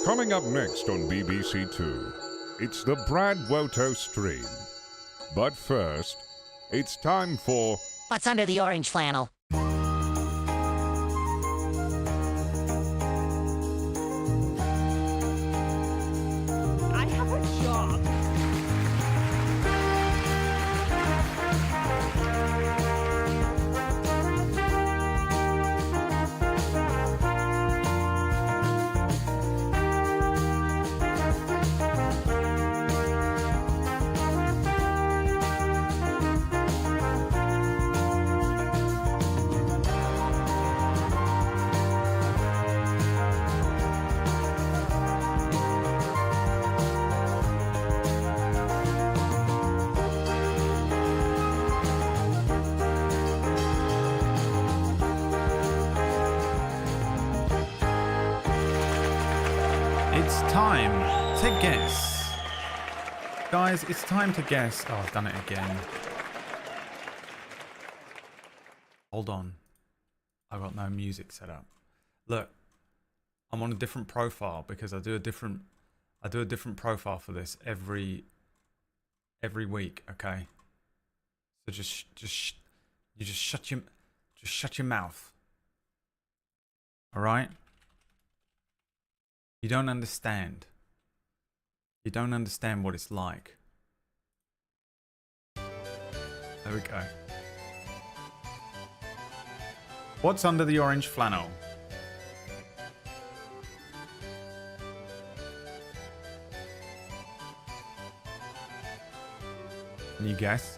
Coming up next on BBC Two, it's the BradWOTO stream. But first, it's time for... What's under the orange flannel? I have a job. It's time to guess. Guys, it's time to guess. Oh, I've done it again. Hold on. I've got no music set up. Look, I'm on a different profile because I do a different profile for this every week, okay? So just shut your mouth. All right? You don't understand. You don't understand what it's like. There we go. What's under the orange flannel? Can you guess?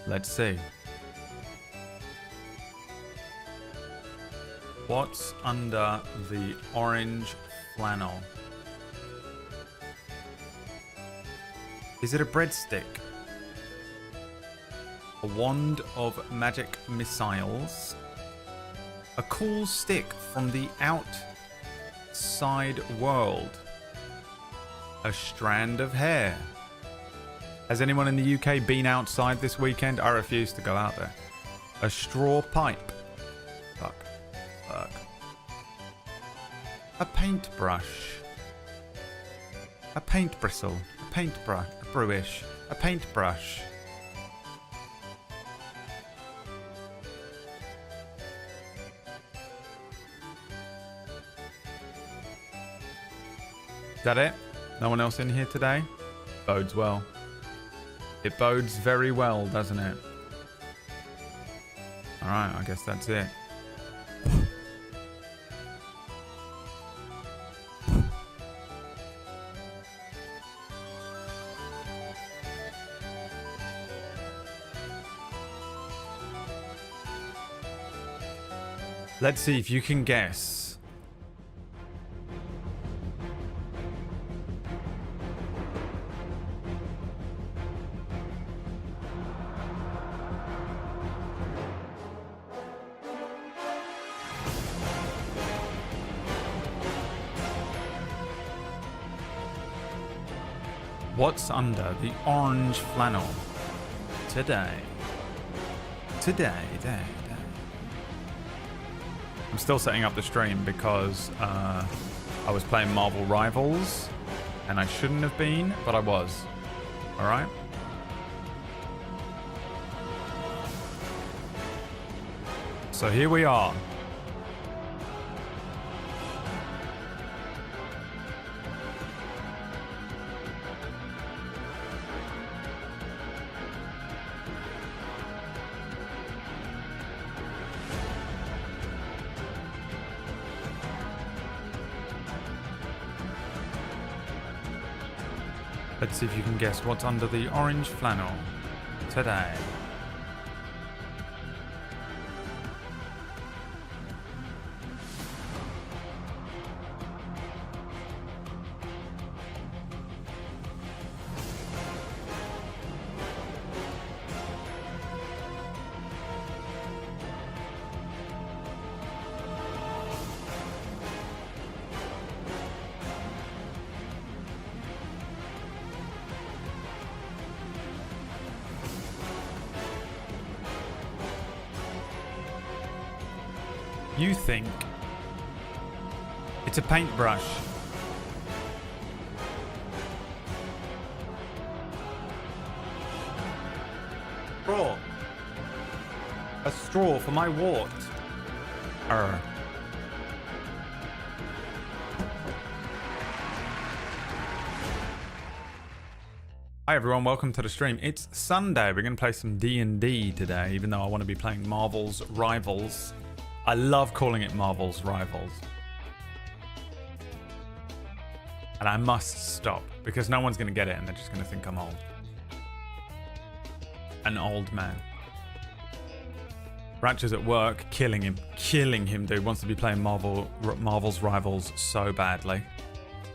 Let's see. What's under the orange flannel? Is it a breadstick? A wand of magic missiles? A cool stick from the outside world? A strand of hair? Has anyone in the UK been outside this weekend? I refuse to go out there. A straw pipe? Fuck. A paintbrush. A paint bristle. A paintbrush. A brewish. A paintbrush. Is that it? No one else in here today? Bodes well. It bodes very well, doesn't it? Alright, I guess that's it. Let's see if you can guess. What's under the orange flannel today? Today. I'm still setting up the stream because I was playing Marvel Rivals and I shouldn't have been, but I was. Alright? So here we are. Let's see if you can guess what's under the orange flannel today. You think It's a paintbrush. Straw. A straw for my wart. Arr. Hi everyone, welcome to the stream. It's Sunday. We're going to play some D&D today, even though I want to be playing Marvel's Rivals. I love calling it Marvel's Rivals. And I must stop, because no one's going to get it and they're just going to think I'm old. An old man. Ratchet's at work, killing him, dude. Wants to be playing Marvel's Rivals so badly.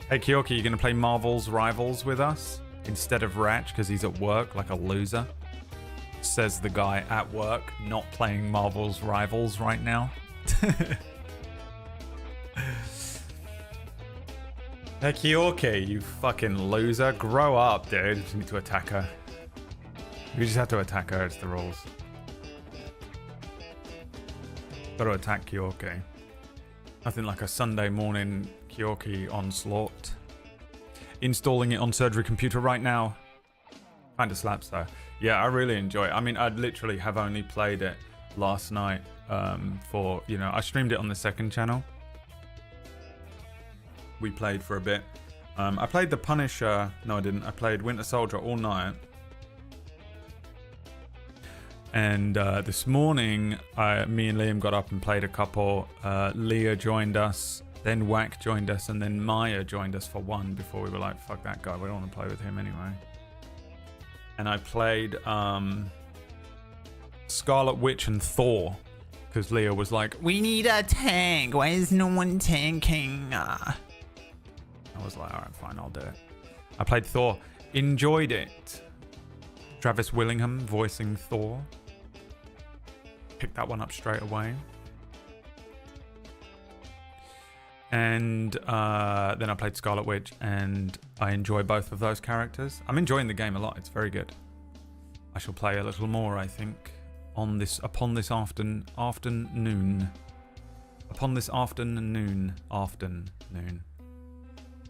Hey Kyoki, you gonna play Marvel's Rivals with us instead of Ratch because he's at work like a loser? Says the guy at work, not playing Marvel's Rivals right now. Hey Kyoki, you fucking loser, grow up, dude. You need to attack her. You just have to attack her. It's the rules. Got to attack Kyoki. Nothing like a Sunday morning Kyoki onslaught. Installing it on surgery computer right now. Kinda slaps though. Yeah, I really enjoy it. I mean, I literally have only played it last night for, you know, I streamed it on the second channel. We played for a bit. I played the Punisher. No, I didn't. I played Winter Soldier all night. And this morning, me and Liam got up and played a couple. Leah joined us, then Whack joined us, and then Maya joined us for one before we were like, fuck that guy, we don't want to play with him anyway. And I played Scarlet Witch and Thor, because Leah was like, we need a tank, why is no one tanking? I was like, alright, fine, I'll do it. I played Thor, enjoyed it. Travis Willingham voicing Thor. Picked that one up straight away. And then I played Scarlet Witch, and I enjoy both of those characters. I'm enjoying the game a lot. It's very good. I shall play a little more, I think, upon this afternoon. Upon this afternoon.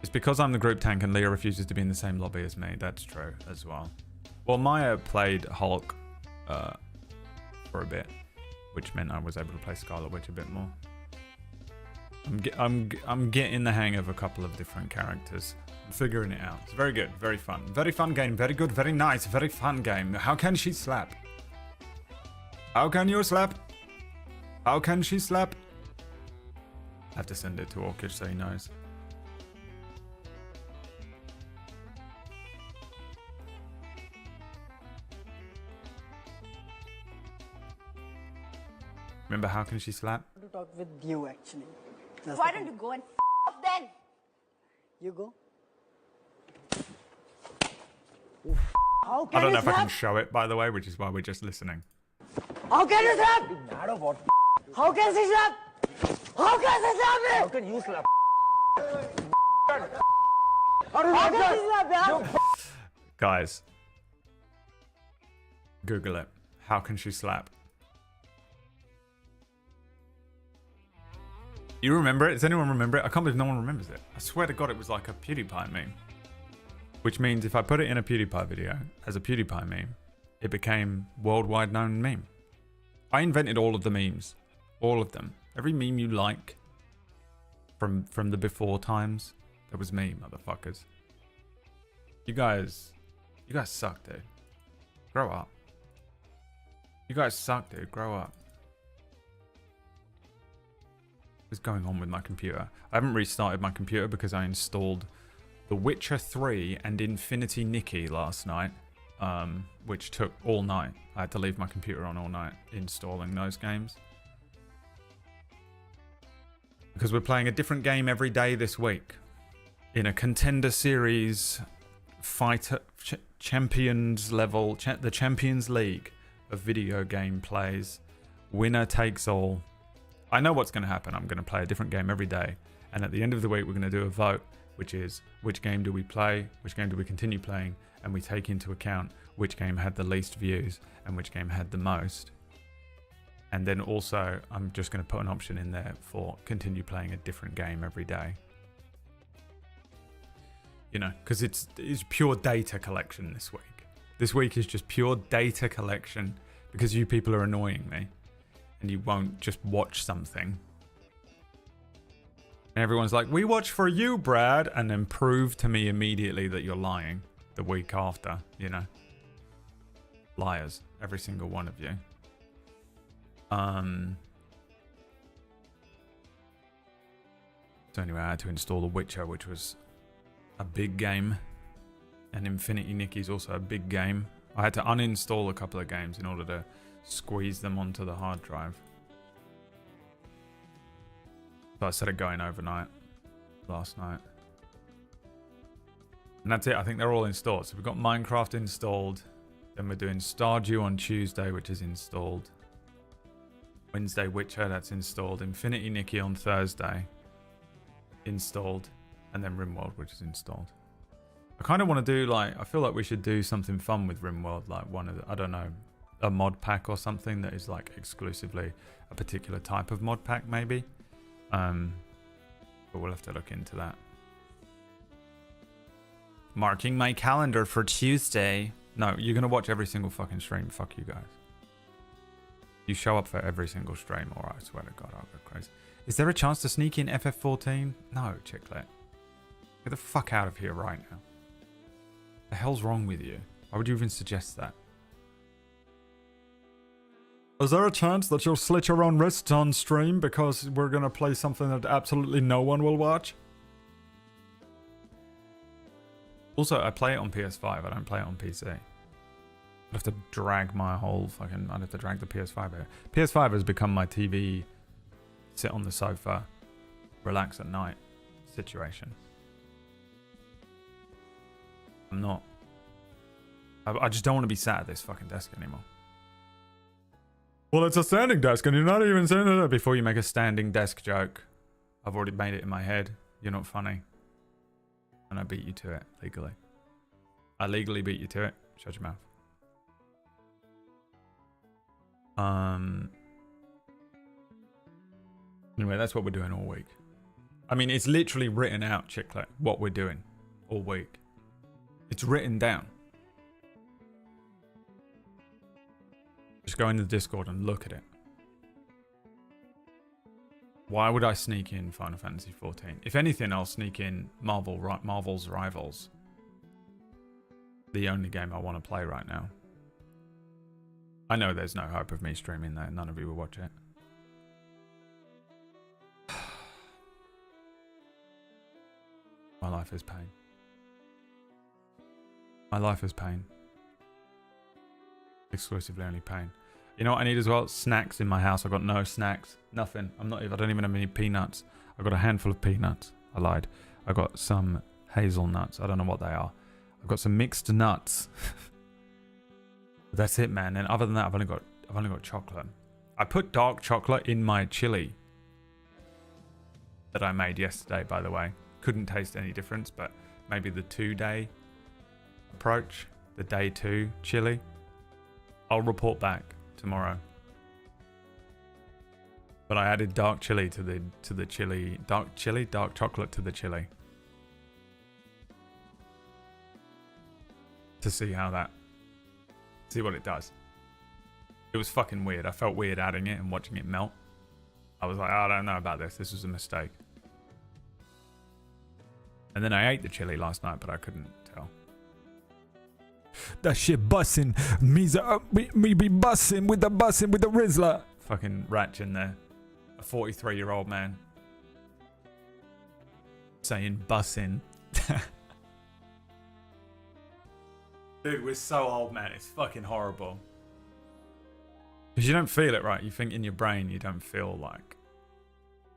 It's because I'm the group tank and Leah refuses to be in the same lobby as me. That's true as well. Well, Maya played Hulk for a bit, which meant I was able to play Scarlet Witch a bit more. I'm getting the hang of a couple of different characters. I'm figuring it out. It's very good, very fun. Very fun game, very good, very nice, very fun game. How can she slap? How can you slap? How can she slap? I have to send it to Orchid so he knows. Remember, how can she slap? To talk with you actually. Why don't you go and up then? You go. How I can don't you know if I slap? can show it, by the way, which is why we're just listening. How can you slap? How can she slap? How can she slap me? How can you slap? How can she slap me? Guys, Google it. How can she slap? You remember it? Does anyone remember it? I can't believe no one remembers it. I swear to God, it was like a PewDiePie meme. Which means if I put it in a PewDiePie video as a PewDiePie meme, it became worldwide known meme. I invented all of the memes. All of them. Every meme you like from the before times, that was me, motherfuckers. You guys suck, dude. Grow up. You guys suck, dude. Grow up. What's going on with my computer? I haven't restarted my computer because I installed The Witcher 3 and Infinity Nikki last night, which took all night. I had to leave my computer on all night installing those games. Because we're playing a different game every day this week. In a contender series, champions level, the Champions League of video game plays. Winner takes all. I know what's going to happen. I'm going to play a different game every day. And at the end of the week, we're going to do a vote, which is which game do we play, which game do we continue playing, and we take into account which game had the least views and which game had the most. And then also, I'm just going to put an option in there for continue playing a different game every day. You know, because it's pure data collection this week. This week is just pure data collection because you people are annoying me. And you won't just watch something. And everyone's like, we watch for you, Brad. And then prove to me immediately that you're lying the week after, you know. Liars, every single one of you. So anyway, I had to install The Witcher, which was a big game. And Infinity Nikki's also a big game. I had to uninstall a couple of games in order to squeeze them onto the hard drive. So I set it going overnight last night. And that's it. I think they're all installed. So we've got Minecraft installed. Then we're doing Stardew on Tuesday, which is installed. Wednesday Witcher, that's installed. Infinity Nikki on Thursday, installed. And then RimWorld, which is installed. I kind of want to do I feel like we should do something fun with RimWorld, like one of the, I don't know, a mod pack or something that is like exclusively a particular type of mod pack maybe. But we'll have to look into that. Marking my calendar for Tuesday. No, you're going to watch every single fucking stream. Fuck you guys. You show up for every single stream, or I swear to God, I'll go crazy. Is there a chance to sneak in FF14? No, Chicklet. Get the fuck out of here right now. The hell's wrong with you? Why would you even suggest that? Is there a chance that you'll slit your own wrists on stream because we're going to play something that absolutely no one will watch? Also, I play it on PS5. I don't play it on PC. I'd have to drag my whole fucking... I'd have to drag the PS5 here. PS5 has become my TV, sit on the sofa, relax at night situation. I'm not... I just don't want to be sat at this fucking desk anymore. Well, it's a standing desk and you're not even saying it before you make a standing desk joke. I've already made it in my head. You're not funny. And I beat you to it legally. I legally beat you to it. Shut your mouth. Anyway, that's what we're doing all week. I mean, it's literally written out, Chicklet, what we're doing all week. It's written down. Just go into the Discord and look at it. Why would I sneak in Final Fantasy XIV? If anything, I'll sneak in Marvel's Rivals. The only game I want to play right now. I know there's no hope of me streaming that. None of you will watch it. My life is pain. My life is pain. Exclusively only pain. You know what I need as well? Snacks in my house. I've got no snacks. Nothing. I don't even have any peanuts. I've got a handful of peanuts. I lied. I got some hazelnuts. I don't know what they are. I've got some mixed nuts. That's it, man. And other than that, I've only got chocolate. I put dark chocolate in my chili that I made yesterday, by the way. Couldn't taste any difference, but maybe the 2-day approach, the day 2 chili. I'll report back tomorrow. But I added dark chili to the chili, dark chocolate to the chili. To see what it does. It was fucking weird. I felt weird adding it and watching it melt. I was like, I don't know about this. This was a mistake. And then I ate the chili last night, but I couldn't tell. That shit bussin'. Me be bussin' with the Rizzler. Fucking Ratch in there. A 43-year-old man. Saying bussin'. Dude, we're so old, man. It's fucking horrible. Because you don't feel it, right? You think in your brain you don't feel like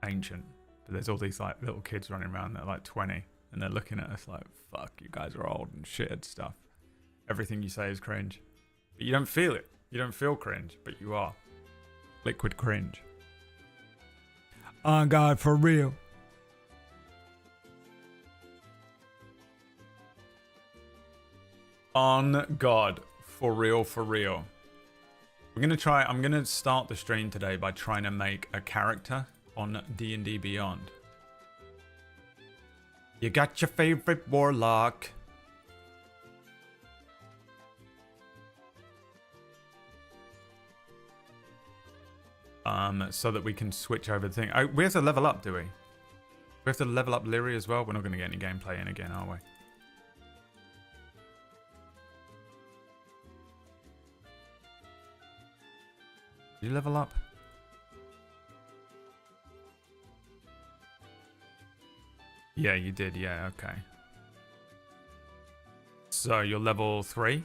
ancient. But there's all these like little kids running around that are like 20. And they're looking at us like, fuck, you guys are old and shit and stuff. Everything you say is cringe. But you don't feel it. You don't feel cringe, but you are. Liquid cringe. Oh, God, for real. On God, for real, for real. I'm gonna start the stream today by trying to make a character on D&D Beyond. You got your favorite warlock. So that we can switch over the thing. Oh, we have to level up, do we? We have to level up Lyri as well. We're not going to get any gameplay in again, are we? Did you level up? Yeah, you did. Yeah, okay. So you're level 3?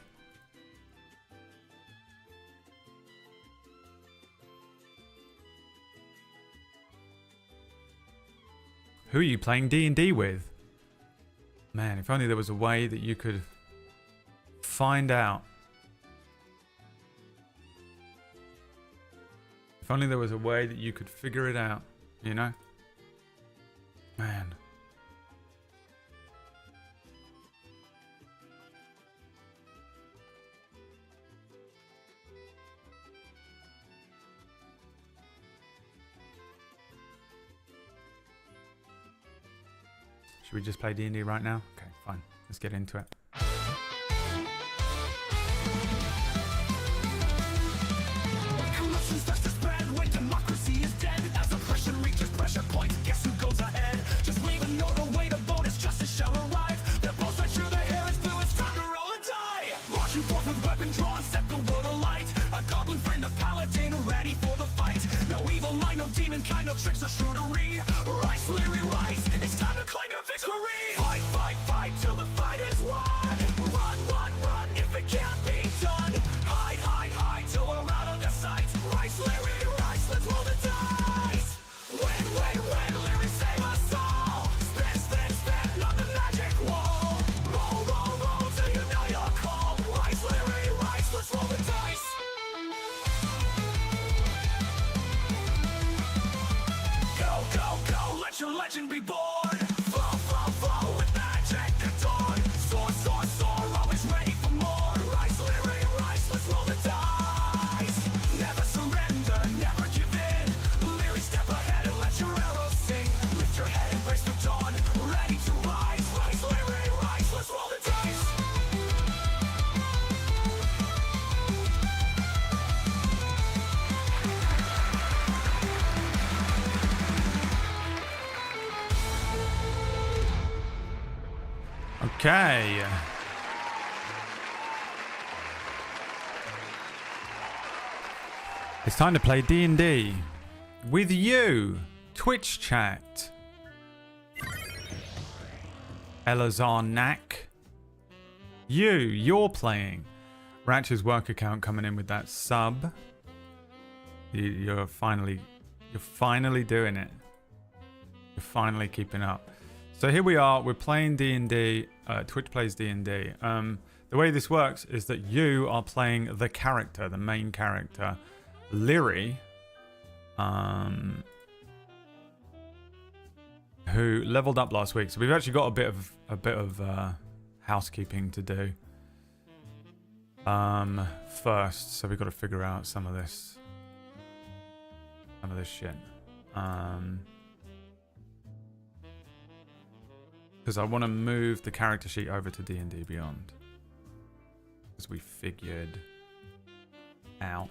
Who are you playing D&D with? Man, if only there was a way that you could find out. If only there was a way that you could figure it out, you know? Man. Should we just play D&D right now? Okay, fine. Let's get into it. Kind of tricks of shootery. Rise, Lyri, rise. It's time to claim your victory. Fight, fight, fight till the fight is won. Run, run, run if it can't be done. Hide, hide, hide till we're out of their sight. Rise, Lyri, rise. Let's roll the dice. Win, win, win. Lyri, save us all. Spin, spin, spin on the magic wall. Roll, roll, roll till you know your call. Rise, Lyri, rise. Let's roll the dice. Go, go, let your legend be born. Fall, fall, fall with magic adorned. Soar, soar, soar, always ready for more. Rise, Lyri, rise, let's roll the dice. Never surrender, never give in. Lyri, step ahead and let your arrows sing. Lift your head and brace the dawn, ready to rise. Rise, Lyri, rise, let's roll the dice. Okay. It's time to play D&D with you. Twitch chat. Elazar Knack. You're playing. Ratch's work account coming in with that sub. You're finally doing it. You're finally keeping up. So here we are, we're playing D&D, Twitch plays D&D. The way this works is that you are playing the character, the main character, Lyri, who leveled up last week. So we've actually got a bit of housekeeping to do first. So we've got to figure out some of this shit. Because I want to move the character sheet over to D&D Beyond. As we figured out.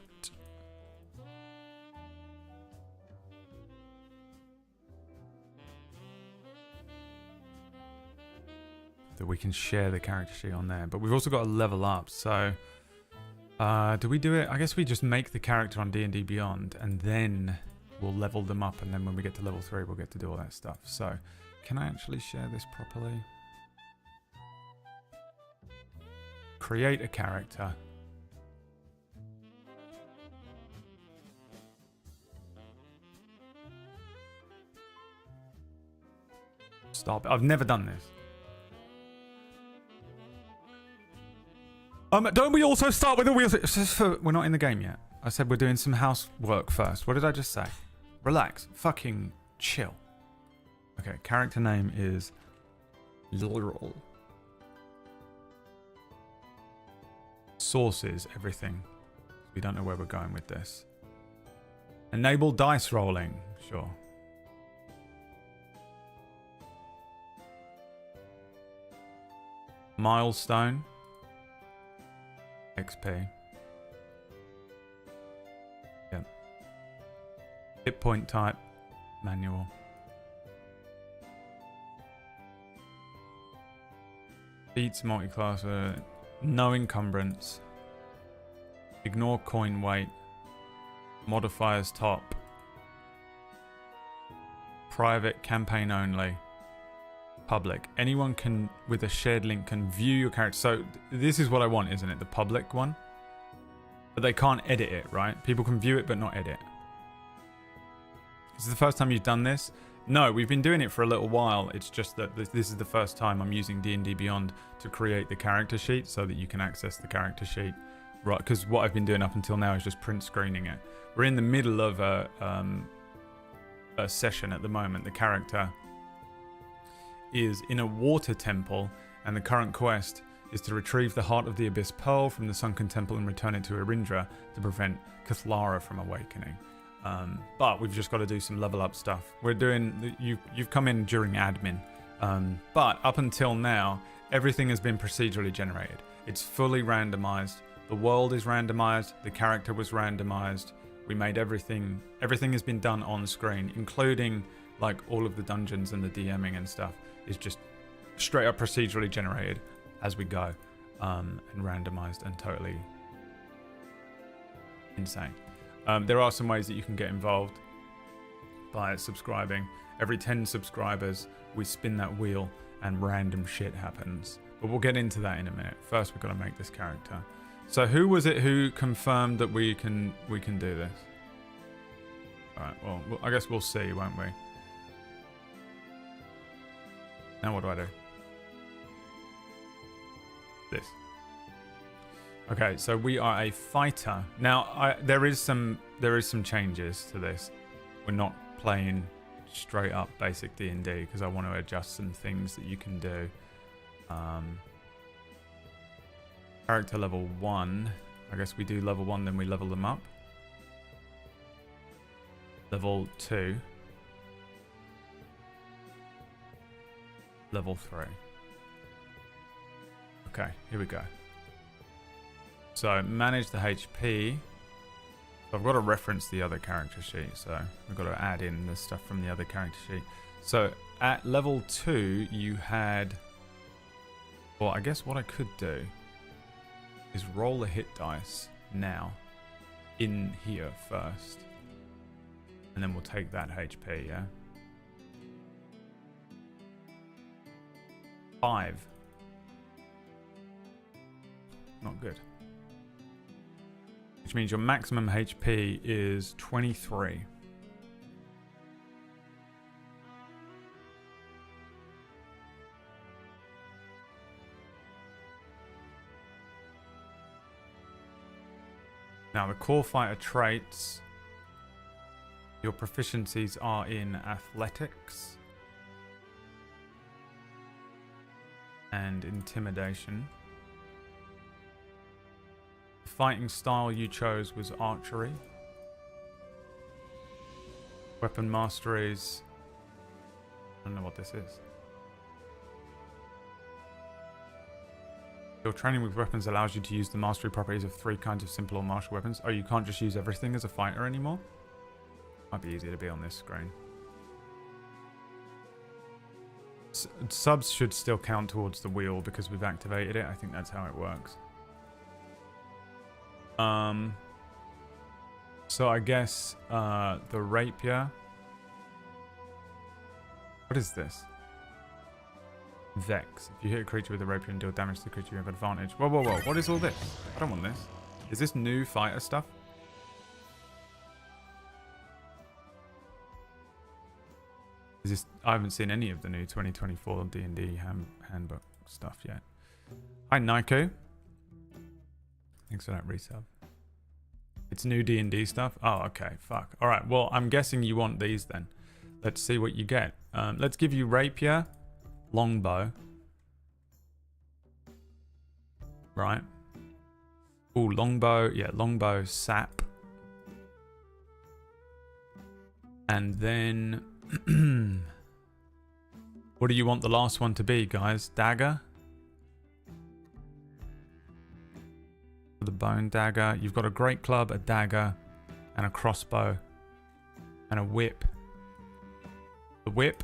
That we can share the character sheet on there. But we've also got to level up. So, do we do it? I guess we just make the character on D&D Beyond. And then we'll level them up. And then when we get to level 3, we'll get to do all that stuff. So... can I actually share this properly? Create a character. Stop. I've never done this. Don't we also start with the wheels? We're not in the game yet. I said we're doing some housework first. What did I just say? Relax. Fucking chill. Okay, character name is Laurel. Sources, everything. We don't know where we're going with this. Enable dice rolling. Sure. Milestone. XP. Yep. Hit point type. Manual. Beats multi-class. No encumbrance. Ignore coin weight. Modifiers top. Private campaign only. Public. Anyone can, with a shared link, can view your character. So this is what I want, isn't it? The public one. But they can't edit it, right? People can view it but not edit. Is this the first time you've done this? No, we've been doing it for a little while. It's just that this is the first time I'm using D&D Beyond to create the character sheet so that you can access the character sheet. Right, because what I've been doing up until now is just print screening it. We're in the middle of a session at the moment. The character is in a water temple, and the current quest is to retrieve the Heart of the Abyss Pearl from the sunken temple and return it to Erindra to prevent Kathlara from awakening. But we've just got to do some level up stuff. We're doing... You've come in during admin. But up until now, everything has been procedurally generated. It's fully randomized. The world is randomized. The character was randomized. We made everything... Everything has been done on screen, including like all of the dungeons and the DMing and stuff is just straight up procedurally generated as we go, and randomized and totally insane. There are some ways that you can get involved by subscribing. Every 10 subscribers, we spin that wheel and random shit happens. But we'll get into that in a minute. First, we've got to make this character. So who was it who confirmed that we can do this? All right, well, I guess we'll see, won't we? Now what do I do? This. Okay, so we are a fighter. Now, there is some changes to this. We're not playing straight up basic D&D because I want to adjust some things that you can do. Character level 1. I guess we do level 1, then we level them up. Level 2. Level 3. Okay, here we go. So manage the HP. So I've got to reference the other character sheet, so we've got to add in the stuff from the other character sheet. So at level 2 you had, well, I guess what I could do is roll a hit dice now in here first, and then we'll take that HP, yeah? 5. Not good. Which means your maximum HP is 23. Now the core fighter traits, your proficiencies are in athletics and intimidation. The fighting style you chose was archery. Weapon masteries, I don't know what this is. Your training with weapons allows you to use the mastery properties of 3 kinds of simple or martial weapons. Oh, you can't just use everything as a fighter anymore? Might be easier to be on this screen. Subs should still count towards the wheel because we've activated it. I think that's how it works. So I guess the rapier. What is this? Vex. If you hit a creature with a rapier and deal damage to the creature, you have advantage. Whoa, whoa, whoa. What is all this? I don't want this. Is this new fighter stuff? Is this... I haven't seen any of the new 2024 D&D handbook stuff yet. Hi, Nico. Thanks for that resub. It's new D&D stuff? Oh, okay. Fuck. Alright, well, I'm guessing you want these then. Let's see what you get. Let's give you rapier. Longbow. Right. Ooh, longbow. Yeah, longbow, sap. And then... what do you want the last one to be, guys? Dagger? For the bone dagger. You've got a great club, a dagger, and a crossbow. And a whip. The whip.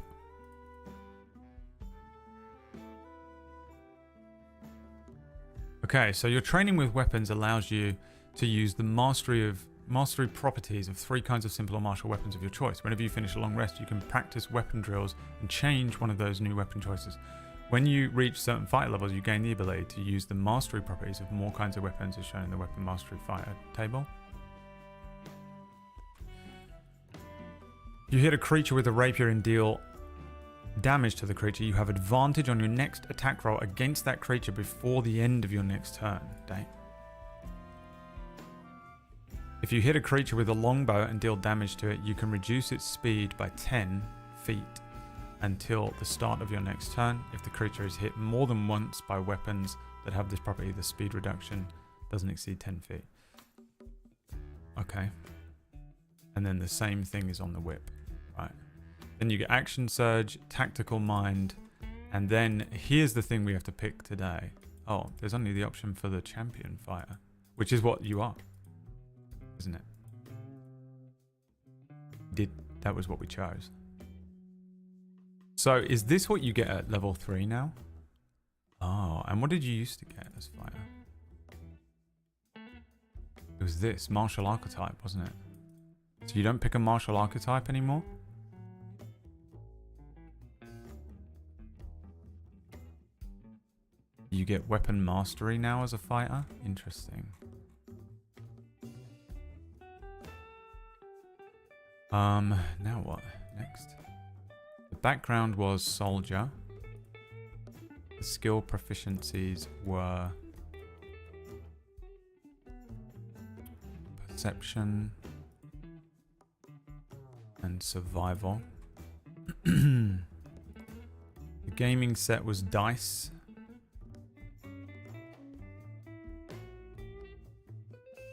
Okay, so your training with weapons allows you to use the mastery properties of 3 kinds of simple or martial weapons of your choice. Whenever you finish a long rest, you can practice weapon drills and change one of those new weapon choices. When you reach certain fighter levels, you gain the ability to use the mastery properties of more kinds of weapons as shown in the weapon mastery fighter table. You hit a creature with a rapier and deal damage to the creature. You have advantage on your next attack roll against that creature before the end of your next turn. Dang. If you hit a creature with a longbow and deal damage to it, you can reduce its speed by 10 feet until the start of your next turn. If the creature is hit more than once by weapons that have this property, the speed reduction doesn't exceed 10 feet. Okay. And then the same thing is on the whip. Right. Then you get action surge, tactical mind, and then here's the thing we have to pick today. Oh, there's only the option for the champion fighter, which is what you are. Isn't it? That was what we chose. So is this what you get at level 3 now? Oh, and what did you used to get as fighter? It was this, martial archetype, wasn't it? So you don't pick a martial archetype anymore? You get weapon mastery now as a fighter? Interesting. Now what? Next. The background was soldier. The skill proficiencies were perception and survival. The gaming set was dice.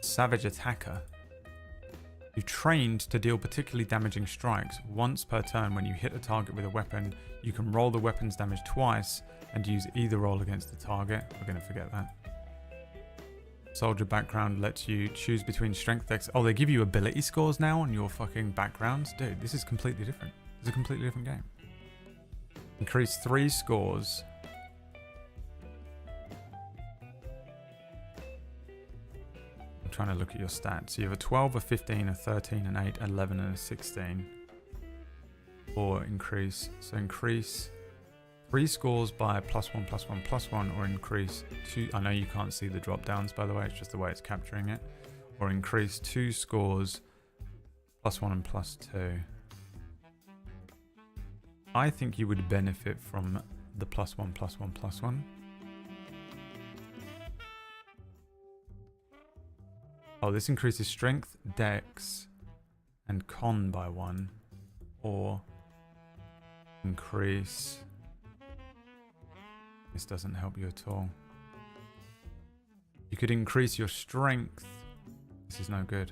Savage attacker. You trained to deal particularly damaging strikes once per turn. When you hit a target with a weapon, you can roll the weapon's damage twice and use either roll against the target. We're going to forget that. Soldier background lets you choose between strength dex. Oh, they give you ability scores now on your fucking backgrounds? Dude, this is completely different. It's a completely different game. Increase 3 scores. Trying to look at your stats. So you have a 12, a 15, a 13, an 8, 11, and a 16. Or increase. So increase 3 scores by +1, +1, +1, or increase 2. I know you can't see the drop downs, by the way. It's just the way it's capturing it. Or increase 2 scores +1 and +2. I think you would benefit from the +1, +1, +1. Oh, this increases strength, dex, and con by 1. Or increase... This doesn't help you at all. You could increase your strength. This is no good.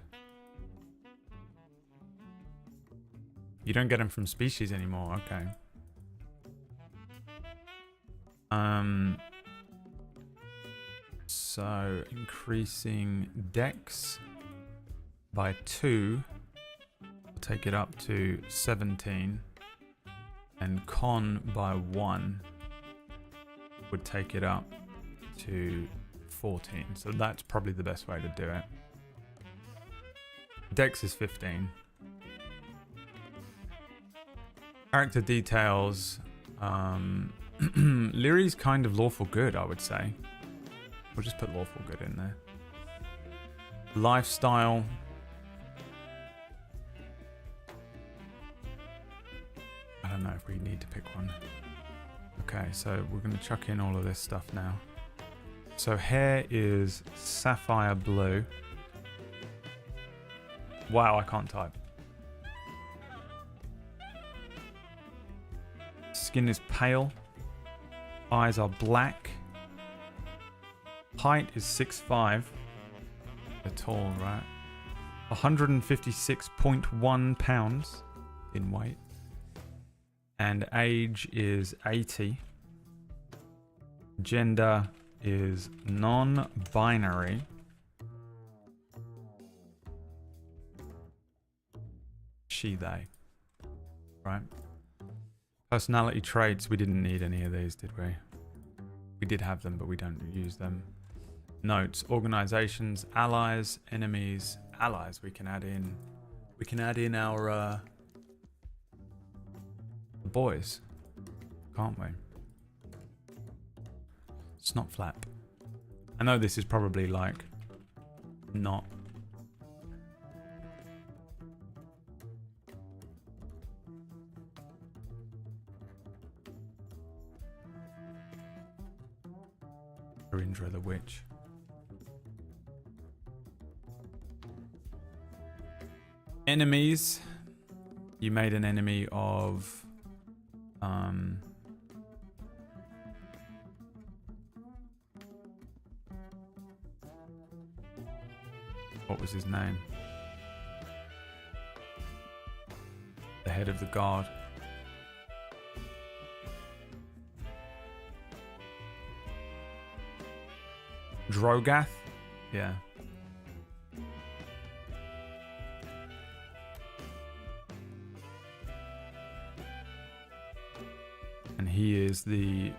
You don't get them from species anymore. Okay. So increasing dex by 2 will take it up to 17, and con by 1 would take it up to 14. So that's probably the best way to do it. Dex is 15. Character details. Lyri's kind of lawful good, I would say. We'll just put lawful good in there. Lifestyle. I don't know if we need to pick one. Okay, so we're going to chuck in all of this stuff now. So hair is sapphire blue. Wow, I can't type. Skin is pale. Eyes are black. Height is 6'5". They're tall, right? 156.1 pounds in weight. And age is 80. Gender is non-binary. She, they. Right? Personality traits, we didn't need any of these, did we? We did have them, but we don't use them. Notes, organizations, allies, enemies, allies. We can add in our boys, can't we? Snot flap. I know this is probably like not. Indra the witch. Enemies. You made an enemy of what was his name? The head of the guard. Drogath? Yeah. And he is the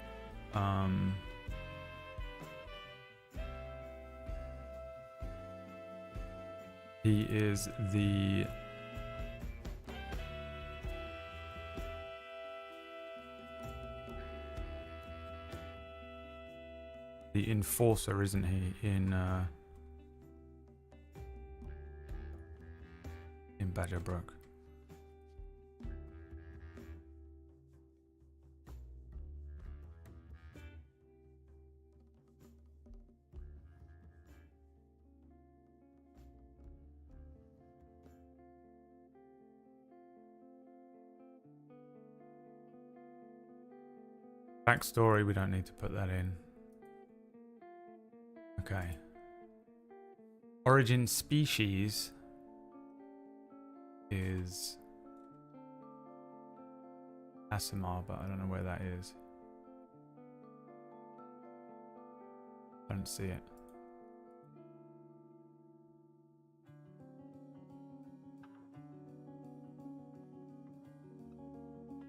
enforcer, isn't he, in Badgerbrook? Backstory, we don't need to put that in. Okay. Origin species is Asimar, but I don't know where that is. I don't see it.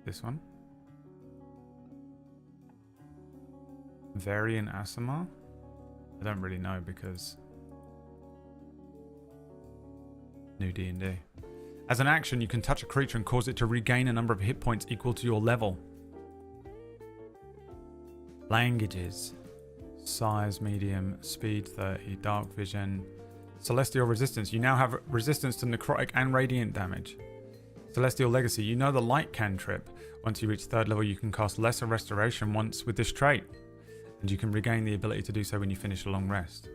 This one? Variant Asimar? I don't really know because new D&D. As an action, you can touch a creature and cause it to regain a number of hit points equal to your level. Languages. Size, medium, speed 30, dark vision, celestial resistance. You now have resistance to necrotic and radiant damage. Celestial legacy. You know the light cantrip. Once you reach 3rd level, you can cast lesser restoration once with this trait. And you can regain the ability to do so when you finish a long rest.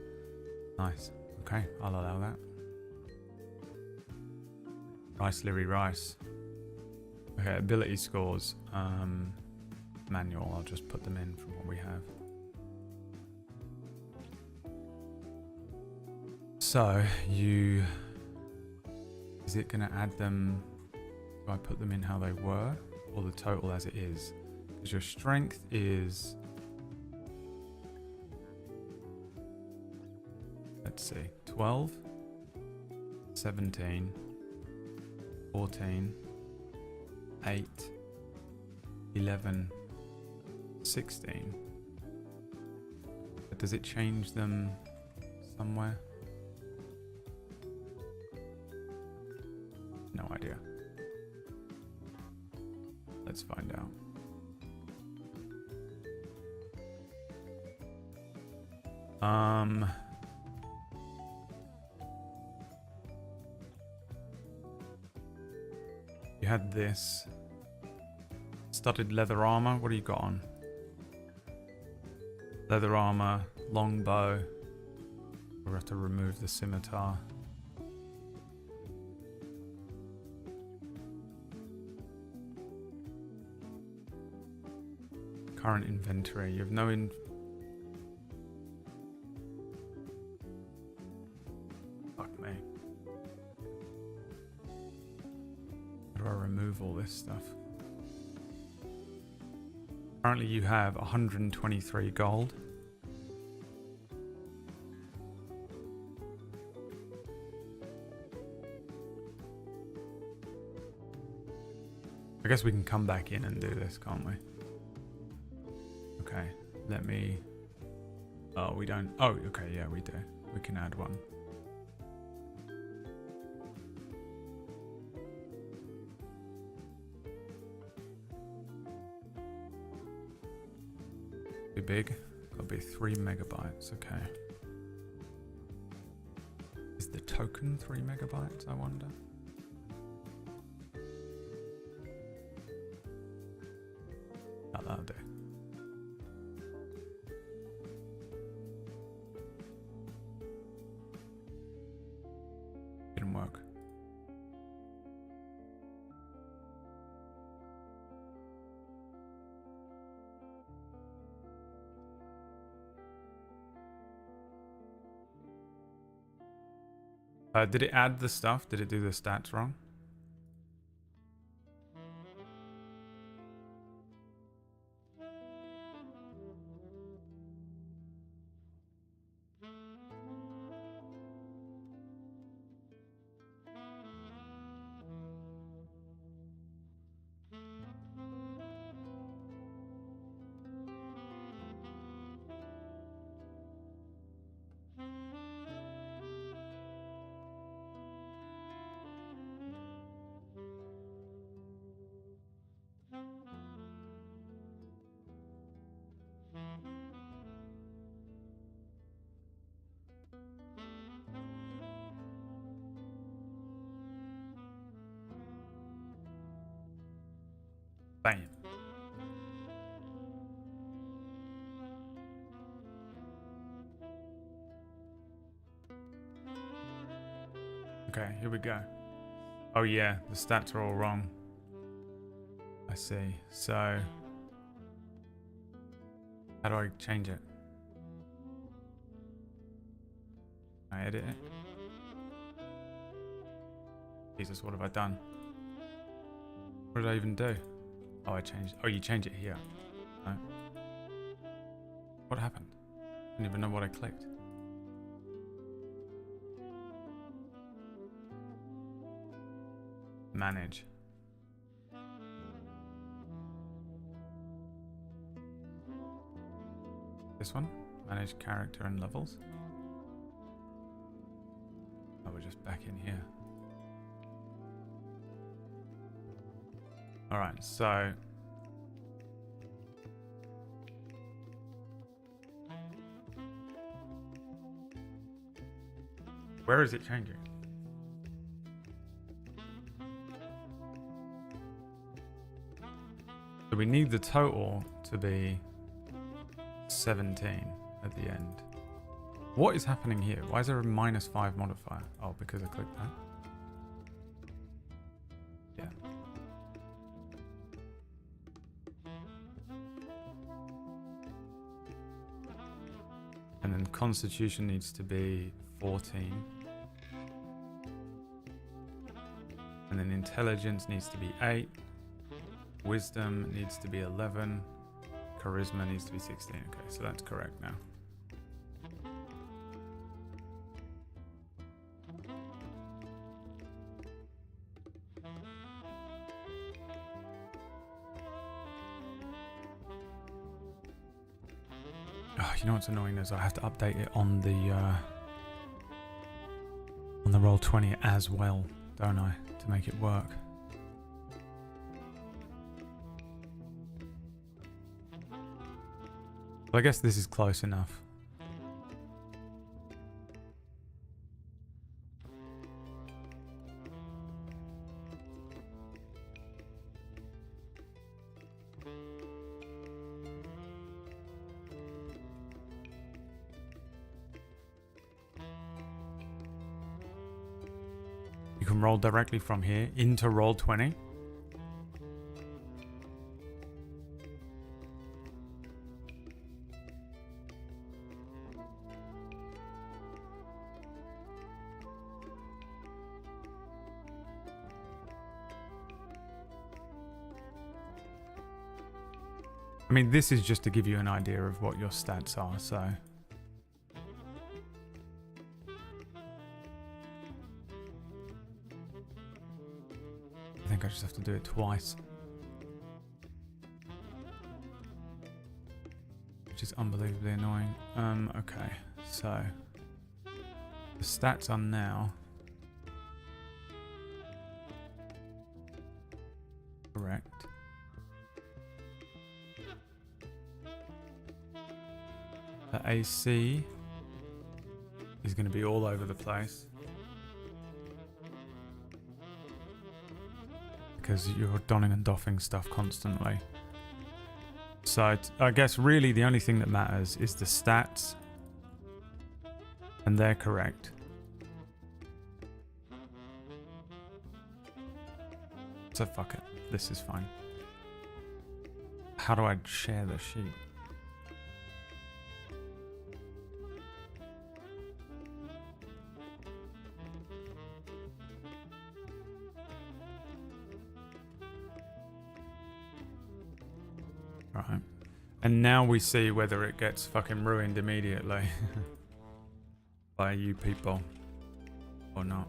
Nice. Okay, I'll allow that. Rice, Leary, Rice. Okay, ability scores. Manual, I'll just put them in from what we have. So, is it going to add them? Do I put them in how they were? Or the total as it is? Because your strength is... Let's see, 12, 17, 14, 8, 11, 16. But does it change them somewhere? No idea. Let's find out. You had this studded leather armor. What do you got on? Leather armor, longbow. We'll have to remove the scimitar. Current inventory. You have no this stuff. Currently you have 123 gold. I guess we can come back in and do this, can't we? Okay, let me... Oh, we don't... Oh, okay, yeah, we do. We can add one. Too big? Gotta be 3 megabytes, okay. Is the token 3 megabytes, I wonder? Oh, that'll do. Didn't work. Did it add the stuff? Did it do the stats wrong? Bam. Okay, here we go. Oh yeah, the stats are all wrong. I see. So, how do I change it? Can I edit it? Jesus, what have I done? What did I even do? Oh, I changed. Oh, you change it here. No. What happened? I don't even know what I clicked. Manage. This one? Manage character and levels. Oh, we're just back in here. Alright, so... where is it changing? So we need the total to be 17 at the end. What is happening here? Why is there a -5 modifier? Oh, because I clicked that. Yeah. And then constitution needs to be 14. And then intelligence needs to be 8. Wisdom needs to be 11. Charisma needs to be 16. Okay, so that's correct now. Oh, you know what's annoying is I have to update it on the Roll20 as well, don't I, to make it work. Well, I guess this is close enough. You can roll directly from here into Roll20. I mean, this is just to give you an idea of what your stats are, so. I think I just have to do it twice. Which is unbelievably annoying. Okay, so. The stats are now. Correct. The AC is going to be all over the place. Because you're donning and doffing stuff constantly. So I guess really the only thing that matters is the stats. And they're correct. So fuck it. This is fine. How do I share the sheet? Right. And now we see whether it gets fucking ruined immediately by you people or not.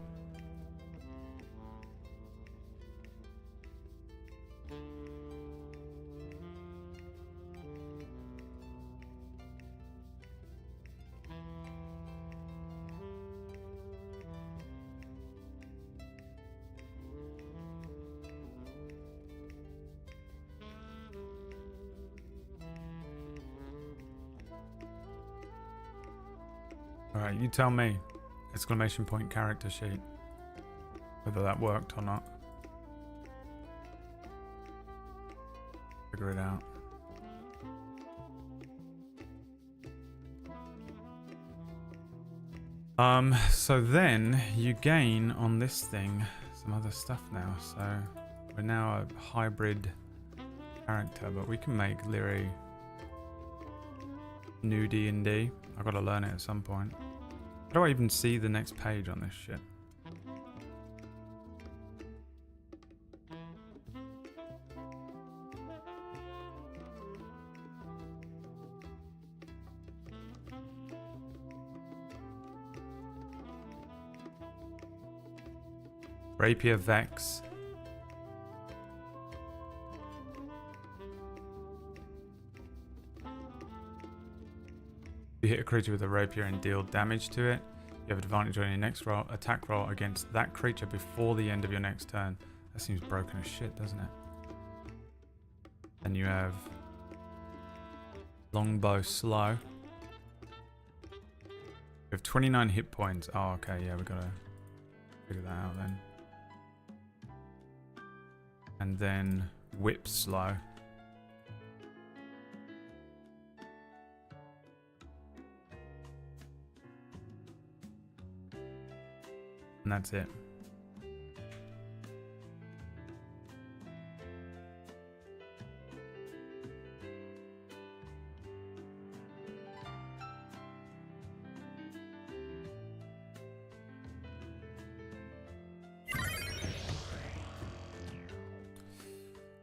Alright, you tell me. Exclamation point character sheet. Whether that worked or not. Figure it out. So then you gain on this thing some other stuff now. So we're now a hybrid character, but we can make Lyri new D&D. I've got to learn it at some point. How do I even see the next page on this shit? Rapier Vex. You hit a creature with a rapier and deal damage to it. You have advantage on your next attack roll against that creature before the end of your next turn. That seems broken as shit, doesn't it? And you have longbow slow. You have 29 hit points. Oh, okay, yeah, we gotta figure that out then. And then whip slow. And that's it.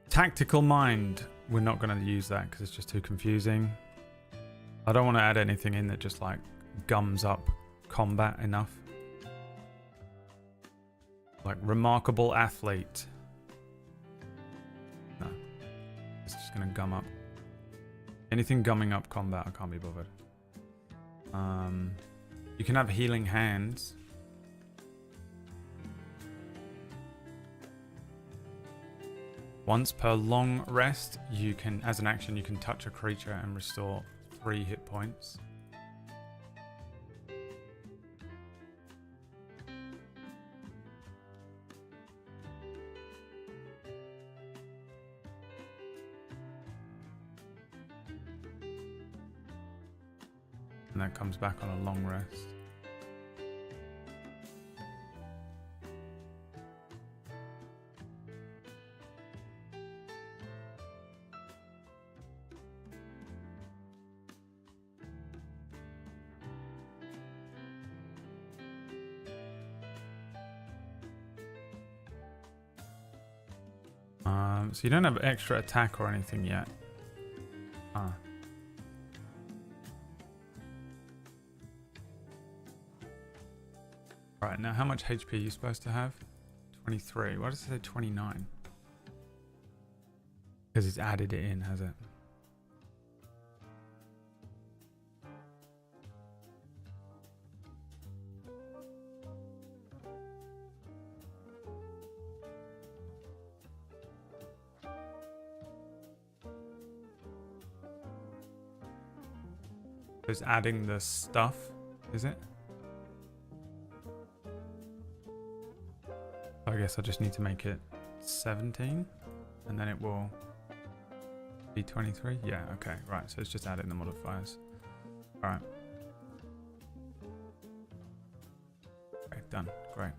Tactical mind. We're not going to use that because it's just too confusing. I don't want to add anything in that just like gums up combat enough. Like remarkable athlete. No. It's just going to gum up. Anything gumming up combat, I can't be bothered. You can have healing hands. Once per long rest, you can, as an action, you can touch a creature and restore 3 hit points. And that comes back on a long rest. So you don't have extra attack or anything yet. Ah. Right, now how much HP are you supposed to have? 23. Why does it say 29? Because it's added it in, has it? It's adding the stuff, is it? I guess I just need to make it 17 and then it will be 23. Yeah, okay, right. So it's just adding the modifiers. All right. Okay, done. Great.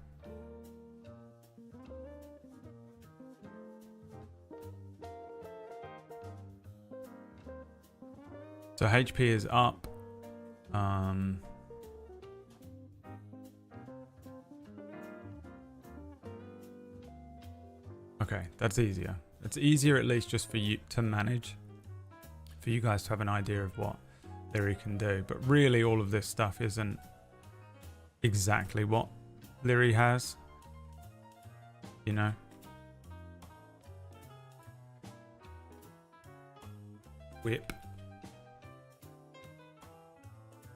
So HP is up. Okay, that's easier. It's easier at least just for you to manage. For you guys to have an idea of what Lyri can do. But really all of this stuff isn't exactly what Lyri has. You know? Whip.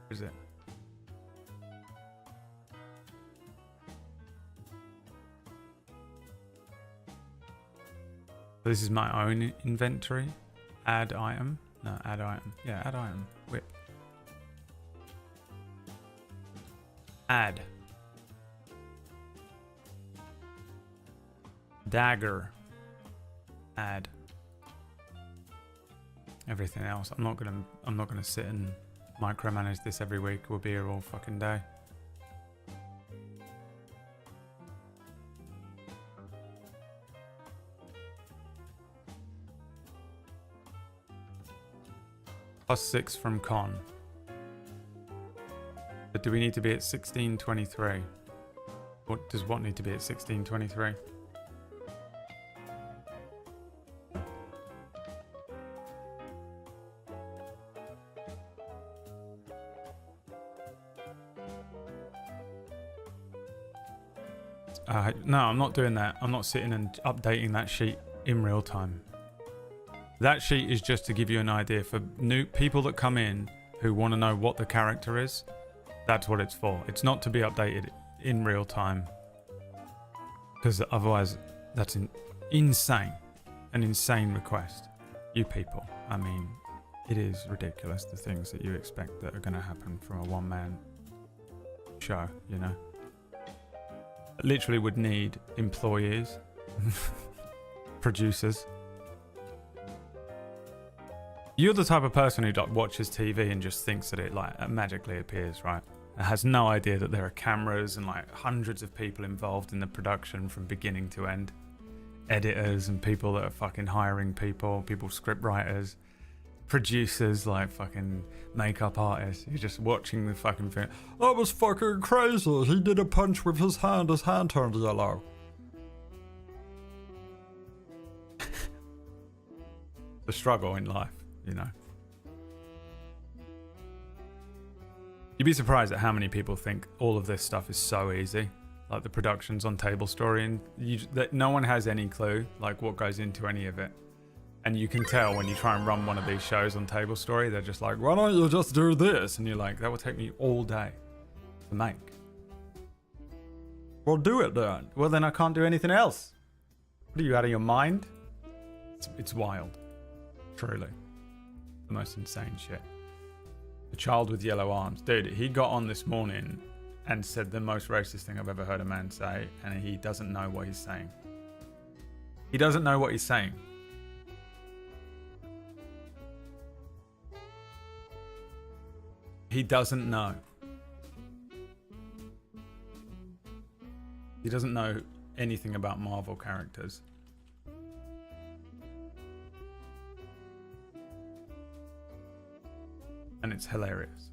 Where is it? This is my own inventory. Add item. No, add item. Yeah, add item. Whip. Add. Dagger. Add. Everything else. I'm not gonna sit and micromanage this every week. We'll be here all fucking day. +6 from con. But do we need to be at 1623? What does what need to be at 1623? No, I'm not doing that. I'm not sitting and updating that sheet in real time. That sheet is just to give you an idea for new people that come in who want to know what the character is. That's what it's for. It's not to be updated in real time. Because otherwise, that's insane. An insane request. You people. I mean, it is ridiculous the things that you expect that are going to happen from a one-man show, you know? Literally would need employees, producers. You're the type of person who like watches TV and just thinks that it like magically appears, right? And has no idea that there are cameras and like hundreds of people involved in the production from beginning to end. Editors and people that are fucking hiring people script writers, producers, like fucking makeup artists. You're just watching the fucking thing. That was fucking crazy. He did a punch with his hand turned yellow. The struggle in life, you know. You'd be surprised at how many people think all of this stuff is so easy. Like the productions on Table Story, and that no one has any clue like what goes into any of it. And you can tell when you try and run one of these shows on Table Story, they're just like, why don't you just do this? And you're like, that will take me all day to make. Well, do it then. Well, then I can't do anything else. What are you, out of your mind? It's wild. Truly. The most insane shit. The child with yellow arms. Dude, he got on this morning and said the most racist thing I've ever heard a man say, and he doesn't know what he's saying. He doesn't know what he's saying. He doesn't know. He doesn't know anything about Marvel characters. And it's hilarious.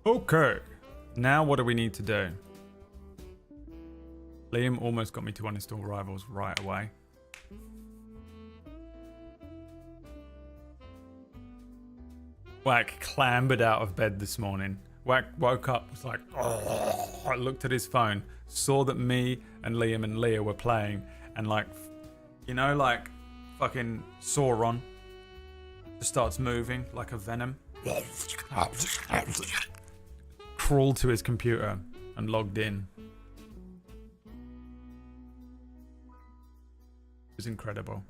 Okay. Now what do we need to do? Liam almost got me to uninstall Rivals right away. Whack clambered out of bed this morning. Whack woke up, was like, oh. I looked at his phone, saw that me and Liam and Leah were playing, and like, you know, like fucking Sauron just starts moving like a venom. Crawled to his computer and logged in. It was incredible.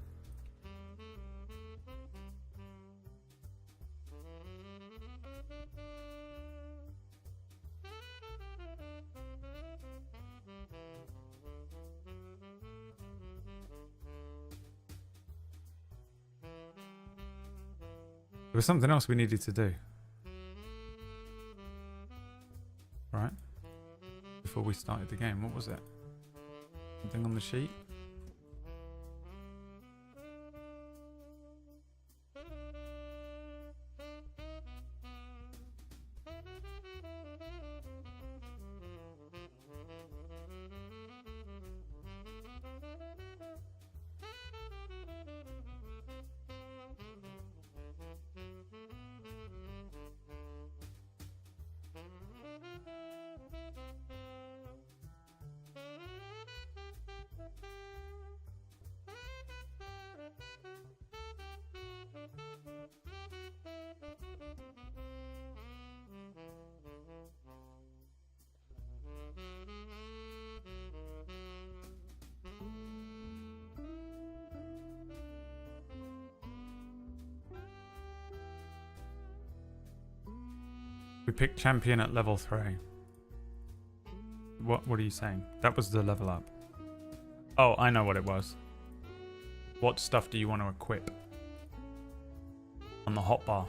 There was something else we needed to do. Right? Before we started the game. What was it? Something on the sheet? We picked champion at level 3. What are you saying? That was the level up. Oh, I know what it was. What stuff do you want to equip? On the hotbar.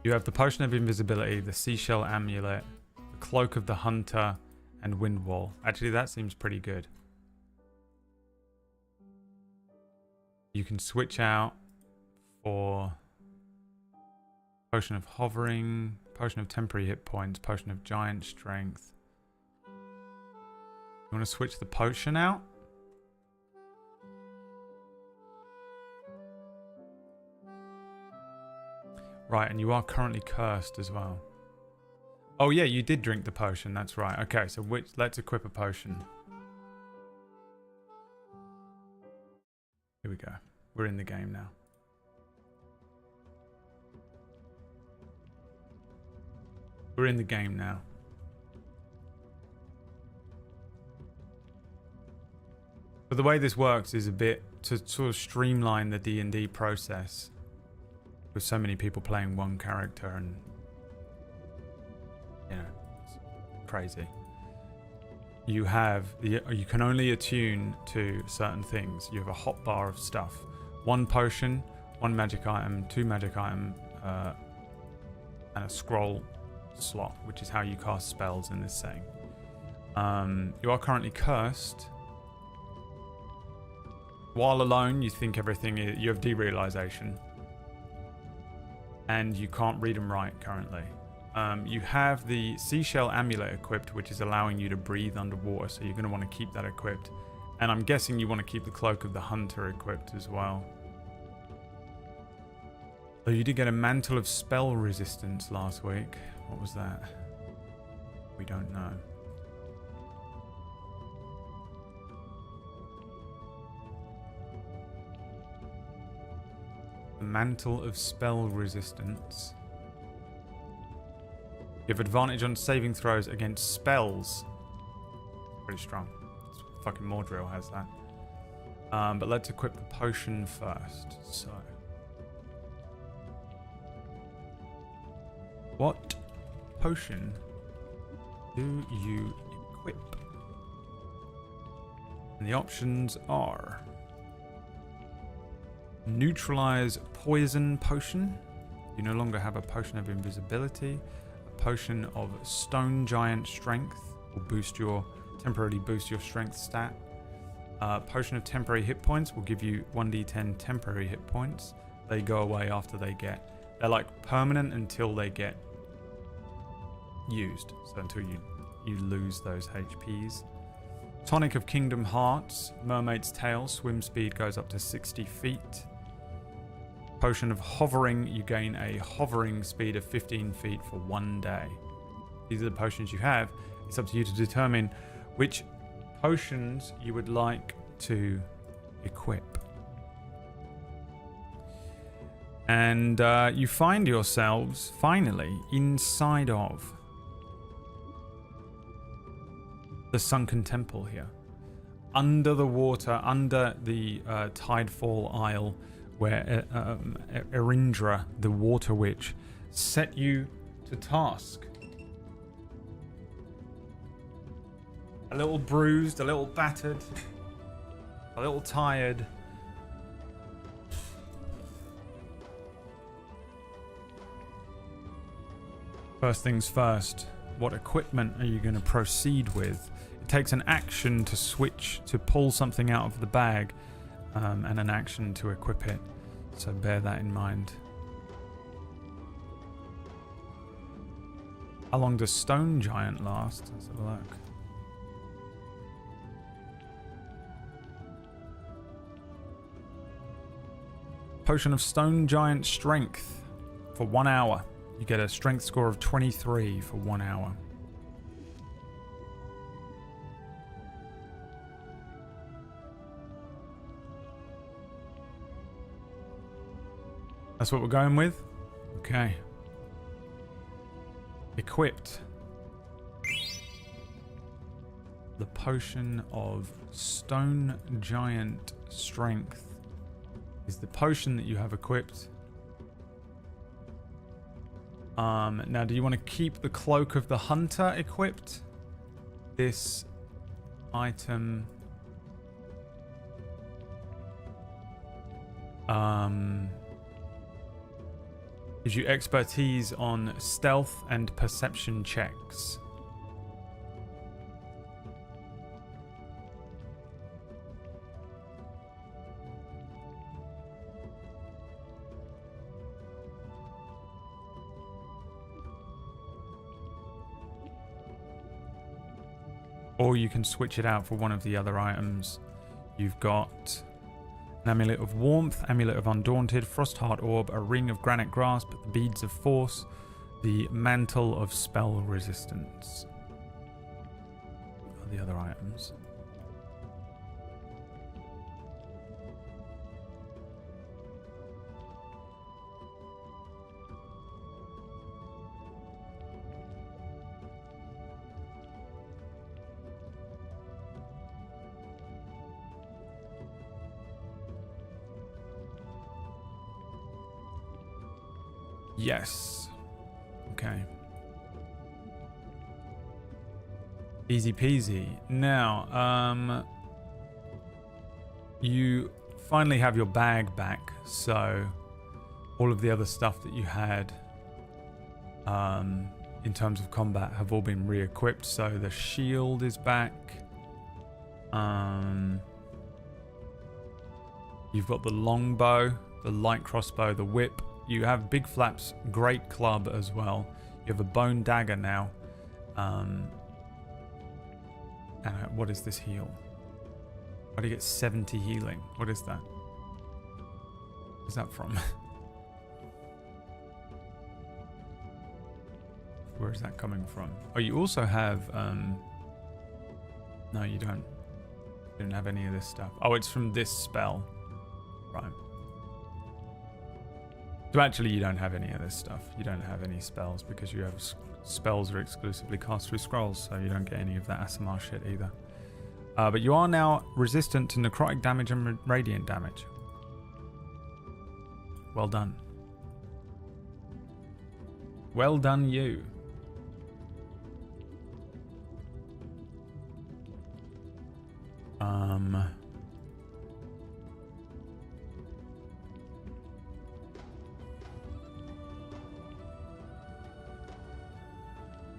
You have the potion of invisibility, the seashell amulet, the cloak of the hunter, and wind wall. Actually, that seems pretty good. You can switch out for potion of hovering, potion of temporary hit points, potion of giant strength. You want to switch the potion out? Right, and you are currently cursed as well. Oh yeah, you did drink the potion, that's right. Okay, so let's equip a potion. Here we go. We're in the game now. We're in the game now. But the way this works is a bit to sort of streamline the D&D process with so many people playing one character, and you know, it's crazy. You can only attune to certain things. You have a hotbar of stuff. 1 potion, 1 magic item, 2 magic item, and a scroll slot, which is how you cast spells in this setting. You are currently cursed. While alone, you think everything is... You have derealization. And you can't read and write currently. You have the seashell amulet equipped, which is allowing you to breathe underwater, so you're going to want to keep that equipped. And I'm guessing you want to keep the cloak of the hunter equipped as well. So you did get a mantle of spell resistance last week. What was that? We don't know. The mantle of spell resistance. You have advantage on saving throws against spells. Pretty strong. Fucking Mordrill has that. But let's equip the potion first. So, what potion do you equip? And the options are neutralize poison potion. You no longer have a potion of invisibility. A potion of stone giant strength will temporarily boost your strength stat. Potion of temporary hit points will give you 1d10 temporary hit points. They go away after they get They're like permanent until they get used. So until you lose those HPs. Tonic of Kingdom Hearts, Mermaid's Tail, swim speed goes up to 60 feet. Potion of Hovering, you gain a hovering speed of 15 feet for 1 day. These are the potions you have. It's up to you to determine which potions you would like to equip. And you find yourselves finally inside of the sunken temple here, under the water, under the Tidefall Isle, where Erindra, the Water Witch, set you to task. A little bruised, a little battered, a little tired. First things first, what equipment are you going to proceed with? It takes an action to switch, to pull something out of the bag, and an action to equip it. So bear that in mind. How long does Stone Giant last? Let's have a look. Potion of Stone Giant Strength for 1 hour. You get a strength score of 23 for 1 hour. That's what we're going with? Okay. Equipped. The Potion of Stone Giant Strength is the potion that you have equipped. Now, do you want to keep the Cloak of the Hunter equipped? This item gives you expertise on stealth and perception checks. Or you can switch it out for one of the other items. You've got an Amulet of Warmth, Amulet of Undaunted, Frostheart Orb, a Ring of Granite Grasp, the Beads of Force, the Mantle of Spell Resistance. Are the other items. Yes. Okay. Easy peasy. Now, you finally have your bag back, so all of the other stuff that you had in terms of combat have all been re-equipped. So the shield is back. You've got the longbow, the light crossbow, the whip. You have Big Flap's great club as well. You have a bone dagger now. What is this heal? Why do you get 70 healing? What is that? Where's that from? Where is that coming from? Oh, you also have... No, you don't. You don't have any of this stuff. Oh, it's from this spell. Right. So actually, you don't have any of this stuff. You don't have any spells because you have spells are exclusively cast through scrolls, so you don't get any of that ASMR shit either. But you are now resistant to necrotic damage and radiant damage. Well done. Well done, you.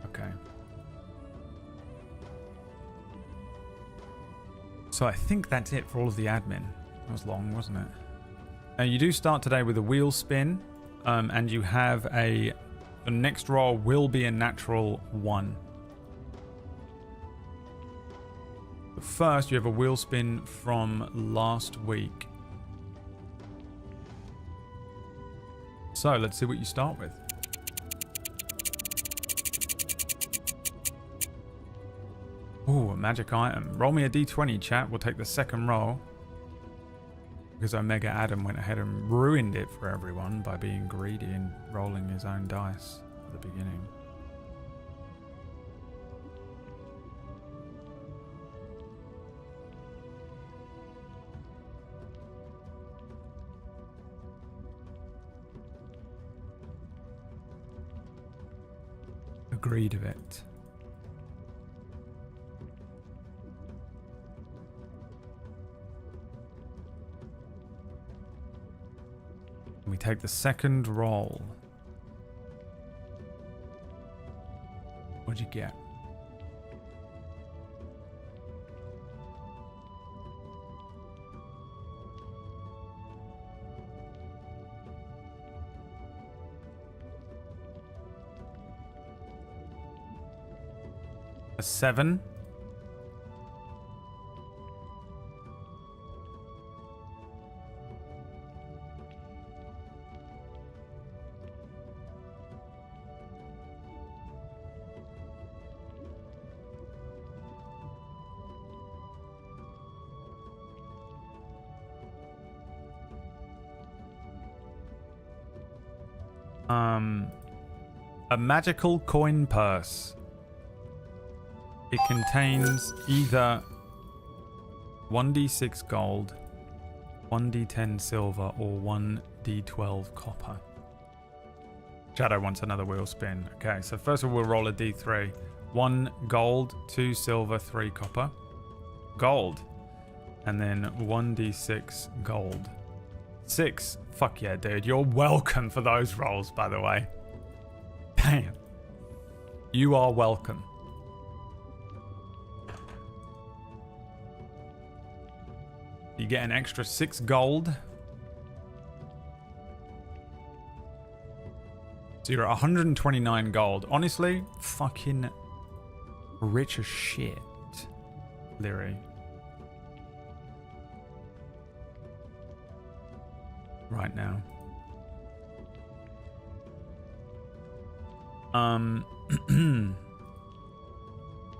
Okay. So I think that's it for all of the admin. That was long, wasn't it? Now you do start today with a wheel spin. and you have the next roll will be a natural 1. But first, you have a wheel spin from last week. So let's see what you start with. Ooh, a magic item. Roll me a d20, chat. We'll take the second roll. Because Omega Adam went ahead and ruined it for everyone by being greedy and rolling his own dice at the beginning. Agreed of it. We take the second roll. What'd you get? A 7. A magical coin purse. It contains either 1d6 gold, 1d10 silver, or 1d12 copper. Shadow wants another wheel spin. Okay, so first of all, we'll roll a d3. 1 gold, 2 silver, 3 copper. Gold. And then 1d6 gold. 6. Fuck yeah, dude. You're welcome for those rolls, by the way. Damn. You are welcome. You get an extra 6 gold. So you're at 129 gold. Honestly, fucking rich as shit, Leary. Right now.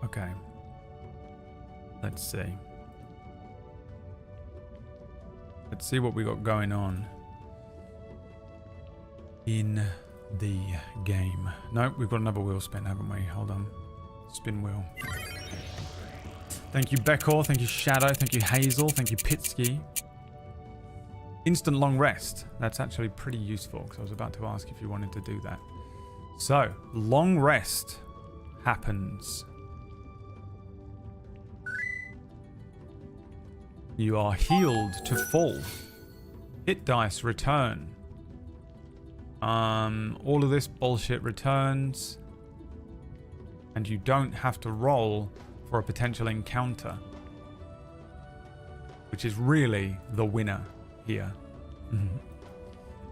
Okay. Let's see. Let's see what we got going on in the game. Nope, we've got another wheel spin, haven't we? Hold on. Spin wheel. Thank you, Beckor. Thank you, Shadow. Thank you, Hazel. Thank you, Pitsky. Instant long rest. That's actually pretty useful because I was about to ask if you wanted to do that. So, long rest happens. You are healed to full. Hit dice return. All of this bullshit returns. And you don't have to roll for a potential encounter. Which is really the winner here.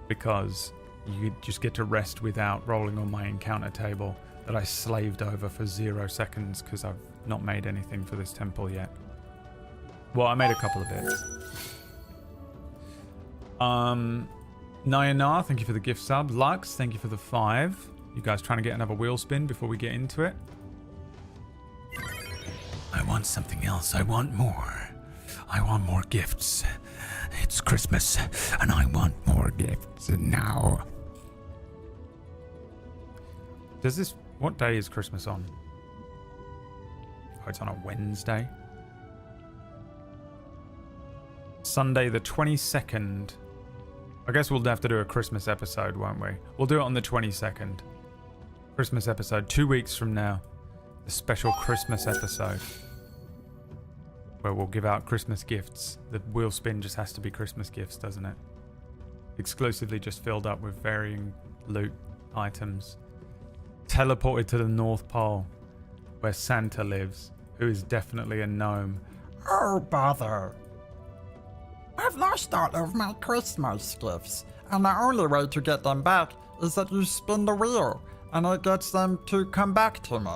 Because you just get to rest without rolling on my encounter table that I slaved over for 0 seconds because I've not made anything for this temple yet. Well, I made a couple of bits. Nayanar, thank you for the gift sub. Lux, thank you for the 5. You guys trying to get another wheel spin before we get into it? I want something else. I want more. I want more gifts. It's Christmas, and I want more gifts now. Does this... What day is Christmas on? Oh, it's on a Wednesday. Sunday the 22nd. I guess we'll have to do a Christmas episode, won't we? We'll do it on the 22nd. Christmas episode, 2 weeks from now. The special Christmas episode. Where we'll give out Christmas gifts. The wheel spin just has to be Christmas gifts, doesn't it? Exclusively just filled up with varying loot items. Teleported to the North Pole, where Santa lives, who is definitely a gnome. Oh, bother. I've lost all of my Christmas gifts. And the only way to get them back is that you spin the wheel, and it gets them to come back to me.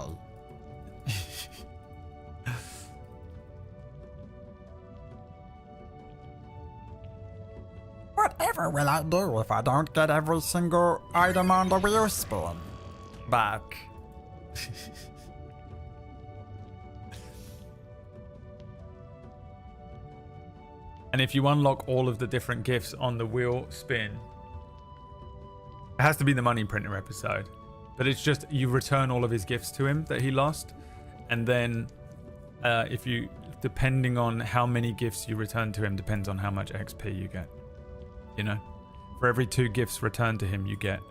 Whatever will I do if I don't get every single item on the wheel spin back? And if you unlock all of the different gifts on the wheel spin, it has to be the money printer episode. But it's just you return all of his gifts to him that he lost. And then if you, depending on how many gifts you return to him, depends on how much XP you get. You know? For every 2 gifts returned to him, you get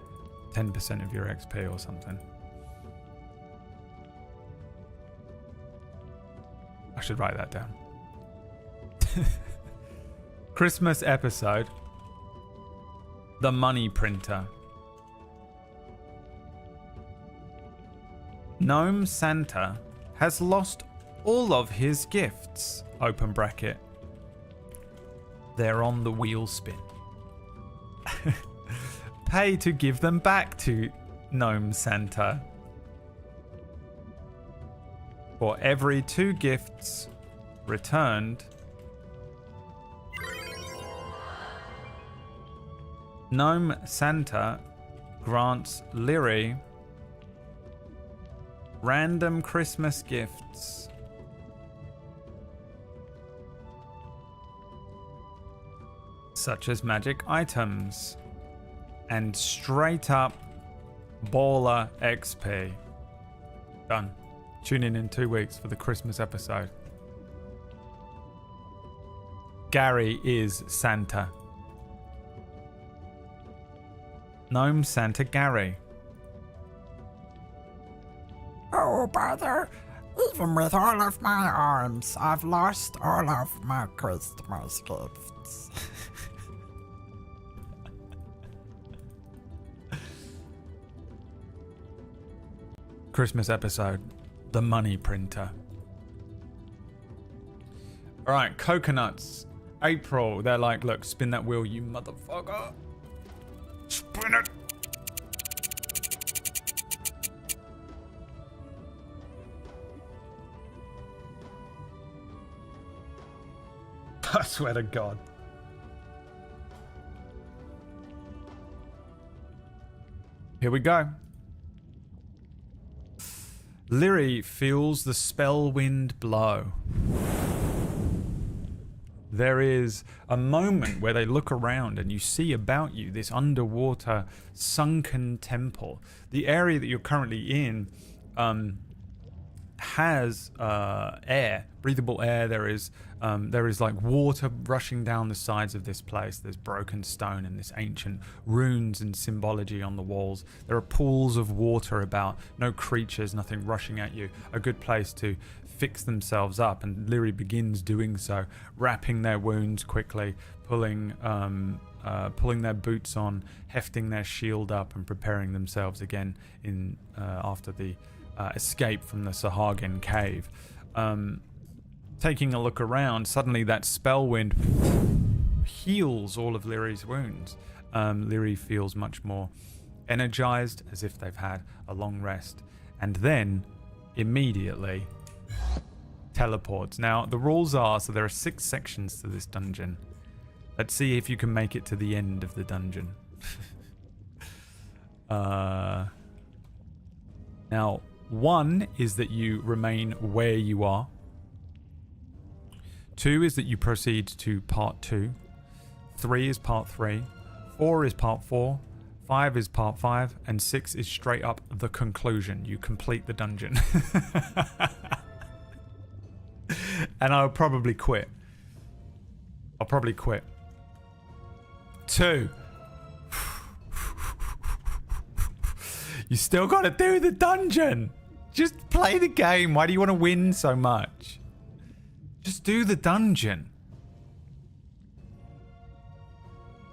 10% of your XP or something. I should write that down. Christmas episode. The money printer. Gnome Santa has lost all of his gifts. Open bracket. They're on the wheel spin. Pay to give them back to Gnome Santa. For every 2 gifts returned, Gnome Santa grants Lyri random Christmas gifts. Such as magic items and straight up baller XP. Done. Tune in 2 weeks for the Christmas episode. Gary is Santa. Gnome Santa Gary. Oh, brother, even with all of my arms, I've lost all of my Christmas gifts. Christmas episode. The money printer. Alright, coconuts. April. They're like, look, spin that wheel, you motherfucker. Spin it. I swear to God. Here we go. Lyri feels the spell wind blow. There is a moment where they look around and you see about you this underwater sunken temple. The area that you're currently in has air, breathable air. There is like water rushing down the sides of this place. There's broken stone and this ancient runes and symbology on the walls. There are pools of water about, no creatures, nothing rushing at you. A good place to fix themselves up, and Lyri begins doing so, wrapping their wounds quickly, pulling their boots on, hefting their shield up, and preparing themselves again in after the escape from the Sahagin cave. Taking a look around, suddenly that spell wind heals all of Lyri's wounds. Lyri feels much more energized, as if they've had a long rest, and then immediately teleports. Now, the rules are, so there are 6 sections to this dungeon. Let's see if you can make it to the end of the dungeon. Now, 1 is that you remain where you are. 2 is that you proceed to part 2. 3 is part 3. 4 is part 4. 5 is part 5. And 6 is straight up the conclusion. You complete the dungeon. And I'll probably quit. 2. You still gotta do the dungeon. Just play the game. Why do you want to win so much? Just do the dungeon.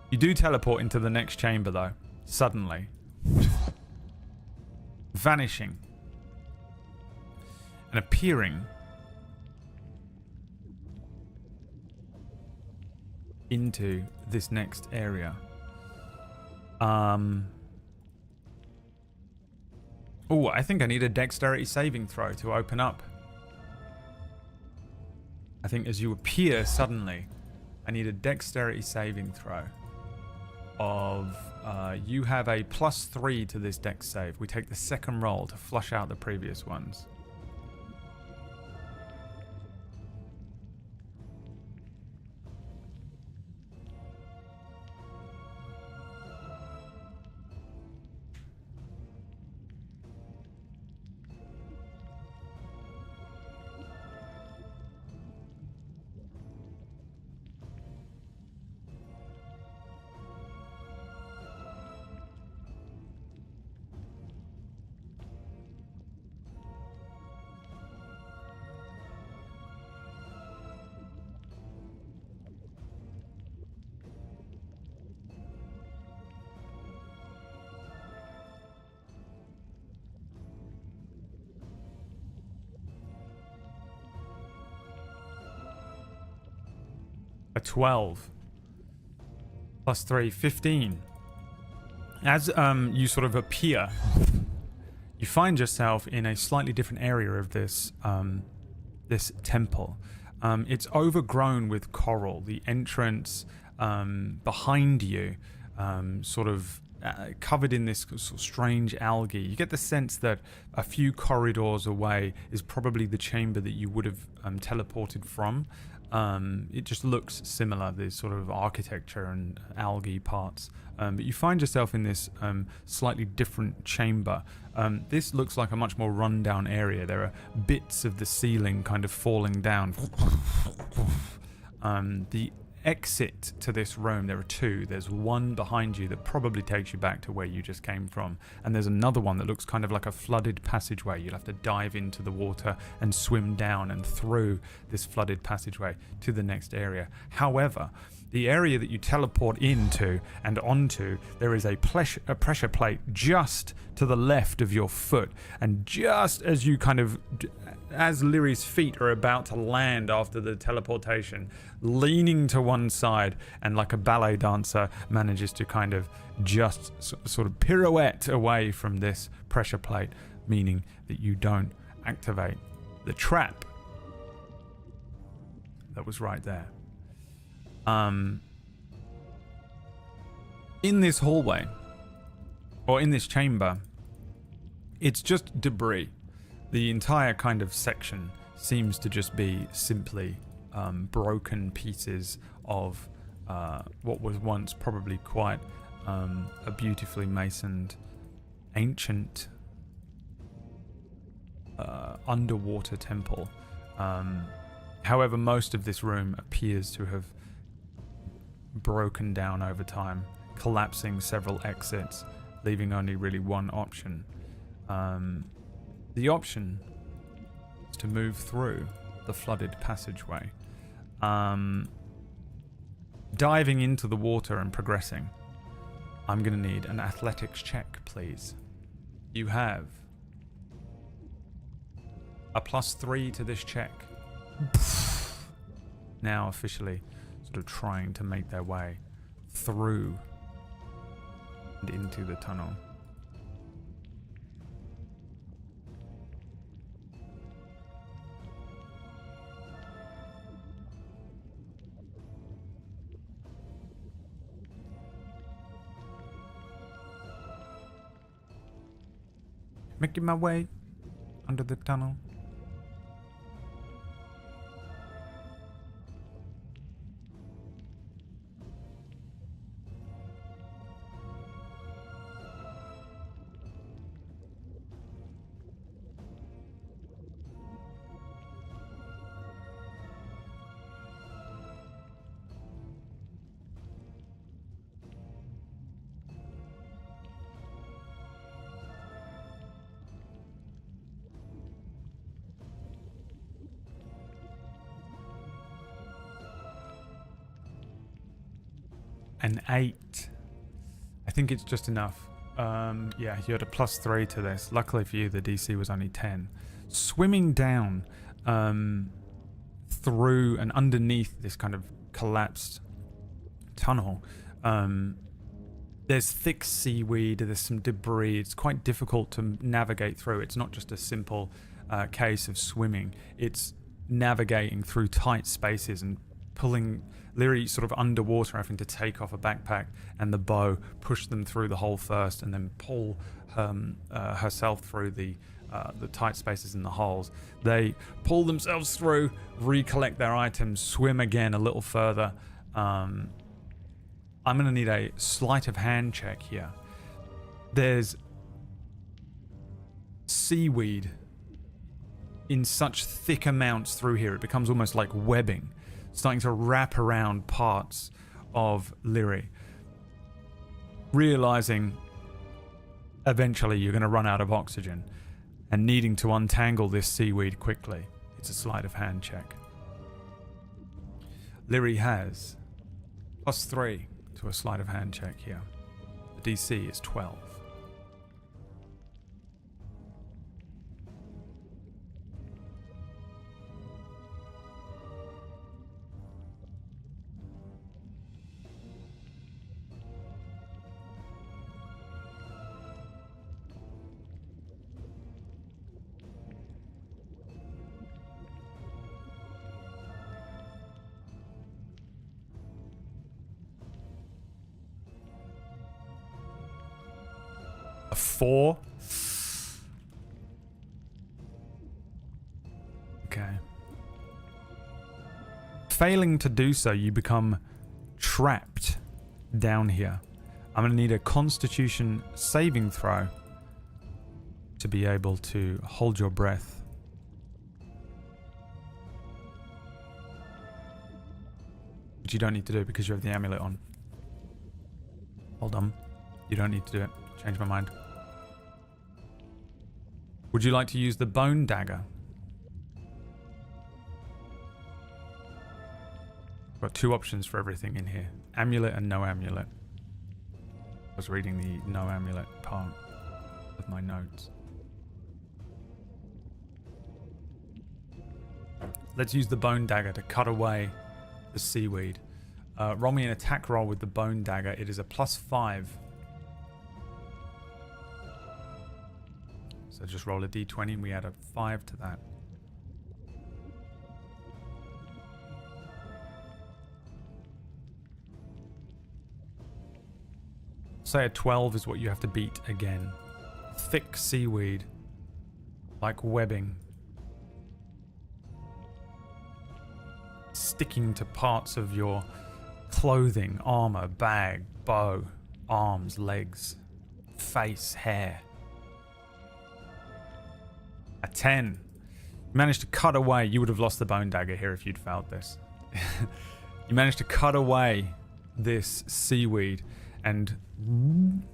You do teleport into the next chamber though. Suddenly. Vanishing. And appearing into this next area. Oh, I think I need a dexterity saving throw to open up. I think as you appear suddenly, I need a dexterity saving throw of... you have a +3 to this dex save. We take the second roll to flush out the previous ones. A 12 +3, 15. As you sort of appear, you find yourself in a slightly different area of this this temple. It's overgrown with coral. The entrance behind you, sort of covered in this sort of strange algae. You get the sense that a few corridors away is probably the chamber that you would have teleported from. It just looks similar, there's sort of architecture and algae parts, but you find yourself in this slightly different chamber. This looks like a much more rundown area. There are bits of the ceiling kind of falling down. The exit to this room, there are two. There's one behind you that probably takes you back to where you just came from, and there's another one that looks kind of like a flooded passageway. You'll have to dive into the water and swim down and through this flooded passageway to the next area. However, the area that you teleport into and onto, there is a pressure plate just to the left of your foot, and just as you kind of, as Lyri's feet are about to land after the teleportation, leaning to one side, and like a ballet dancer manages to kind of just sort of pirouette away from this pressure plate, meaning that you don't activate the trap that was right there. In this hallway, or in this chamber, it's just debris. The entire kind of section seems to just be simply broken pieces of what was once probably quite a beautifully masoned ancient underwater temple. However, most of this room appears to have broken down over time, collapsing several exits, leaving only really one option. The option is to move through the flooded passageway. Diving into the water and progressing, I'm going to need an athletics check, please. You have a +3 to this check. Now officially sort of trying to make their way through and into the tunnel. Making my way under the tunnel. An 8. I think it's just enough. Yeah, you had a +3 to this. Luckily for you, the DC was only 10. Swimming down through and underneath this kind of collapsed tunnel, There's thick seaweed, there's some debris. It's quite difficult to navigate through. It's not just a simple case of swimming. It's navigating through tight spaces and pulling Lyri sort of underwater, having to take off a backpack and the bow, push them through the hole first, and then pull herself through the tight spaces in the holes. They pull themselves through, recollect their items, swim again a little further. I'm going to need a sleight of hand check here. There's seaweed in such thick amounts through here, it becomes almost like webbing, starting to wrap around parts of Lyri. Realizing eventually you're going to run out of oxygen and needing to untangle this seaweed quickly. It's a sleight of hand check. Lyri has +3 to a sleight of hand check here. The DC is 12. A 4. Okay. Failing to do so, you become trapped down here. I'm going to need a Constitution saving throw to be able to hold your breath. Which you don't need to do because you have the amulet on. Hold on. You don't need to do it. Change my mind. Would you like to use the bone dagger? Got 2 options for everything in here. Amulet and no amulet. I was reading the no amulet part of my notes. Let's use the bone dagger to cut away the seaweed. Roll me an attack roll with the bone dagger. It is a +5. So just roll a d20 and we add a 5 to that. Say a 12 is what you have to beat again. Thick seaweed, like webbing, sticking to parts of your clothing, armor, bag, bow, arms, legs, face, hair. A 10. You managed to cut away. You would have lost the bone dagger here if you'd failed this. You managed to cut away this seaweed and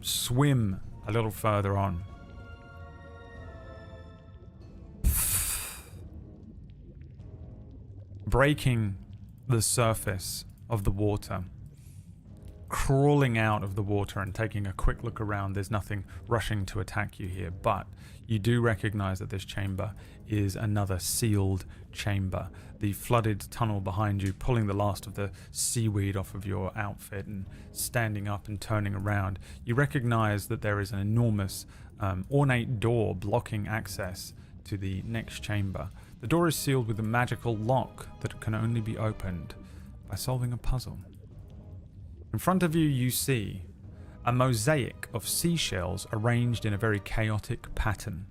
swim a little further on. Breaking the surface of the water. Crawling out of the water and taking a quick look around. There's nothing rushing to attack you here, but you do recognize that this chamber is another sealed chamber. The flooded tunnel behind you, pulling the last of the seaweed off of your outfit and standing up and turning around. You recognize that there is an enormous ornate door blocking access to the next chamber. The door is sealed with a magical lock that can only be opened by solving a puzzle. In front of you, you see a mosaic of seashells arranged in a very chaotic pattern.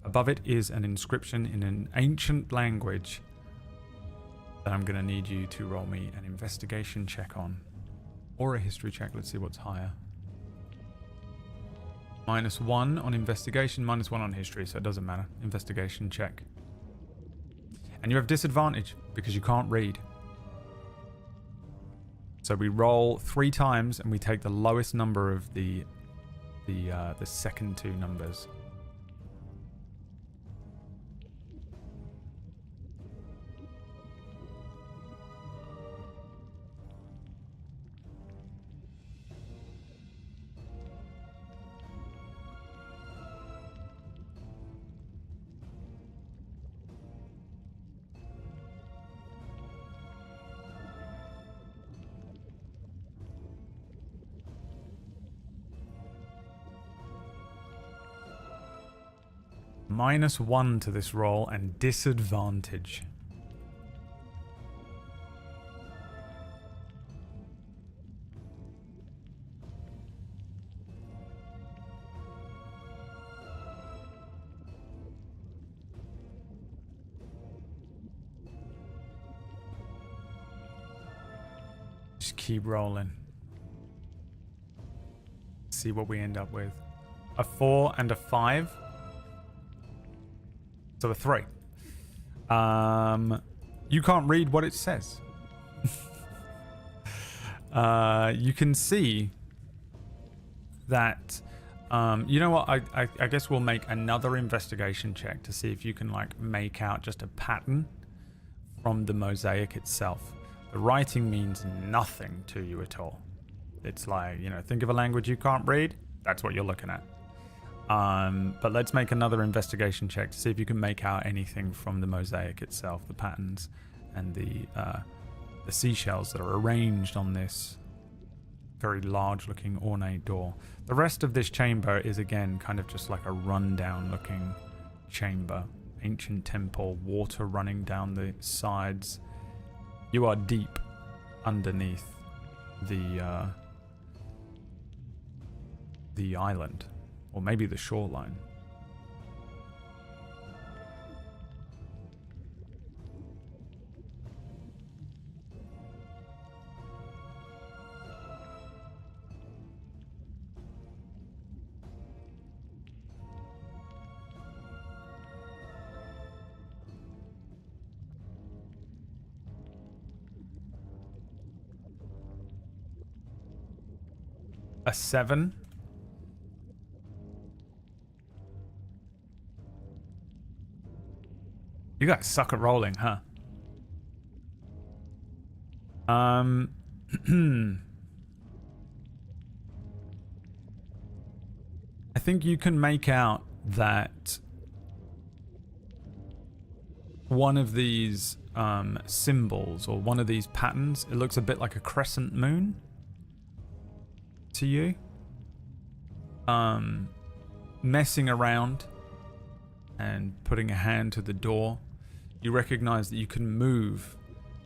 Above it is an inscription in an ancient language that I'm going to need you to roll me an investigation check on. Or a history check. Let's see what's higher. -1 on investigation, -1 on history, so it doesn't matter. Investigation check. And you have disadvantage because you can't read. So we roll 3 times and we take the lowest number of the second 2 numbers. -1 to this roll and disadvantage. Just keep rolling. See what we end up with. A 4 and a 5. So a 3. You can't read what it says. You can see that. You know what? I guess we'll make another investigation check to see if you can like make out just a pattern from the mosaic itself. The writing means nothing to you at all. It's like, you know, think of a language you can't read. That's what you're looking at. But let's make another investigation check to see if you can make out anything from the mosaic itself, the patterns and the seashells that are arranged on this very large-looking ornate door. The rest of this chamber is again kind of just like a rundown-looking chamber. Ancient temple, water running down the sides. You are deep underneath the island, or maybe the shoreline. A 7. You guys suck at rolling, huh? I think you can make out that one of these symbols or one of these patterns, it looks a bit like a crescent moon to you. Messing around and putting a hand to the door, you recognize that you can move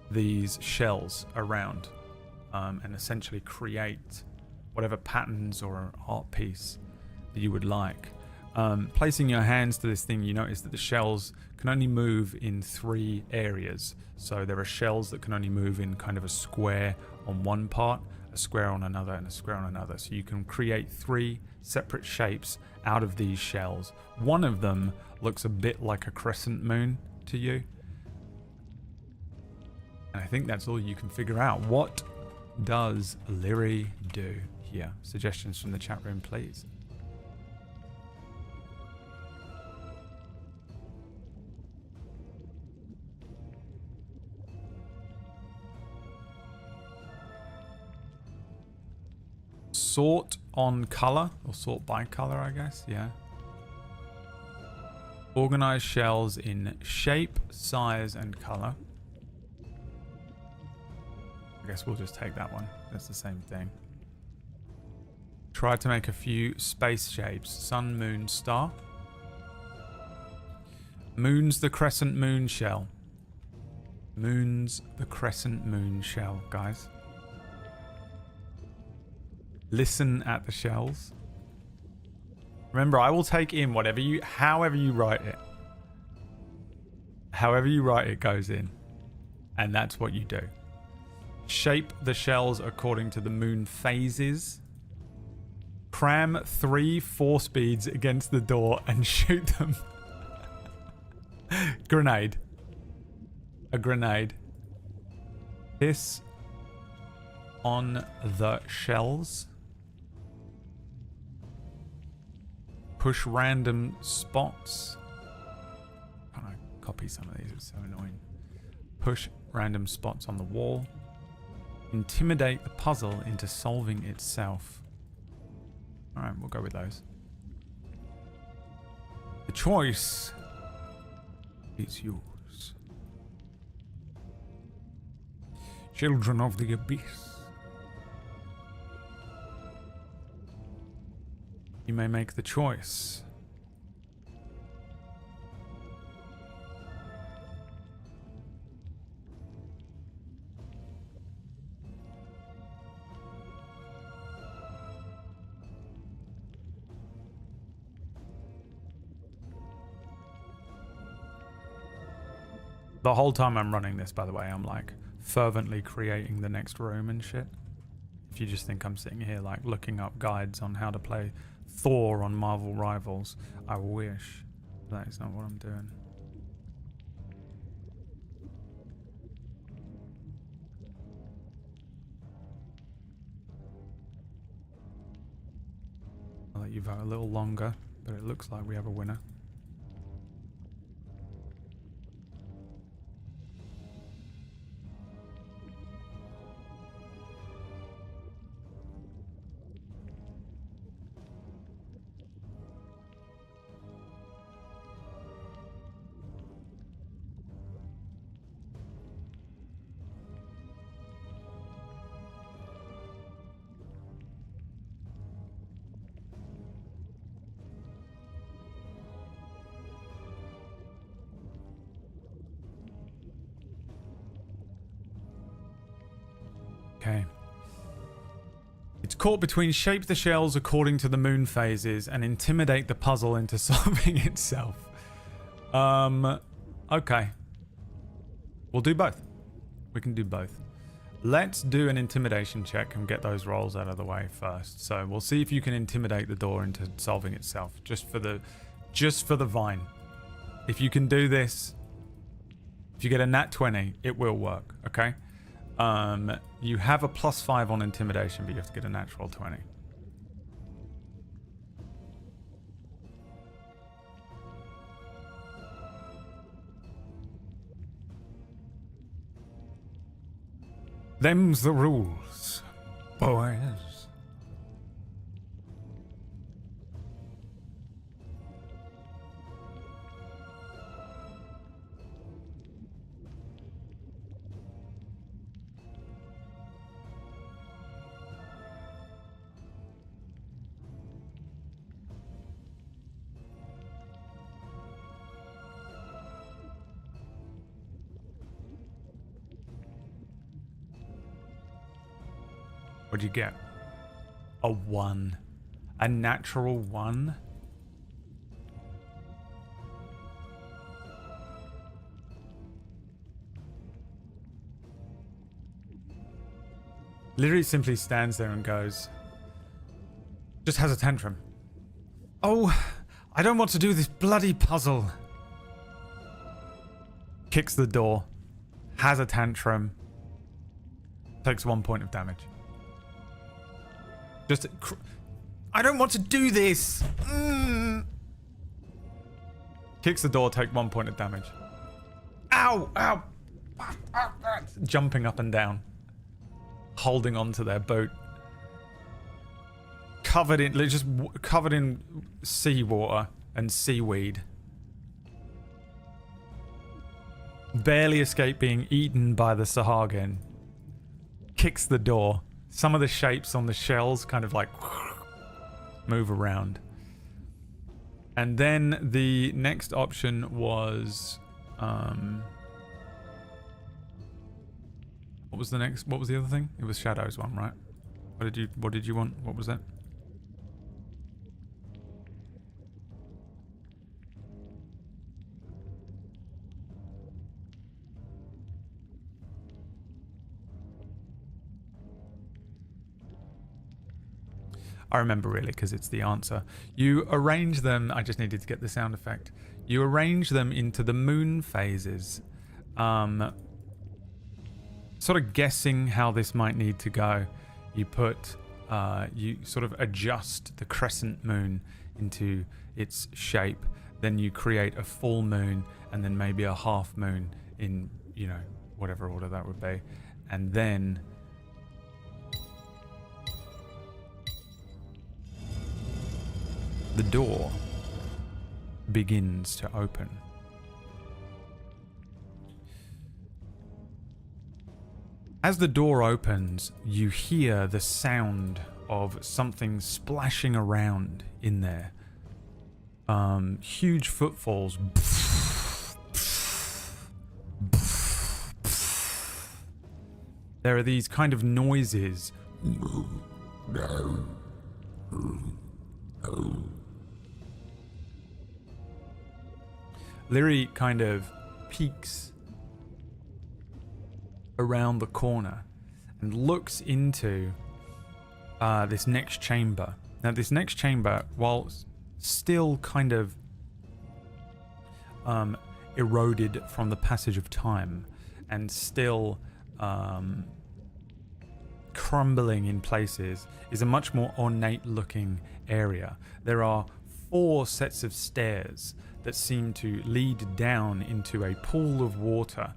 these shells around and essentially create whatever patterns or art piece that you would like. Placing your hands to this thing, you notice that the shells can only move in 3 areas. So there are shells that can only move in kind of a square on one part, a square on another, and a square on another. So you can create 3 separate shapes out of these shells. One of them looks a bit like a crescent moon to you. And I think that's all you can figure out. What does Lyri do here? Suggestions from the chat room, please. Sort on color, or sort by color, I guess. Yeah. Organize shells in shape, size, and color. I guess we'll just take that one. That's the same thing. Try to make a few space shapes. Sun, moon, star. Moon's the crescent moon shell. Moon's the crescent moon shell, guys. Listen at the shells. Remember, I will take in whatever you, however you write it. However you write it goes in. And that's what you do. Shape the shells according to the moon phases. Cram 3 force beads against the door and shoot them. Grenade. A grenade. Piss on the shells. Push random spots. I'm trying to copy some of these, it's so annoying. Push random spots on the wall. Intimidate the puzzle into solving itself. Alright, we'll go with those. The choice is yours. Children of the Abyss. You may make the choice The whole time I'm running this, by the way, I'm like fervently creating the next room and shit. If you just think I'm sitting here like looking up guides on how to play Thor on Marvel Rivals, I wish. That is not what I'm doing. I'll let you vote a little longer, but it looks like we have a winner. Okay. It's caught between shape the shells according to the moon phases and intimidate the puzzle into solving itself. Okay. We'll do both. We can do both. Let's do an intimidation check and get those rolls out of the way first. So we'll see if you can intimidate the door into solving itself, just for the vine. If you can do this, if you get a nat 20, it will work, okay? You have a +5 on intimidation, but you have to get a natural 20. Them's the rules, boys. What'd you get? A 1. A natural 1? Literally simply stands there and goes, just has a tantrum. Oh, I don't want to do this bloody puzzle. Kicks the door, has a tantrum, takes 1 point of damage. Just, I don't want to do this. Kicks the door, take 1 point of damage. Ow, ow. Jumping up and down, holding onto their boat, covered in seawater and seaweed. Barely escaped being eaten by the Sahagin. Kicks the door. Some of the shapes on the shells kind of like move around. And then the next option was what was the other thing? It was Shadow's one, right? What did you want? What was that? I remember really because it's the answer. You arrange them, I just needed to get the sound effect. You arrange them into the moon phases. Sort of guessing how this might need to go. You you sort of adjust the crescent moon into its shape. Then you create a full moon and then maybe a half moon in, you know, whatever order that would be. And then the door begins to open. As the door opens, you hear the sound of something splashing around in there. Huge footfalls. There are these kind of noises. Lyri kind of peeks around the corner and looks into this next chamber. Now, this next chamber, while still kind of eroded from the passage of time and still crumbling in places, is a much more ornate looking area. There are 4 sets of stairs that seem to lead down into a pool of water.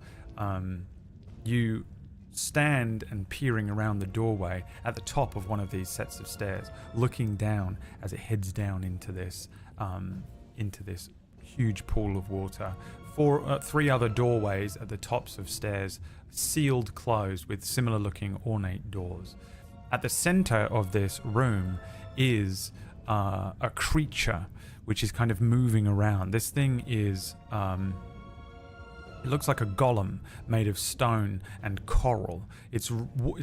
You stand and peering around the doorway at the top of one of these sets of stairs, looking down as it heads down into this huge pool of water. 3 other doorways at the tops of stairs, sealed closed with similar looking ornate doors. At the center of this room is a creature which is kind of moving around. This thing is it looks like a golem made of stone and coral. It's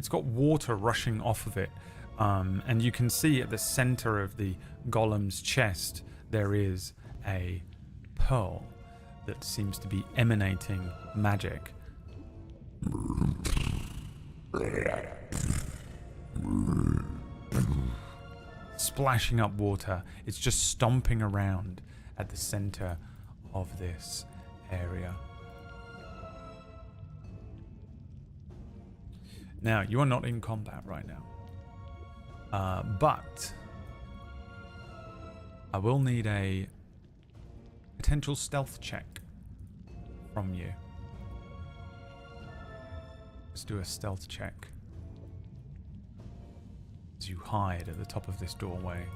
got water rushing off of it, and you can see at the center of the golem's chest there is a pearl that seems to be emanating magic. Splashing up water. It's just stomping around at the center of this area. Now, you are not in combat right now, but I will need a potential stealth check from you. Let's do a stealth check as you hide at the top of this doorway.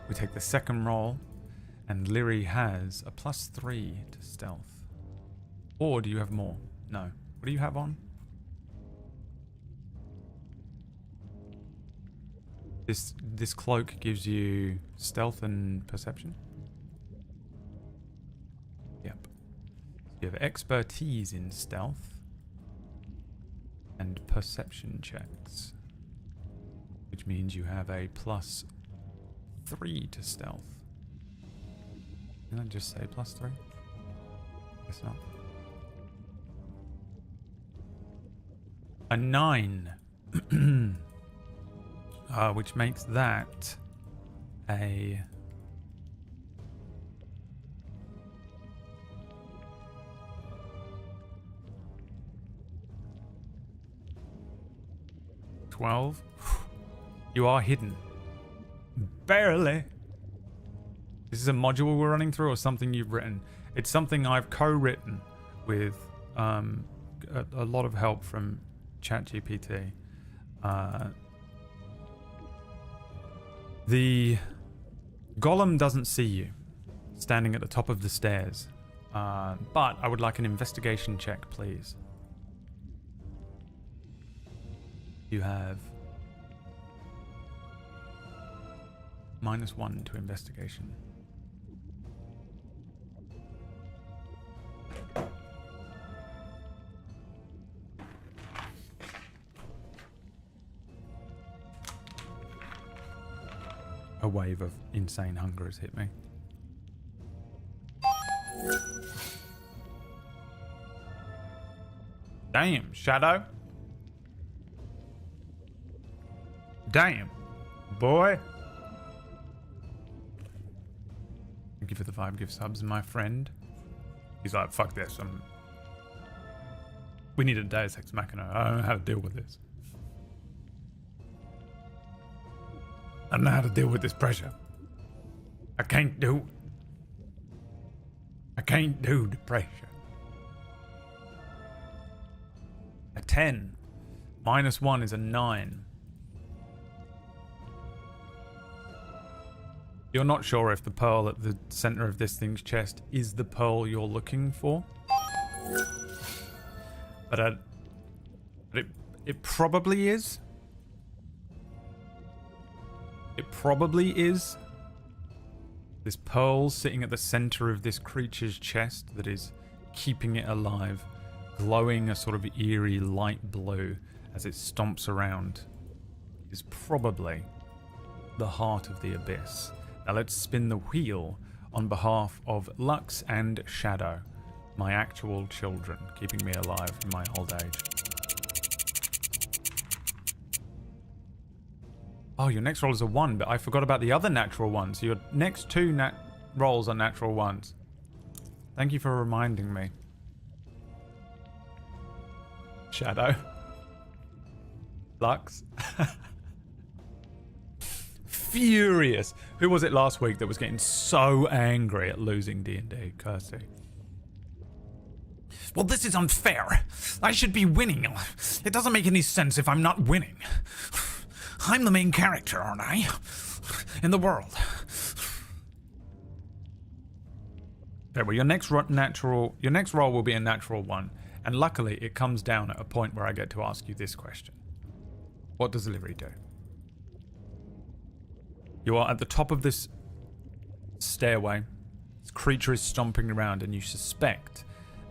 We take the second roll, and Lyri has a +3 to stealth. Or do you have more? No. What do you have on? This cloak gives you stealth and perception? Yep. You have expertise in stealth and perception checks, which means you have a +3 to stealth. Did I just say +3? Guess not. A 9. Which makes that a $12. You are hidden. Barely. This is a module we're running through or something you've written? It's something I've co-written with a lot of help from ChatGPT. The golem doesn't see you standing at the top of the stairs, but I would like an investigation check, please. You have -1 to investigation. A wave of insane hunger has hit me. Damn, Shadow. Damn, boy. Thank you for the 5 gift subs, my friend. He's like, fuck this. We need a Deus Ex Machina. I don't know how to deal with this. I don't know how to deal with this pressure. I can't do the pressure. A 10. -1 is a 9. You're not sure if the pearl at the center of this thing's chest is the pearl you're looking for. But it probably is. It probably is. This pearl sitting at the center of this creature's chest that is keeping it alive, glowing a sort of eerie light blue as it stomps around, is probably the heart of the abyss. Now let's spin the wheel on behalf of Lux and Shadow, my actual children, keeping me alive in my old age. Oh, your next roll is a 1, but I forgot about the other natural one. So your next 2 rolls are natural 1s. Thank you for reminding me. Shadow. Lux. Furious. Who was it last week that was getting so angry at losing D&D? Kirsty. Well, this is unfair. I should be winning. It doesn't make any sense if I'm not winning. I'm the main character, aren't I? In the world. Okay, well, your next roll will be a natural 1, and luckily it comes down at a point where I get to ask you this question. What does delivery do? You are at the top of this stairway. This creature is stomping around, and you suspect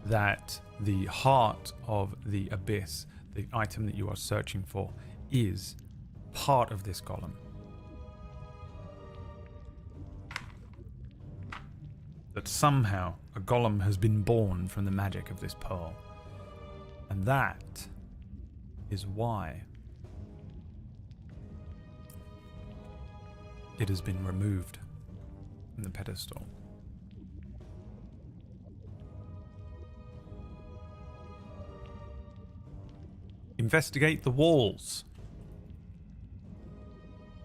that the heart of the abyss, the item that you are searching for, is part of this golem. That somehow a golem has been born from the magic of this pearl. And that is why it has been removed from the pedestal. Investigate the walls.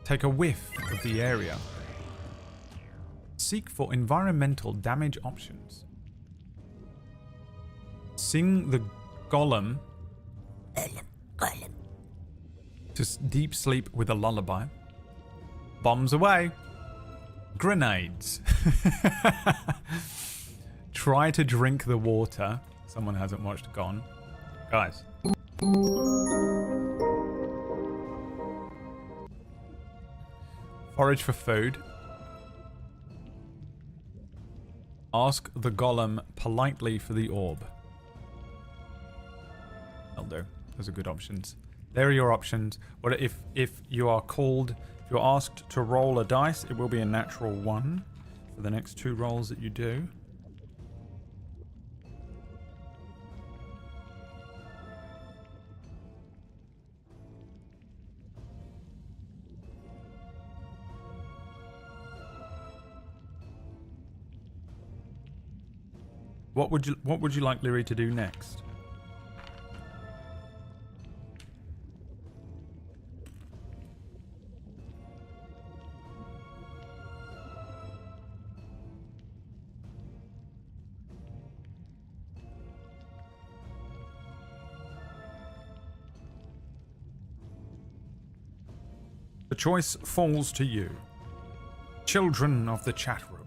Take a whiff of the area. Seek for environmental damage options. Sing the golem to deep sleep with a lullaby. Bombs away. Grenades. Try to drink the water. Someone hasn't watched Gone. Guys. Forage for food. Ask the golem politely for the orb. That'll do. Those are good options. There are your options. What if you are called, if you're asked to roll a dice, it will be a natural 1 for the next 2 rolls that you do. What would you like Lyri to do next? The choice falls to you, children of the chat room.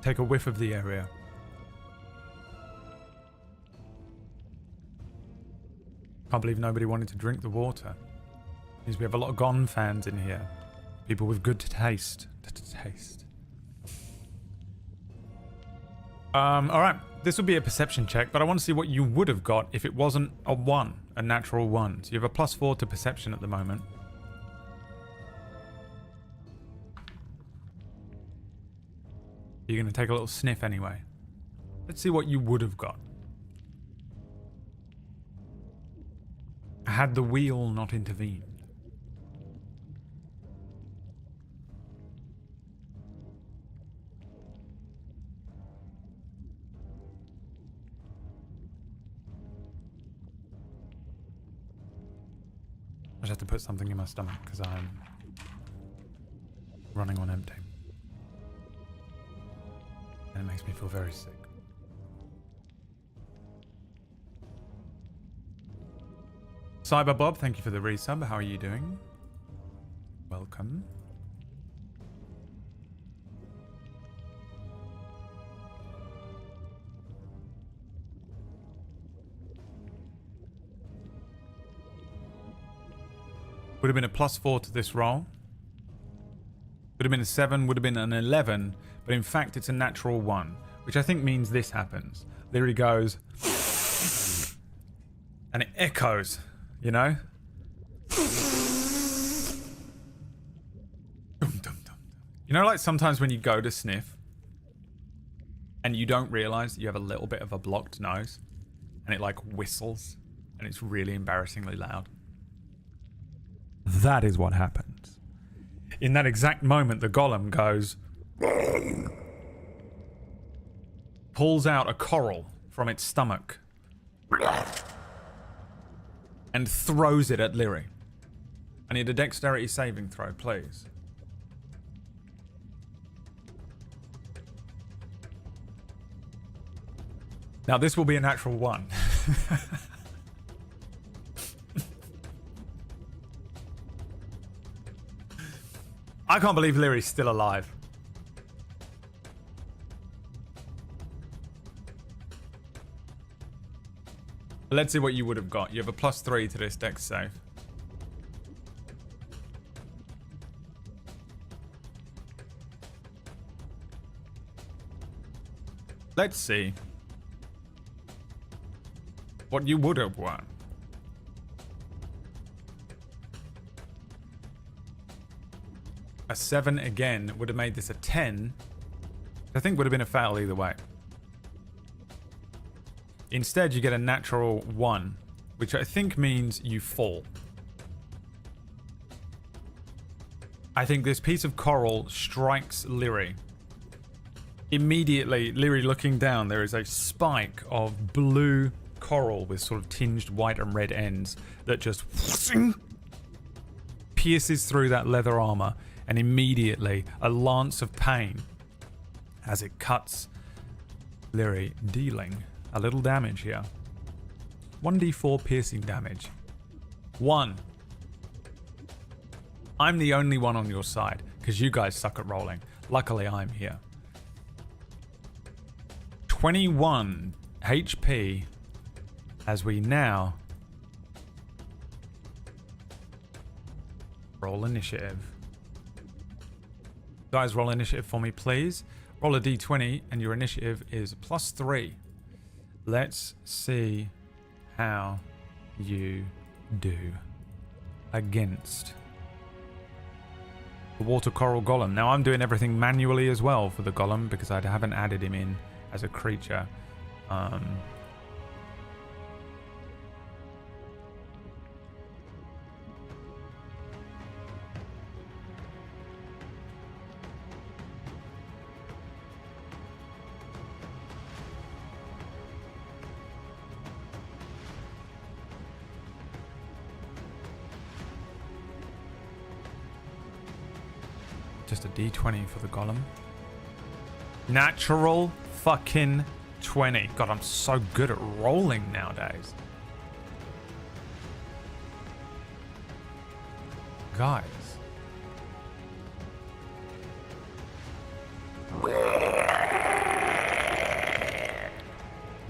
Take a whiff of the area. Can't believe nobody wanted to drink the water. Means we have a lot of Gone fans in here. People with good taste. Alright. This will be a perception check, but I want to see what you would have got if it wasn't a 1, a natural 1. So you have a +4 to perception at the moment. You're going to take a little sniff anyway. Let's see what you would have got. Had the wheel not intervened. I just have to put something in my stomach because I'm running on empty. And it makes me feel very sick. Cyber Bob, thank you for the resub. How are you doing? Welcome. Would have been a +4 to this roll. Would have been a 7, would have been an 11, but in fact it's a natural 1, which I think means this happens. There he goes. And it echoes, you know? You know, like sometimes when you go to sniff and you don't realize that you have a little bit of a blocked nose and it like whistles and it's really embarrassingly loud? That is what happens. In that exact moment, the golem goes, pulls out a coral from its stomach and throws it at Lyri. I need a dexterity saving throw, please. Now this will be a natural 1. I can't believe Lyri's still alive. Let's see what you would have got. You have a +3 to this dex save. Let's see what you would have won. A 7 again would have made this a 10. I think would have been a fail either way. Instead, you get a natural 1, which I think means you fall. I think this piece of coral strikes Lyri. Immediately, Lyri looking down, there is a spike of blue coral with sort of tinged white and red ends that just pierces through that leather armor, and immediately a lance of pain as it cuts Lyri, dealing a little damage here. 1d4 piercing damage. 1. I'm the only one on your side because you guys suck at rolling. Luckily, I'm here. 21 HP as we now roll initiative. Guys, roll initiative for me, please. Roll a d20 and your initiative is +3. Let's see how you do against the water coral golem. Now I'm doing everything manually as well for the golem because I haven't added him in as a creature. Just a d20 for the golem. Natural fucking 20. God, I'm so good at rolling nowadays. Guys.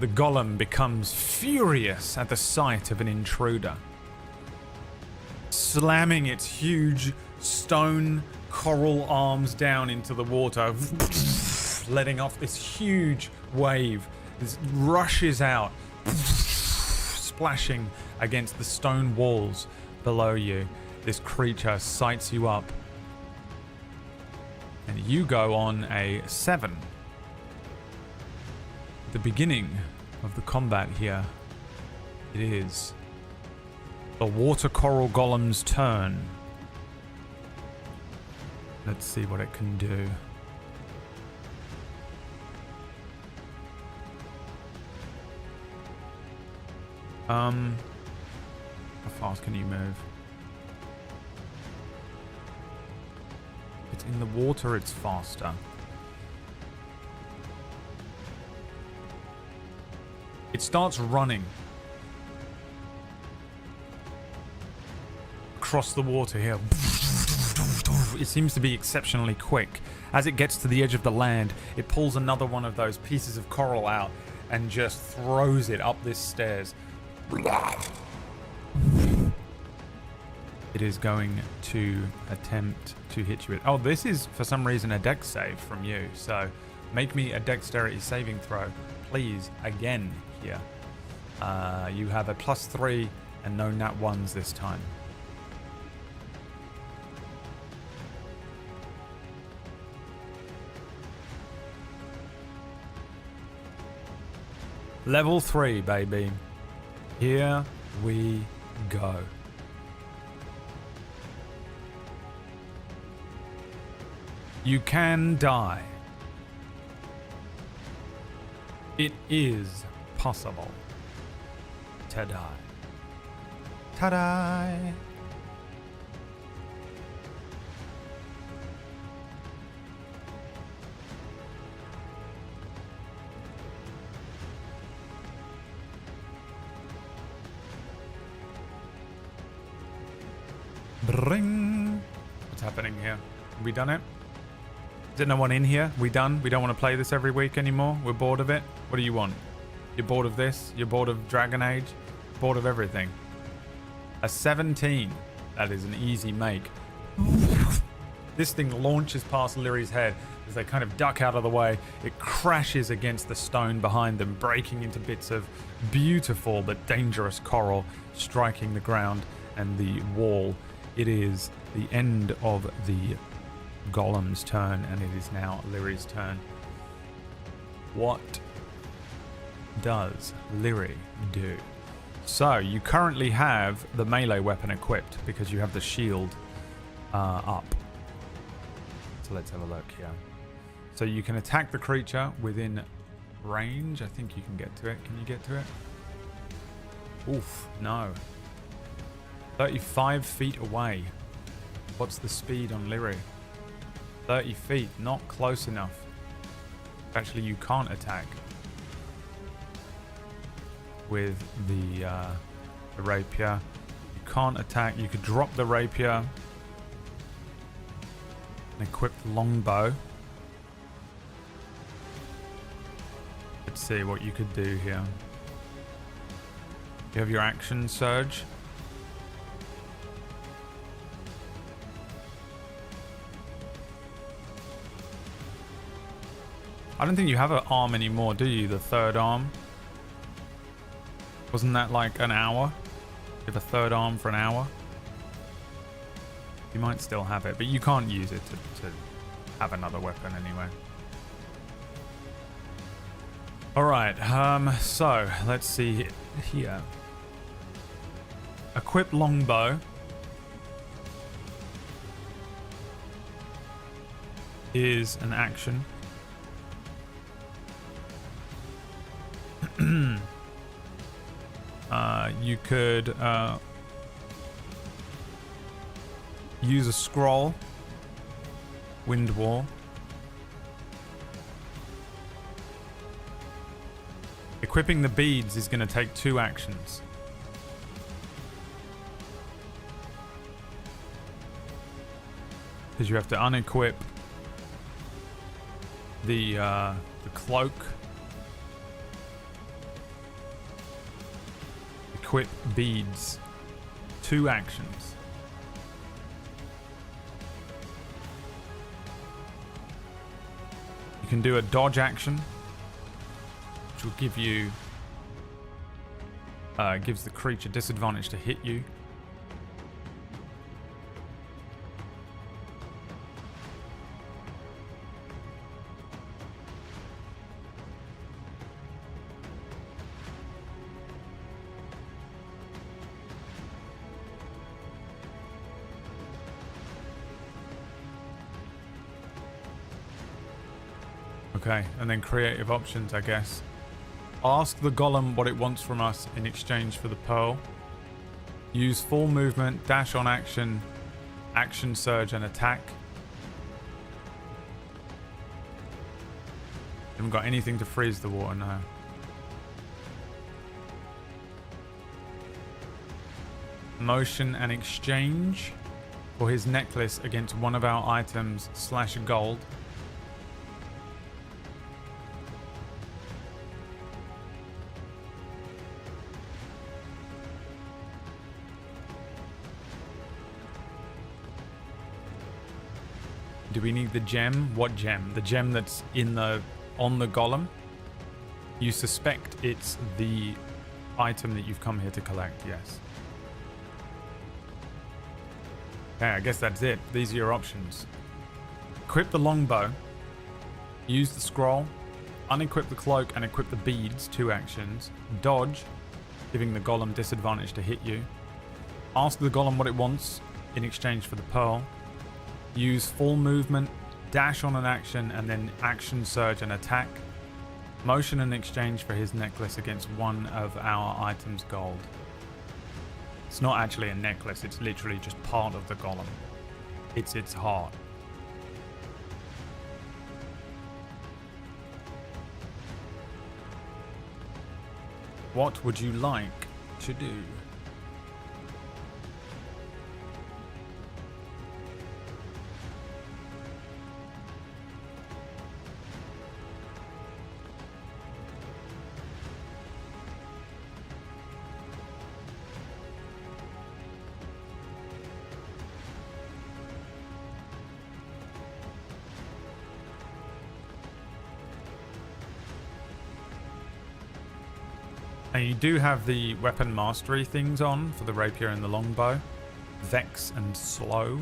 The golem becomes furious at the sight of an intruder, slamming its huge stone coral arms down into the water, letting off this huge wave. This rushes out, splashing against the stone walls below you. This creature sights you up, and you go on a 7. At the beginning of the combat here, it is the water coral golem's turn. Let's see what it can do. How fast can you move? If it's in the water, it's faster. It starts running across the water here. It seems to be exceptionally quick. As it gets to the edge of the land, it pulls another one of those pieces of coral out and just throws it up this stairs. it is going to attempt to hit you with... Oh, this is, for some reason, a dex save from you. So make me a dexterity saving throw, please, again here. You have a +3 and no nat 1s this time. Level 3, baby. Here we go. You can die. It is possible to die. Ta-da! Bring. What's happening here? We done it? Is there no one in here? We done? We don't want to play this every week anymore? We're bored of it? What do you want? You're bored of this? You're bored of Dragon Age? Bored of everything? A 17. That is an easy make. This thing launches past Lyri's head as they kind of duck out of the way. It crashes against the stone behind them, breaking into bits of beautiful but dangerous coral, striking the ground and the wall. It is the end of the Golem's turn, and it is now Lyri's turn. What does Lyri do? So, you currently have the melee weapon equipped because you have the shield up. So let's have a look here. So you can attack the creature within range. I think you can get to it. Can you get to it? Oof, no. 35 feet away. What's the speed on Lyri? 30 feet, not close enough. Actually, you can't attack with the rapier. You can't attack. You could drop the rapier and equip the longbow. Let's see what you could do here. You have your action surge. I don't think you have an arm anymore, do you? The third arm. Wasn't that like an hour? You have a third arm for an hour? You might still have it, but you can't use it to have another weapon anyway. Alright, so let's see here. Equip longbow. Is an action. You could use a scroll, wind wall. Equipping the beads is going to take 2 actions. Because you have to unequip the cloak. Equip beads. 2 actions. You can do a dodge action, which will give you gives the creature disadvantage to hit you. Okay, and then creative options, I guess. Ask the golem what it wants from us in exchange for the pearl. Use full movement, dash on action, action surge, and attack. Haven't got anything to freeze the water now. Motion and exchange for his necklace against one of our items / gold. Do we need the gem? What gem? The gem that's on the golem? You suspect it's the item that you've come here to collect, yes. Okay, I guess that's it. These are your options. Equip the longbow. Use the scroll. Unequip the cloak and equip the beads, 2 actions. Dodge, giving the golem disadvantage to hit you. Ask the golem what it wants in exchange for the pearl. Use full movement, dash on an action, and then action surge and attack. Motion in exchange for his necklace against one of our items gold. It's not actually a necklace, it's literally just part of the golem. It's its heart. What would you like to do? And you do have the weapon mastery things on for the rapier and the longbow. Vex and slow.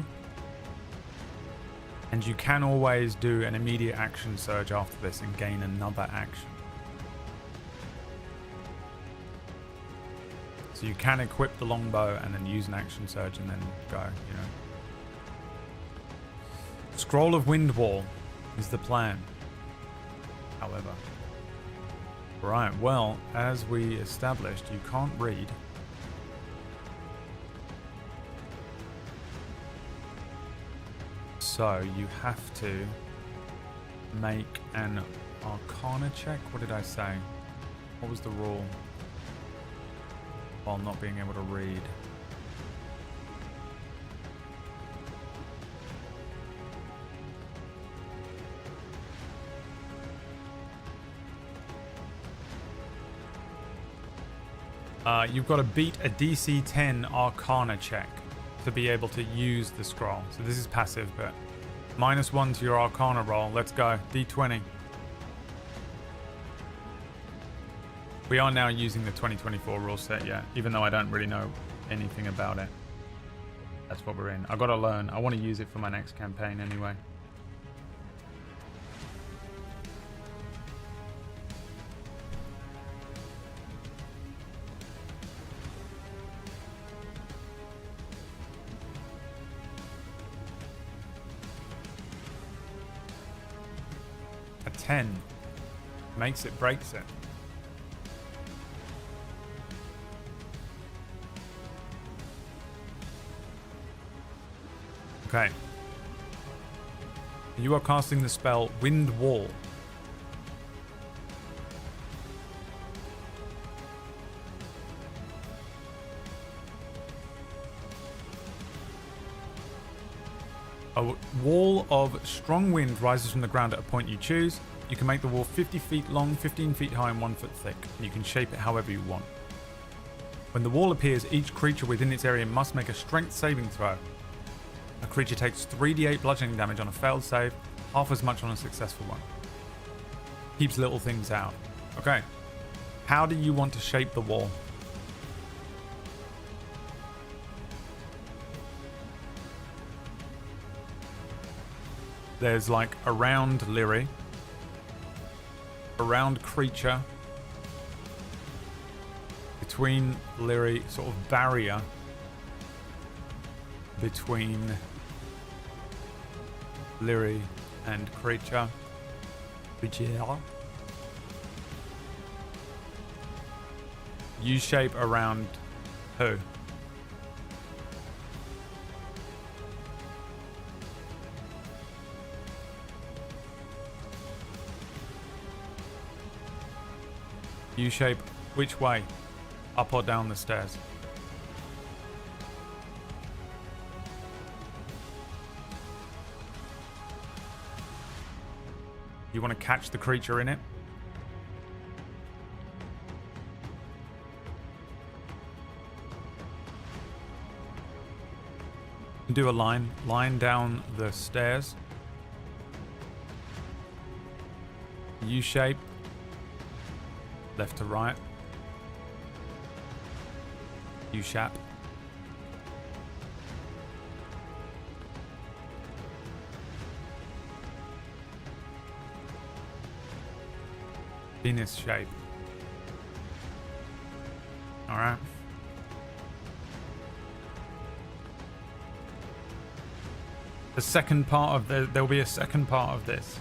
And you can always do an immediate action surge after this and gain another action. So you can equip the longbow and then use an action surge and then go, you know. Scroll of Windwall is the plan, however. Right, well, as we established, you can't read. So you have to make an Arcana check. What did I say? What was the rule? While not being able to read. You've got to beat a DC 10 Arcana check to be able to use the scroll. So this is passive, but -1 to your Arcana roll. Let's go. D20. We are now using the 2024 rule set, yeah, even though I don't really know anything about it. That's what we're in. I got to learn. I want to use it for my next campaign anyway. A 10 makes it, breaks it. Okay. You are casting the spell Wind Wall. A wall of strong wind rises from the ground at a point you choose. You can make the wall 50 feet long, 15 feet high, and 1 foot thick. And you can shape it however you want. When the wall appears, each creature within its area must make a strength saving throw. A creature takes 3d8 bludgeoning damage on a failed save, half as much on a successful one. Keeps little things out. Okay. How do you want to shape the wall? There's like a round Lyri, a round creature, between Lyri, sort of barrier between Lyri and creature. U-shape around who? U-shape which way? Up or down the stairs? You want to catch the creature in it? Do a line down the stairs U shape. Left to right. U shape. Penis shape. All right. The second part of there'll be a second part of this.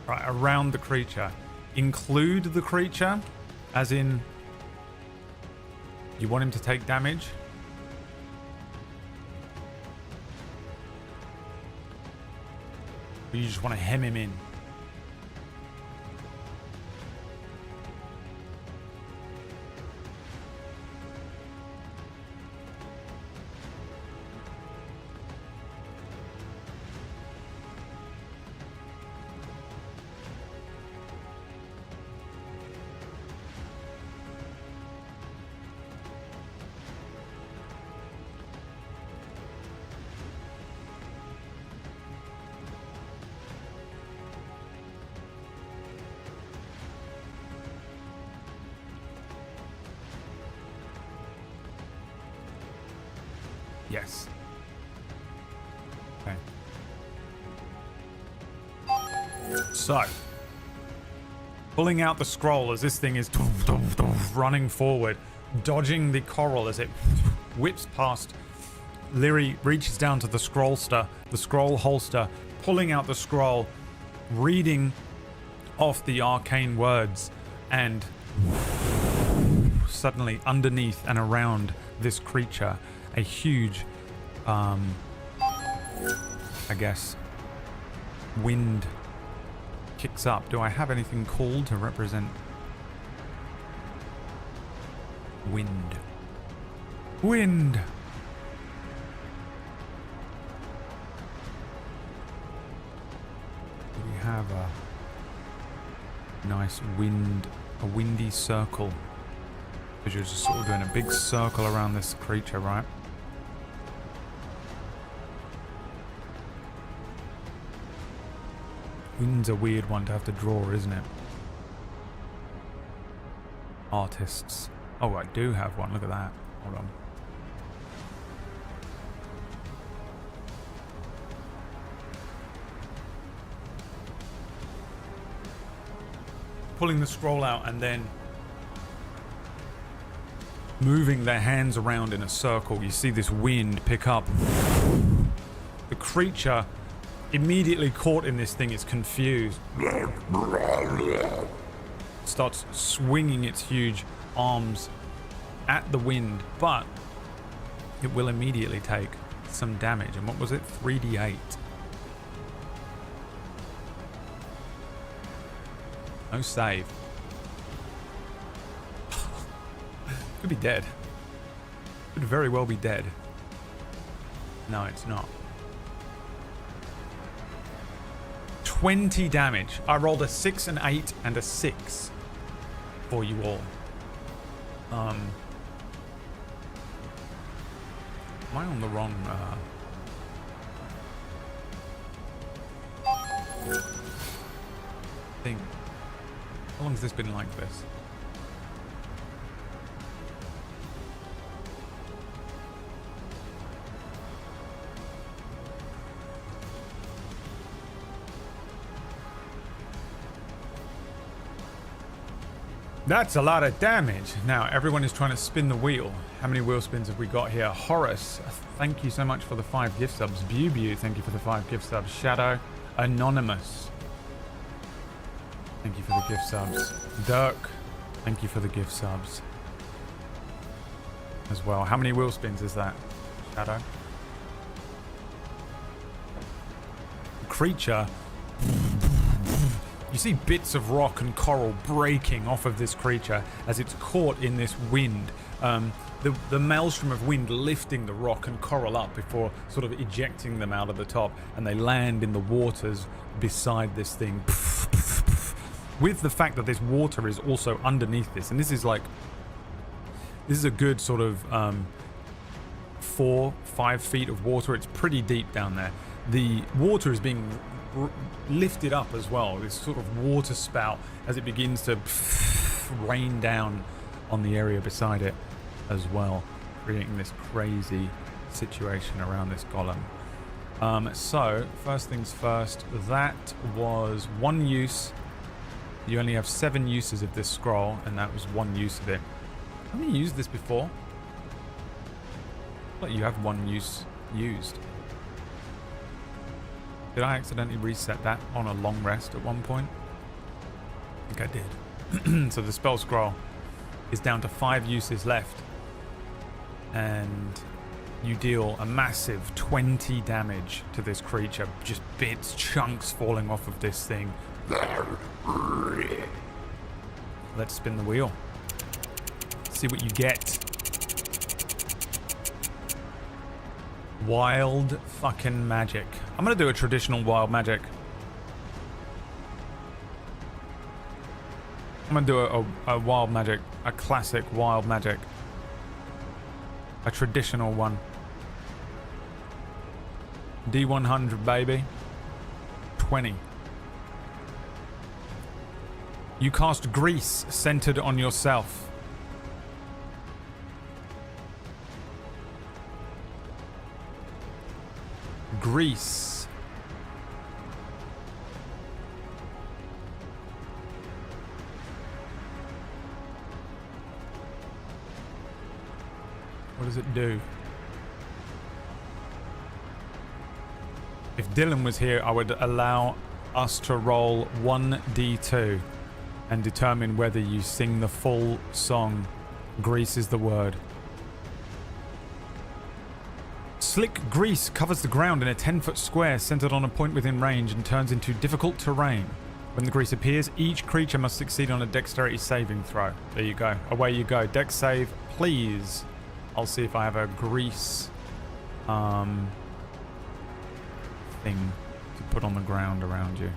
Right, around the creature. Include the creature, as in you want him to take damage. Or you just want to hem him in. Yes. Okay. So, pulling out the scroll as this thing is running forward, dodging the coral as it whips past. Lyri reaches down to the scroll holster, pulling out the scroll, reading off the arcane words, and suddenly underneath and around this creature, a huge, I guess, wind kicks up. Do I have anything cool to represent wind? Wind! Do we have a nice wind, a windy circle? Because you're just sort of doing a big circle around this creature, right? Wind's a weird one to have to draw, isn't it? Artists. Oh, I do have one. Look at that. Hold on. Pulling the scroll out and then moving their hands around in a circle. You see this wind pick up. The creature, immediately caught in this thing, is confused. Starts swinging its huge arms at the wind, but it will immediately take some damage. And what was it? 3d8. No save. Could be dead. Could very well be dead. No, it's not. 20 damage. I rolled a 6, an 8, and a 6 for you all. Am I on the wrong thing? How long has this been like this? That's a lot of damage. Now, everyone is trying to spin the wheel. How many wheel spins have we got here? Horace, thank you so much for the 5 gift subs. Bew, thank you for the 5 gift subs. Shadow, Anonymous, thank you for the gift subs. Dirk, thank you for the gift subs as well. How many wheel spins is that, Shadow? Creature. You see bits of rock and coral breaking off of this creature as it's caught in this wind. The maelstrom of wind lifting the rock and coral up before sort of ejecting them out of the top, and they land in the waters beside this thing. With the fact that this water is also underneath this, and this is a good sort of 4-5 feet of water. It's pretty deep down there. The water is being lifted up as well, this sort of water spout, as it begins to rain down on the area beside it as well, creating this crazy situation around this golem. So first things first, that was 1 use. You only have 7 uses of this scroll, and that was 1 use of it. Haven't you used this before? But you have 1 use used. Did I accidentally reset that on a long rest at one point? I think I did. So the spell scroll is down to 5 uses left. And you deal a massive 20 damage to this creature. Just bits, chunks falling off of this thing. Let's spin the wheel. See what you get. Wild fucking magic. I'm gonna do a traditional wild magic. I'm gonna do a wild magic, a classic wild magic, a traditional one. D100, baby. 20. You cast grease centered on yourself. Grease. What does it do? If Dylan was here, I would allow us to roll 1d2 and determine whether you sing the full song. Grease is the word. Slick grease covers the ground in a 10-foot square centered on a point within range and turns into difficult terrain. When the grease appears, each creature must succeed on a dexterity saving throw. There you go. Away you go. Dex save, please. I'll see if I have a grease thing to put on the ground around you.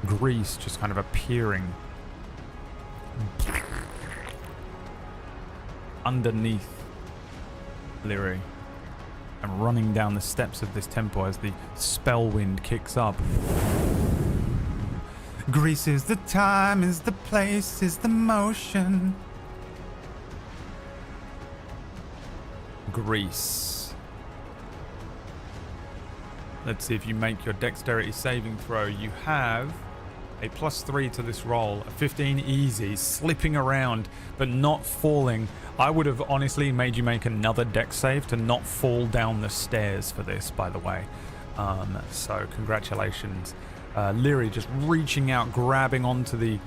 Grease just kind of appearing underneath Lyri and running down the steps of this temple as the spell wind kicks up. Grease is the time, is the place, is the motion. Grease. Let's see if you make your dexterity saving throw. You have a +3 to this roll, a 15 easy, slipping around but not falling. I would have honestly made you make another dex save to not fall down the stairs for this, by the way. So congratulations. Lyri just reaching out, grabbing onto the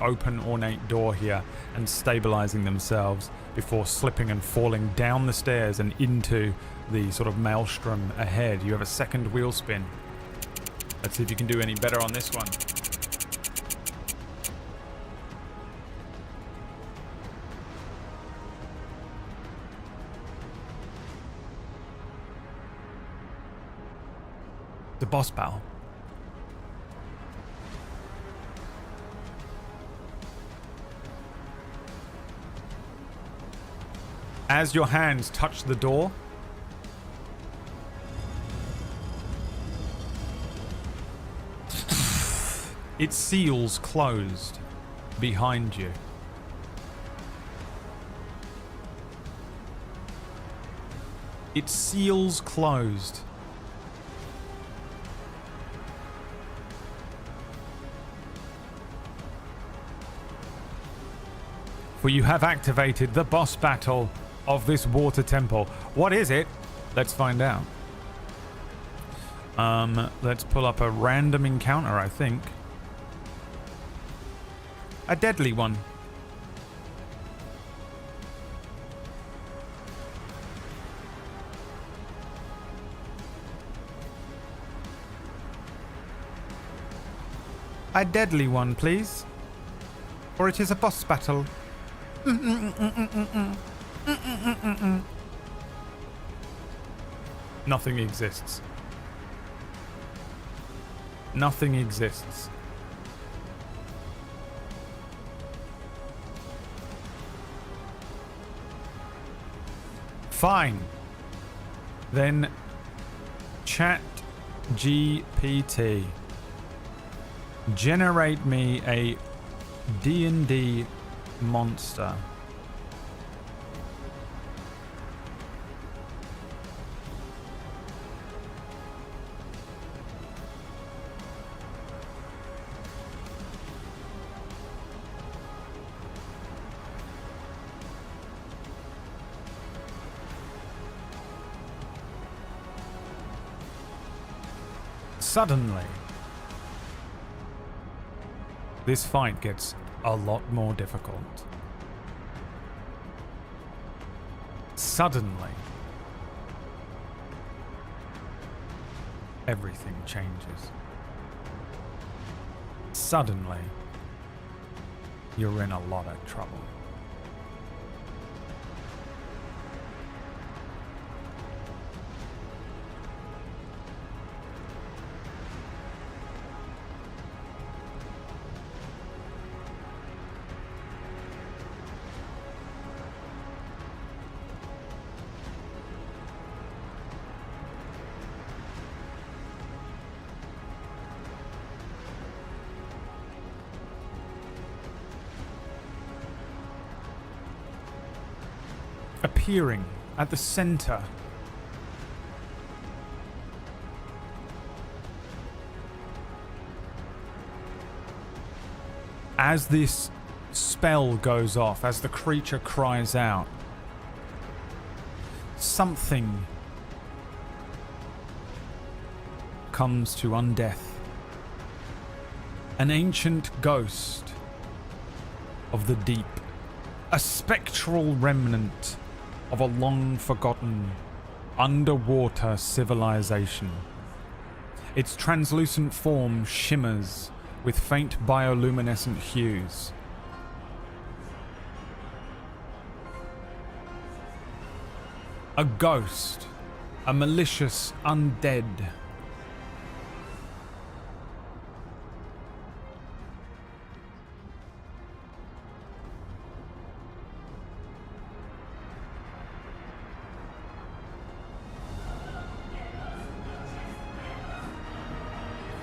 open ornate door here and stabilizing themselves before slipping and falling down the stairs and into the sort of maelstrom ahead. You have a second wheel spin. Let's see if you can do any better on this one. The boss battle. As your hands touch the door, it seals closed behind you. It seals closed. for you have activated the boss battle of this water temple. What is it? Let's find out. Let's pull up a random encounter, I think. A deadly one. A deadly one, please. Or it is a boss battle. Nothing exists. Nothing exists. Fine. Then Chat GPT. Generate me a D&D monster. Suddenly, this fight gets a lot more difficult. Suddenly, everything changes. Suddenly, you're in a lot of trouble. Appearing at the center as this spell goes off, as the creature cries out, something comes to undeath. An ancient ghost of the deep, a spectral remnant of a long-forgotten underwater civilization. Its translucent form shimmers with faint bioluminescent hues. A ghost, a malicious undead.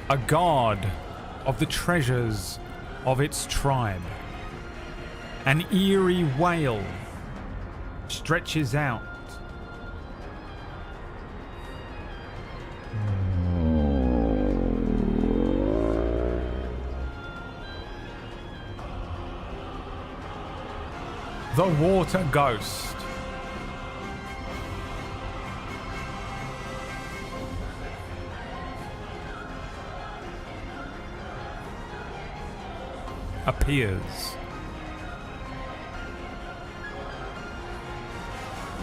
A guard of the treasures of its tribe. An eerie wail stretches out. The water ghost. Appears.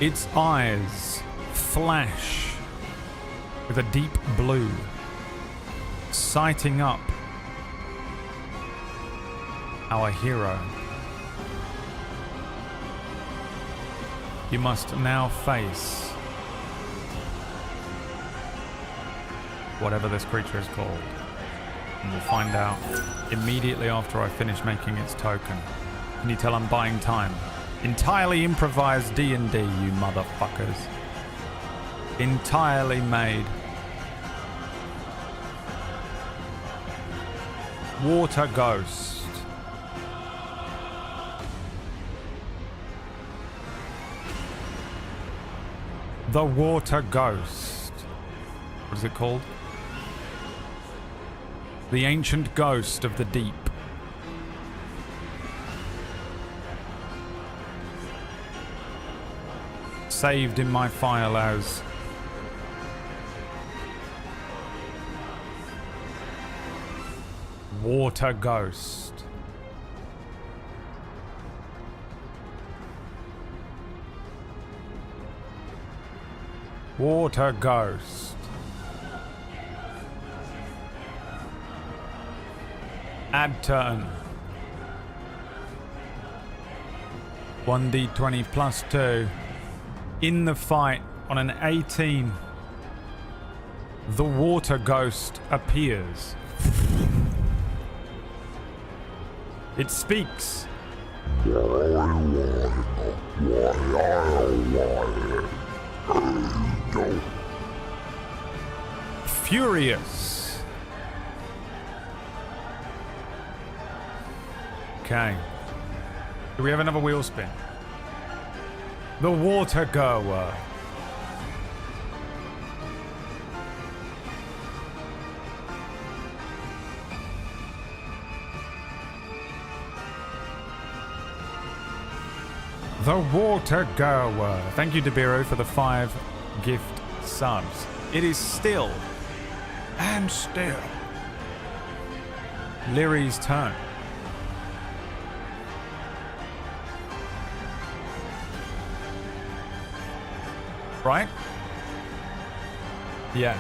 Its eyes flash with a deep blue, sighting up our hero. You must now face whatever this creature is called. And we'll find out immediately after I finish making its token. Can you tell I'm buying time? Entirely improvised D&D, you motherfuckers. Entirely made. Water Ghost. The Water Ghost. What is it called? The ancient ghost of the deep. saved in my file as Water Ghost. Water Ghost. Add turn. 1d20 plus 2. In the fight on an 18, the Water Ghost appears. It speaks. Furious. Okay. Do we have another wheel spin? The Water Goer. The Water Goer. Thank you, Debiro, for the 5 gift subs. It is still, and still, Lyri's turn. Right? Yeah.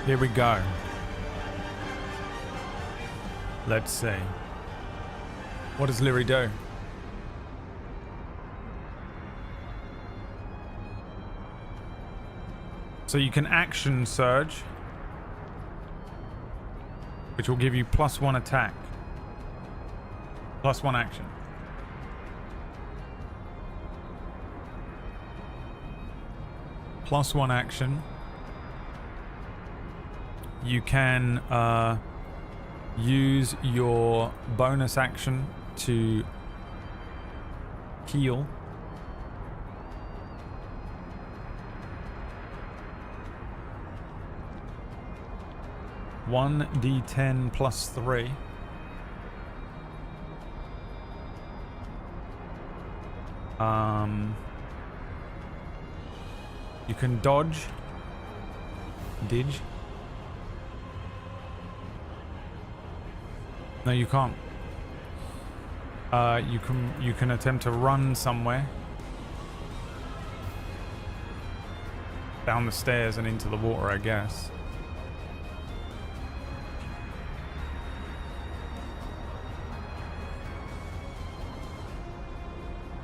Here we go. Let's see. What does Lyri do? So you can action surge, which will give you +1 attack. +1 action. +1 action. You can use your bonus action to heal. (1d10 plus 3). You can dodge. Didge. No, you can't. You can attempt to run somewhere down the stairs and into the water, I guess.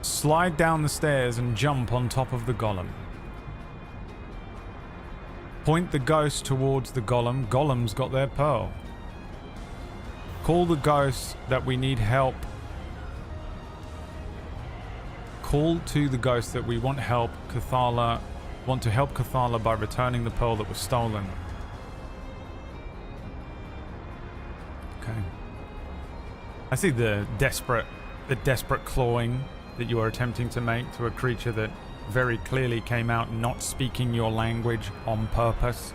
Slide down the stairs and jump on top of the golem. Point the ghost towards the golem. Golem's got their pearl. Call the ghost that we need help. Call to the ghost that we want help. Want to help Cathala by returning the pearl that was stolen. Okay. I see the desperate clawing that you are attempting to make to a creature that very clearly came out not speaking your language on purpose.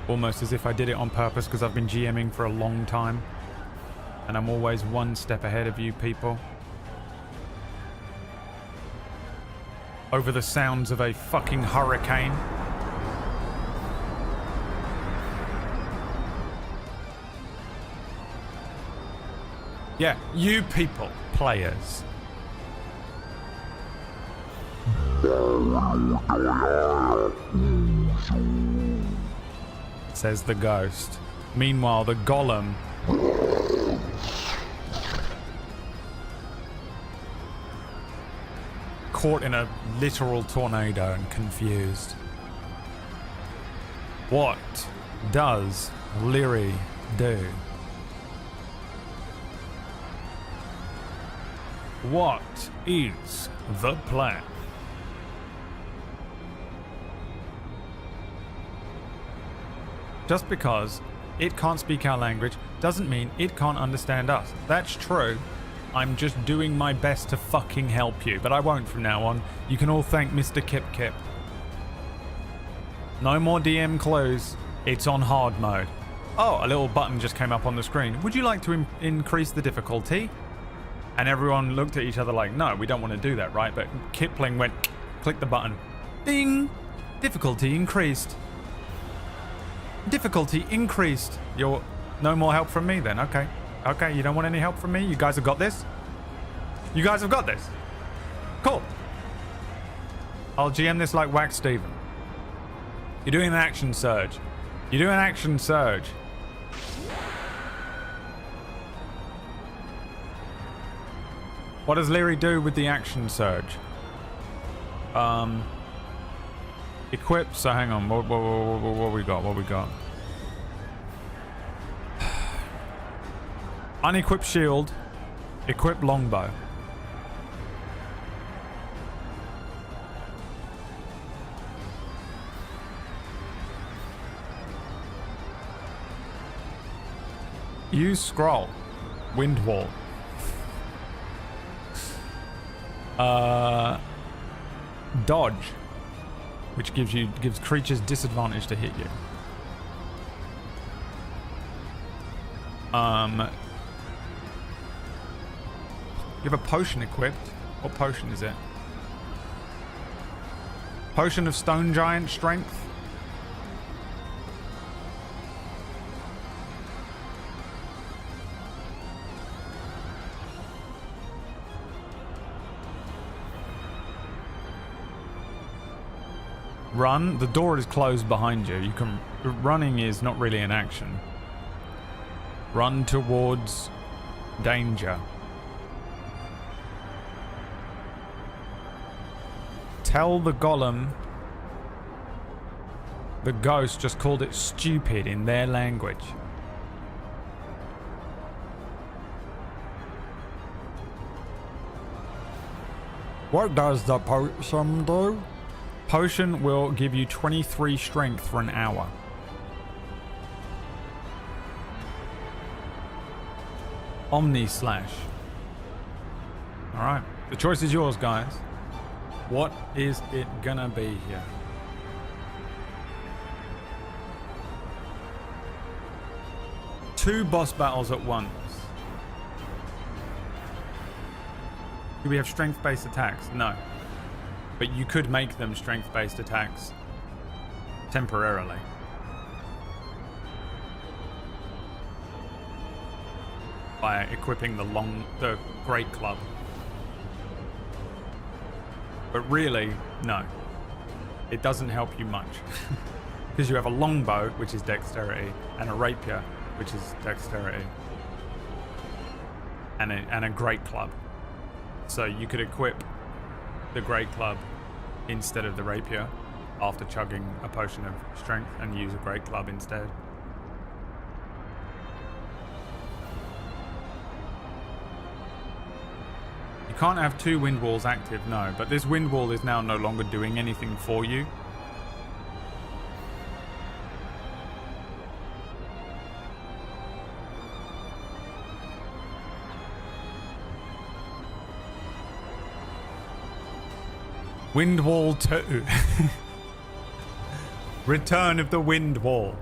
Almost as if I did it on purpose because I've been GMing for a long time. And I'm always one step ahead of you people. Over the sounds of a fucking hurricane. Yeah, you people, players. Says the ghost. Meanwhile, the golem caught in a literal tornado and confused. What does Lyri do? What is the plan? Just because it can't speak our language doesn't mean it can't understand us. That's true. I'm just doing my best to fucking help you, but I won't from now on. You can all thank Mr. Kip Kip. No more DM clues. It's on hard mode. Oh, a little button just came up on the screen. Would you like to increase the difficulty? And everyone looked at each other like, no, we don't want to do that, right? But Kipling went, click the button. Ding! Difficulty increased. Difficulty increased. You're no more help from me then. Okay. Okay, you don't want any help from me? You guys have got this? You guys have got this? Cool. I'll GM this like Wax Steven. You're doing an action surge. You're doing an action surge. What does Leary do with the action surge? Equip. So hang on. What we got? What we got? Unequip shield. Equip longbow. Use scroll. Wind wall. Dodge, which gives creatures disadvantage to hit you. You have a potion equipped. What potion is it? Potion of Stone Giant Strength. Run. The door is closed behind you. Running is not really an action. Run towards danger. Tell the golem the ghost just called it stupid in their language. What does the potion do? Potion will give you 23 strength for an hour. Omni Slash. Alright. The choice is yours, guys. What is it gonna be here? Two boss battles at once. Do we have strength-based attacks? No. But you could make them strength-based attacks temporarily. By equipping the great club. But really, no. It doesn't help you much. Because you have a longbow, which is dexterity, and a rapier, which is dexterity. And a great club. So you could equip the great club instead of the rapier after chugging a potion of strength and use a great club instead. You can't have two wind walls active, no, but this wind wall is now no longer doing anything for you. Wind Wall 2. Return of the Wind Wall.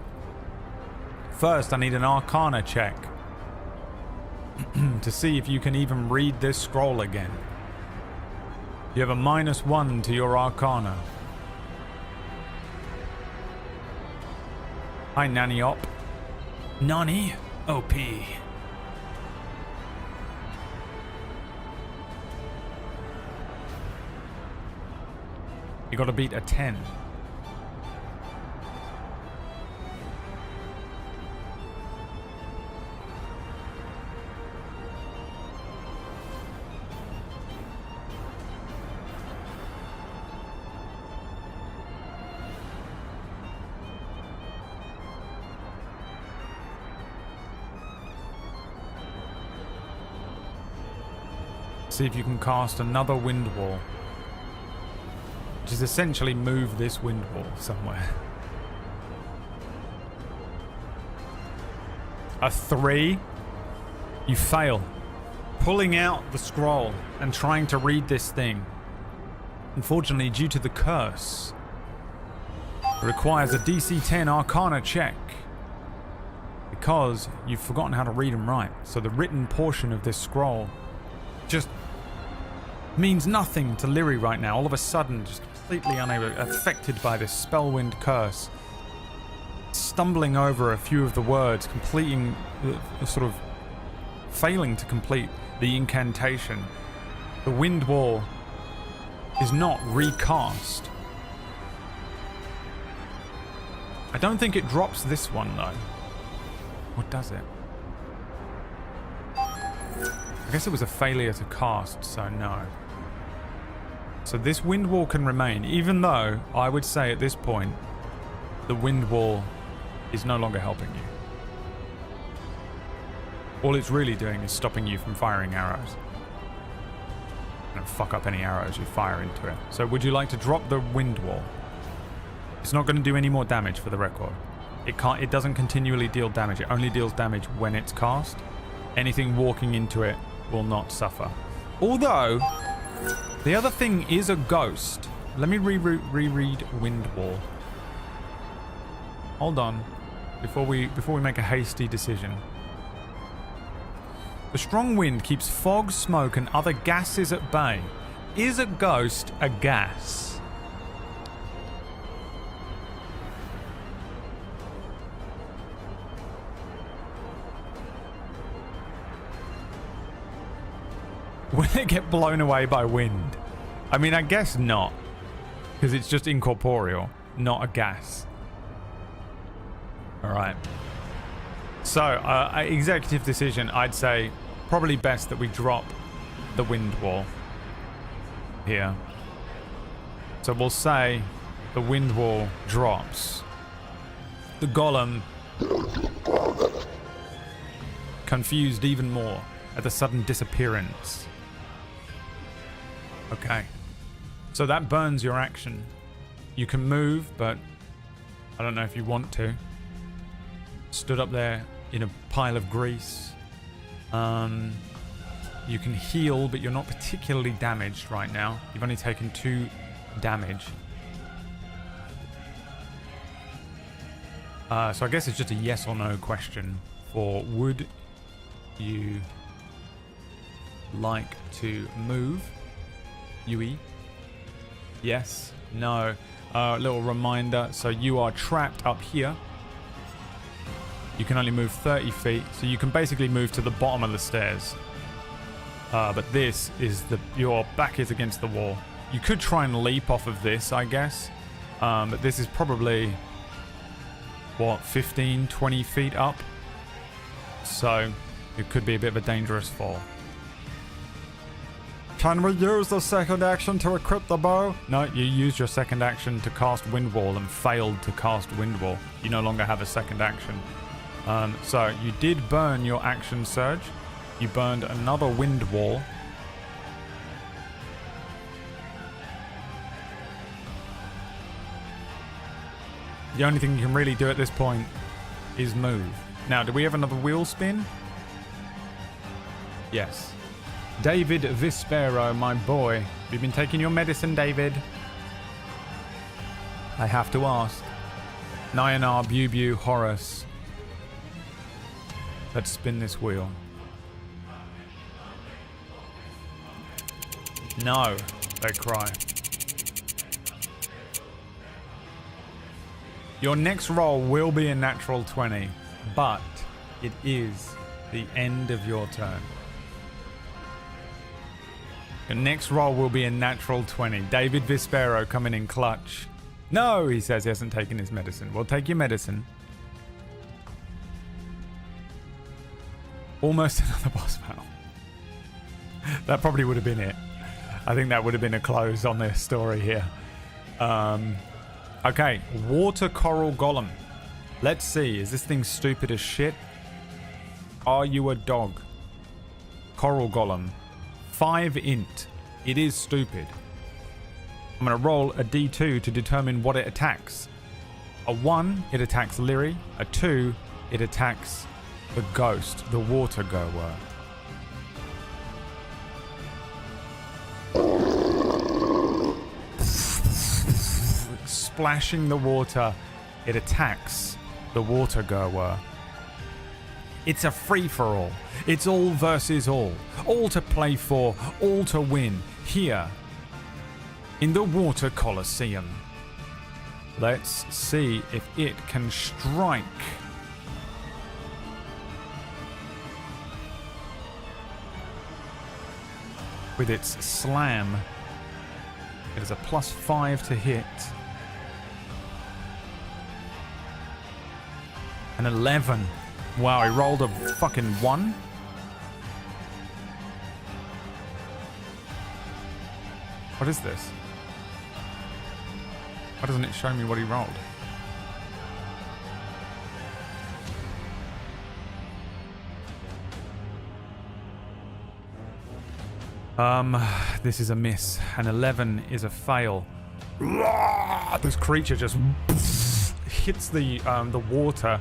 First, I need an Arcana check to see if you can even read this scroll again. You have a -1 to your Arcana. Hi, Nanny Op. Nani? OP. You gotta beat a 10. See if you can cast another wind wall. Which is essentially move this wind wall somewhere. A 3. You fail. Pulling out the scroll and trying to read this thing. Unfortunately, due to the curse, it requires a DC 10 Arcana check. because you've forgotten how to read and write. So the written portion of this scroll just means nothing to Lyri right now. All of a sudden, just completely affected by this spellwind curse. Stumbling over a few of the words, completing, sort of failing to complete the incantation. The wind wall is not recast. I don't think it drops this one though. What does it? I guess it was a failure to cast, so no. So this wind wall can remain, even though I would say at this point the wind wall is no longer helping you. All it's really doing is stopping you from firing arrows. And fuck up any arrows you fire into it. So would you like to drop the wind wall? It's not going to do any more damage for the record. It doesn't continually deal damage. It only deals damage when it's cast. Anything walking into it will not suffer. Although, the other thing is a ghost. Let me reread wind wall. Hold on. Before we make a hasty decision. The strong wind keeps fog, smoke, and other gases at bay. Is a ghost a gas? Will it get blown away by wind? I mean, I guess not. Because it's just incorporeal, not a gas. Alright. So, executive decision, I'd say probably best that we drop the wind wall here. So we'll say the wind wall drops. The golem confused even more at the sudden disappearance. Okay. So that burns your action. You can move, but I don't know if you want to. Stood up there in a pile of grease. You can heal, but you're not particularly damaged right now. You've only taken 2 damage. So I guess it's just a yes or no question for would you like to move? Yui? Yes? No? Little reminder. So you are trapped up here. You can only move 30 feet. So you can basically move to the bottom of the stairs. But this is your back is against the wall. You could try and leap off of this, I guess. But this is probably, what, 15, 20 feet up? So it could be a bit of a dangerous fall. Can we use the second action to equip the bow? No, you used your second action to cast Wind Wall and failed to cast Wind Wall. You no longer have a second action. So you did burn your action surge. You burned another Wind Wall. The only thing you can really do at this point is move. Now, do we have another wheel spin? Yes. David Vispero, my boy. Have you been taking your medicine, David? I have to ask. Nyanar, Bubu, Horus. Let's spin this wheel. No, they cry. Your next roll will be a natural 20, but it is the end of your turn. Your next roll will be a natural 20. David Vispero coming in clutch. No, he says he hasn't taken his medicine. Well, take your medicine. Almost another boss battle. That probably would have been it. I think that would have been a close on this story here. Okay, Water Coral Golem. Let's see, is this thing stupid as shit? Are you a dog? Coral Golem. 5 int. It is stupid. I'm going to roll a d2 to determine what it attacks. A 1, it attacks Lyri. A 2, it attacks the ghost, the water goer. Splashing the water, it attacks the water goer. It's a free-for-all. It's all versus all. All to play for, all to win. Here, in the Water Colosseum. Let's see if it can strike. With its slam. It is a +5 to hit. An 11. Wow, he rolled a fucking 1. What is this? Why doesn't it show me what he rolled? This is a miss. An 11 is a fail. This creature just hits the water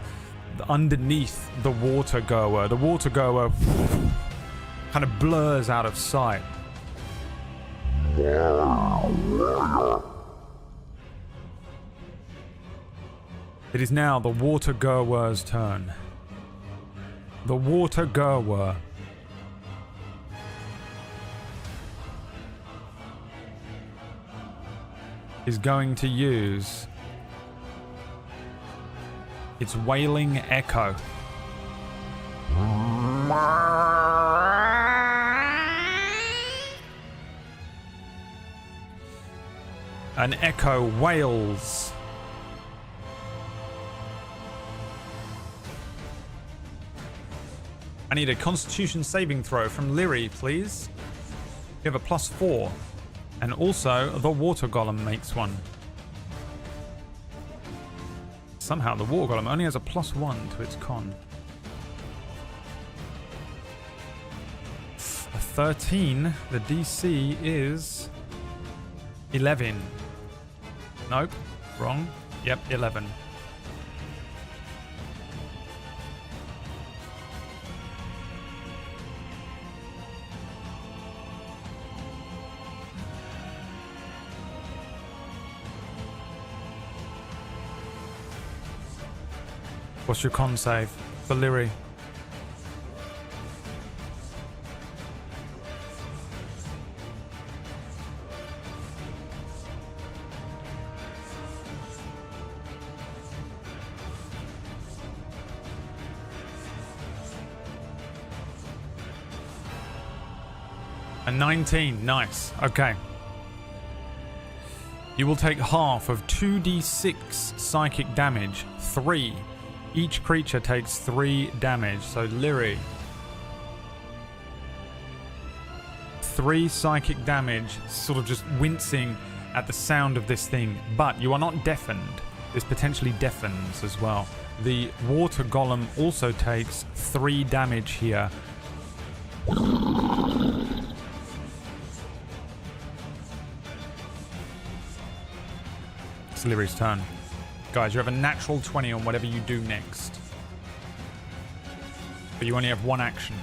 underneath the water goer. The water goer kind of blurs out of sight. It is now the water goer's turn. The water goer is going to use its wailing echo. An echo wails. I need a Constitution saving throw from Lyri, please. You have a +4. And also, the Water Golem makes one. Somehow, the Water Golem only has a +1 to its con. A 13. The DC is 11. Nope. Wrong. Yep, 11. What's your con save for Lyri? A 19. Nice. Okay. You will take half of 2d6 psychic damage. 3. Each creature takes 3 damage. So Lyri, 3 psychic damage, sort of just wincing at the sound of this thing. But you are not deafened. This potentially deafens as well. The Water Golem also takes 3 damage here. It's Lyri's turn. Guys, you have a natural 20 on whatever you do next. But you only have 1 action.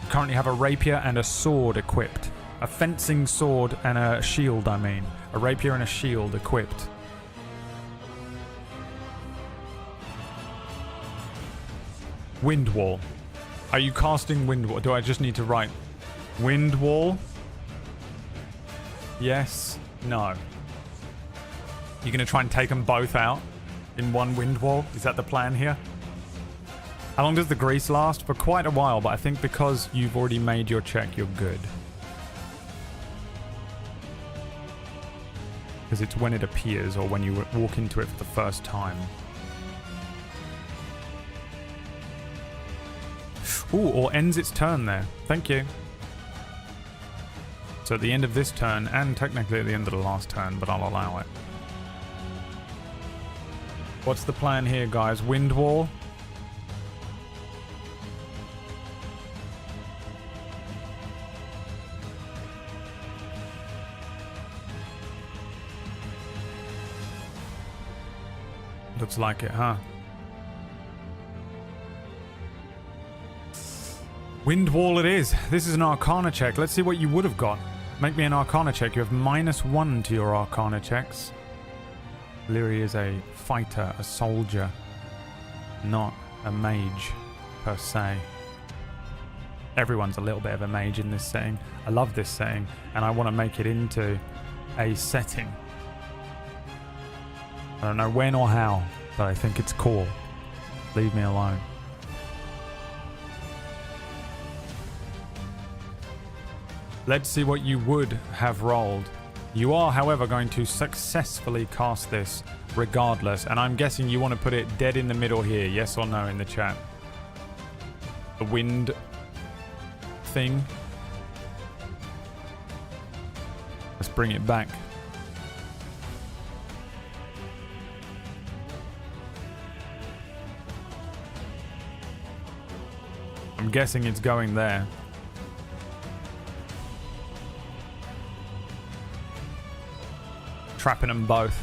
You currently have a rapier and a sword equipped. A fencing sword and a shield, I mean. A rapier and a shield equipped. Wind Wall. Are you casting Wind Wall? Do I just need to write Wind Wall? Yes. No. You're going to try and take them both out in one Wind Wall? Is that the plan here? How long does the grease last? For quite a while, but I think because you've already made your check, you're good. Because it's when it appears or when you walk into it for the first time. Ooh, or ends its turn there. Thank you. So at the end of this turn, and technically at the end of the last turn, but I'll allow it. What's the plan here, guys? Wind Wall? Looks like it, huh? Wind Wall it is. This is an Arcana check. Let's see what you would have got. Make me an Arcana check. You have -1 to your Arcana checks. Lyri is a fighter, a soldier, not a mage. per se. Everyone's a little bit of a mage in this setting. I love this setting, and I want to make it into a setting. I don't know when or how, but I think it's cool. Leave me alone. Let's see what you would have rolled. You are, however, going to successfully cast this regardless, and I'm guessing you want to put it dead in the middle here, yes or no in the chat. The wind thing. Let's bring it back. I'm guessing it's going there. Trapping them both.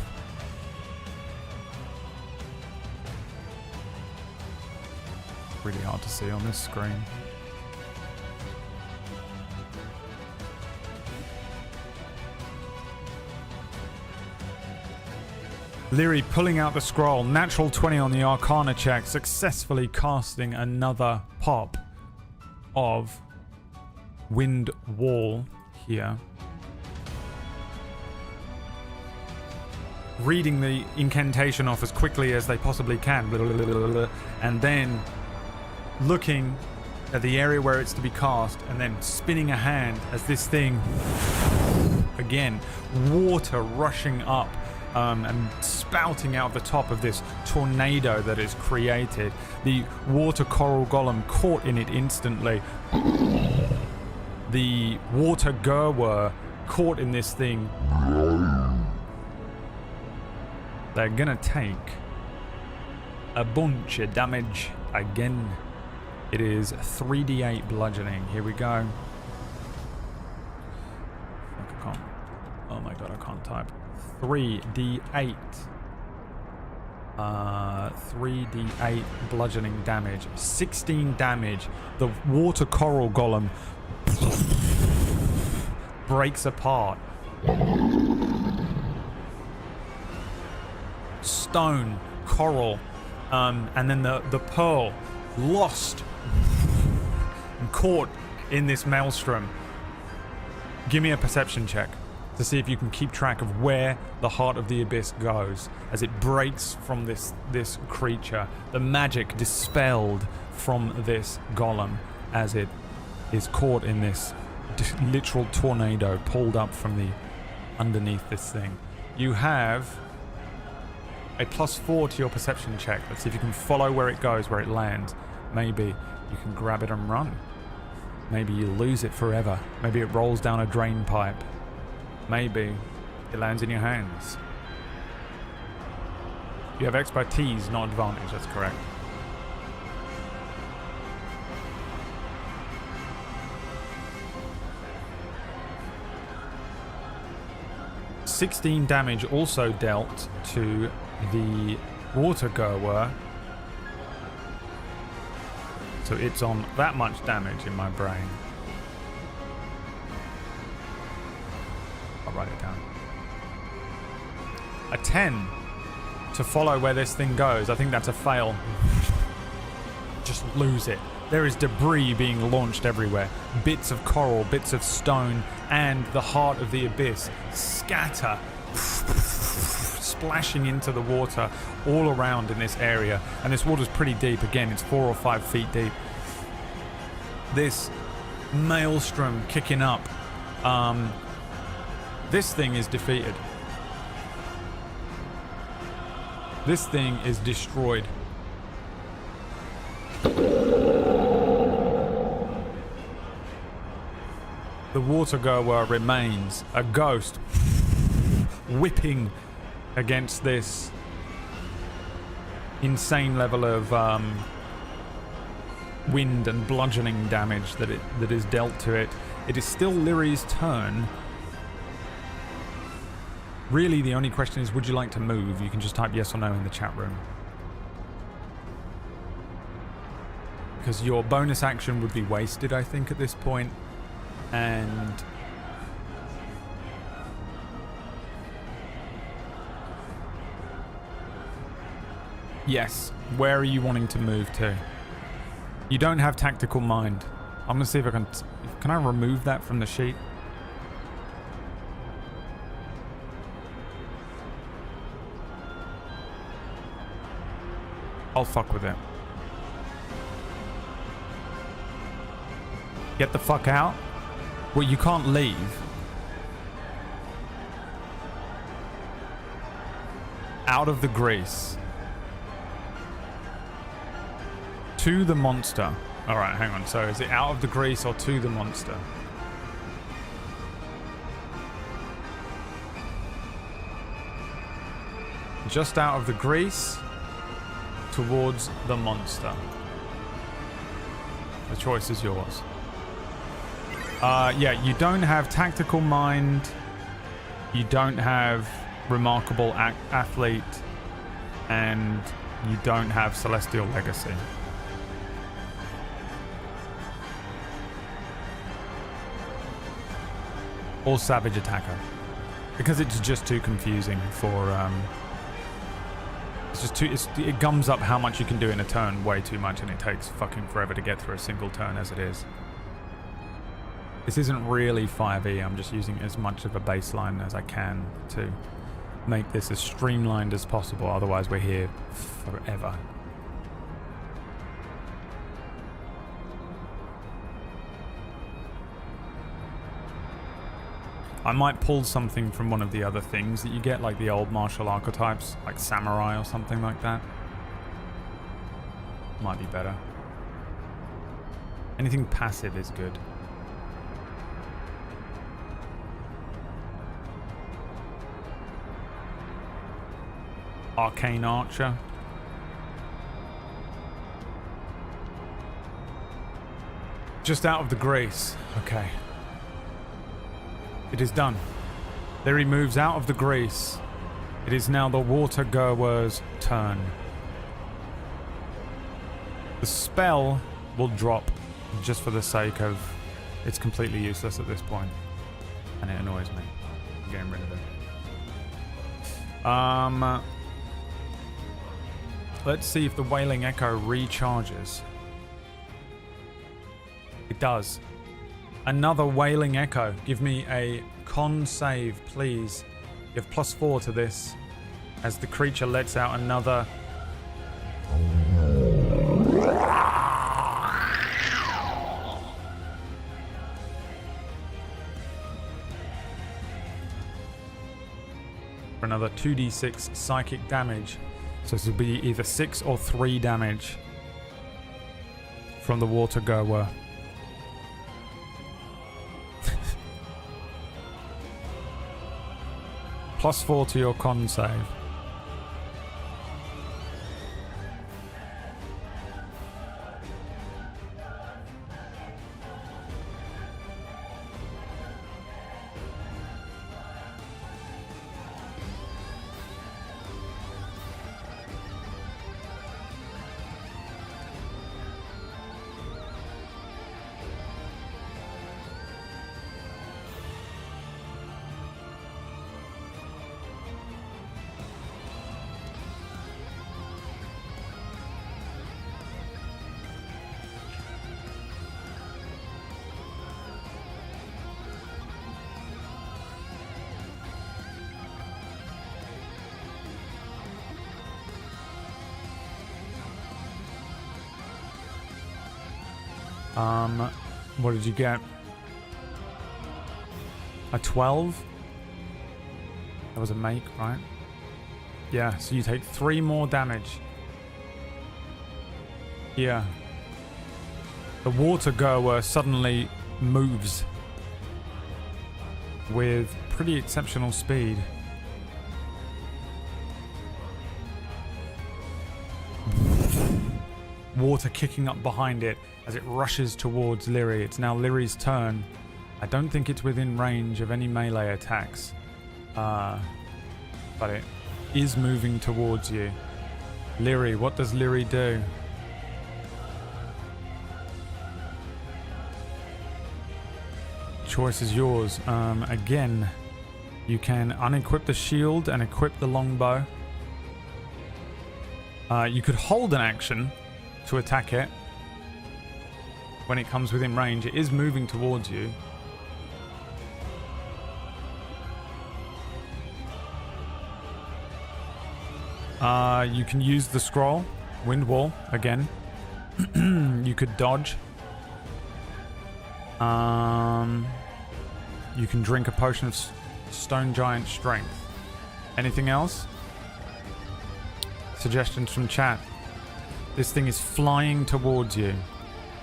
Really hard to see on this screen. Leary pulling out the scroll. Natural 20 on the Arcana check. Successfully casting another pop of Wind Wall here. Reading the incantation off as quickly as they possibly can. And then looking at the area where it's to be cast and then spinning a hand as this thing, again, water rushing up and spouting out the top of this tornado that is created. The water coral golem caught in it instantly. The water Gerwer caught in this thing. They're gonna take a bunch of damage again. It is 3d8 bludgeoning. Here we go. I can't. Oh my god, I can't type. 3d8. 3d8 bludgeoning damage. 16 damage. The water coral golem breaks apart. Stone, coral, and then the pearl lost and caught in this maelstrom. Give me a perception check to see if you can keep track of where the heart of the abyss goes as it breaks from this creature. The magic dispelled from this golem as it is caught in this literal tornado pulled up from the underneath this thing. You have a +4 to your perception check. Let's see if you can follow where it goes, where it lands. Maybe you can grab it and run. Maybe you lose it forever. Maybe it rolls down a drain pipe. Maybe it lands in your hands. You have expertise, not advantage, that's correct. $16 damage also dealt to the water Gerwer. So it's on that much damage in my brain. I'll write it down. A 10 to follow where this thing goes. I think that's a fail. Just lose it. There is debris being launched everywhere. Bits of coral, bits of stone, and the heart of the abyss scatter, splashing into the water all around in this area. And this water's pretty deep. Again, it's 4 or 5 feet deep. This maelstrom kicking up. This thing is defeated. This thing is destroyed. The water Gerwer remains a ghost, whipping against this insane level of wind and bludgeoning damage that is dealt to it. It is still Lyri's turn. Really, the only question is, would you like to move? You can just type yes or no in the chat room. Because your bonus action would be wasted, I think, at this point. And yes, where are you wanting to move to? You don't have tactical mind. I'm gonna see if I can... Can I remove that from the sheet? I'll fuck with it. Get the fuck out? Well, you can't leave. Out of the grease. To the monster. Alright, hang on. So is it out of the grease or to the monster? Just out of the grease. Towards the monster. The choice is yours. Yeah, you don't have tactical mind. You don't have remarkable athlete. And you don't have celestial legacy. Or savage attacker. Because it's just too confusing for... It's just too... it gums up how much you can do in a turn way too much, and it takes fucking forever to get through a single turn as it is. This isn't really 5e, I'm just using as much of a baseline as I can to make this as streamlined as possible, otherwise we're here forever. I might pull something from one of the other things that you get, like the old martial archetypes, like samurai or something like that. Might be better. Anything passive is good. Arcane Archer. Just out of the grace. Okay. It is done. There he moves out of the grace. It is now the water goer's turn. The spell will drop just for the sake of... It's completely useless at this point. And it annoys me. I'm getting rid of it. Let's see if the Wailing Echo recharges. It does. Another Wailing Echo. Give me a con save, please. You have +4 to this as the creature lets out another... for another 2d6 psychic damage. So this will be either 6 or 3 damage from the water goer. +4 to your con save. What did you get? A 12? That was a make, right? Yeah, so you take 3 more damage. Yeah. The water goer suddenly moves with pretty exceptional speed. Water kicking up behind it as it rushes towards Lyri. It's now Lyri's turn. I don't think it's within range of any melee attacks. But it is moving towards you. Lyri, what does Lyri do? Choice is yours. Again, you can unequip the shield and equip the longbow. You could hold an action to attack it. when it comes within range. It is moving towards you. You can use the scroll, wind wall again. You could dodge. You can drink a potion of stone giant strength. Anything else? Suggestions from chat. This thing is flying towards you.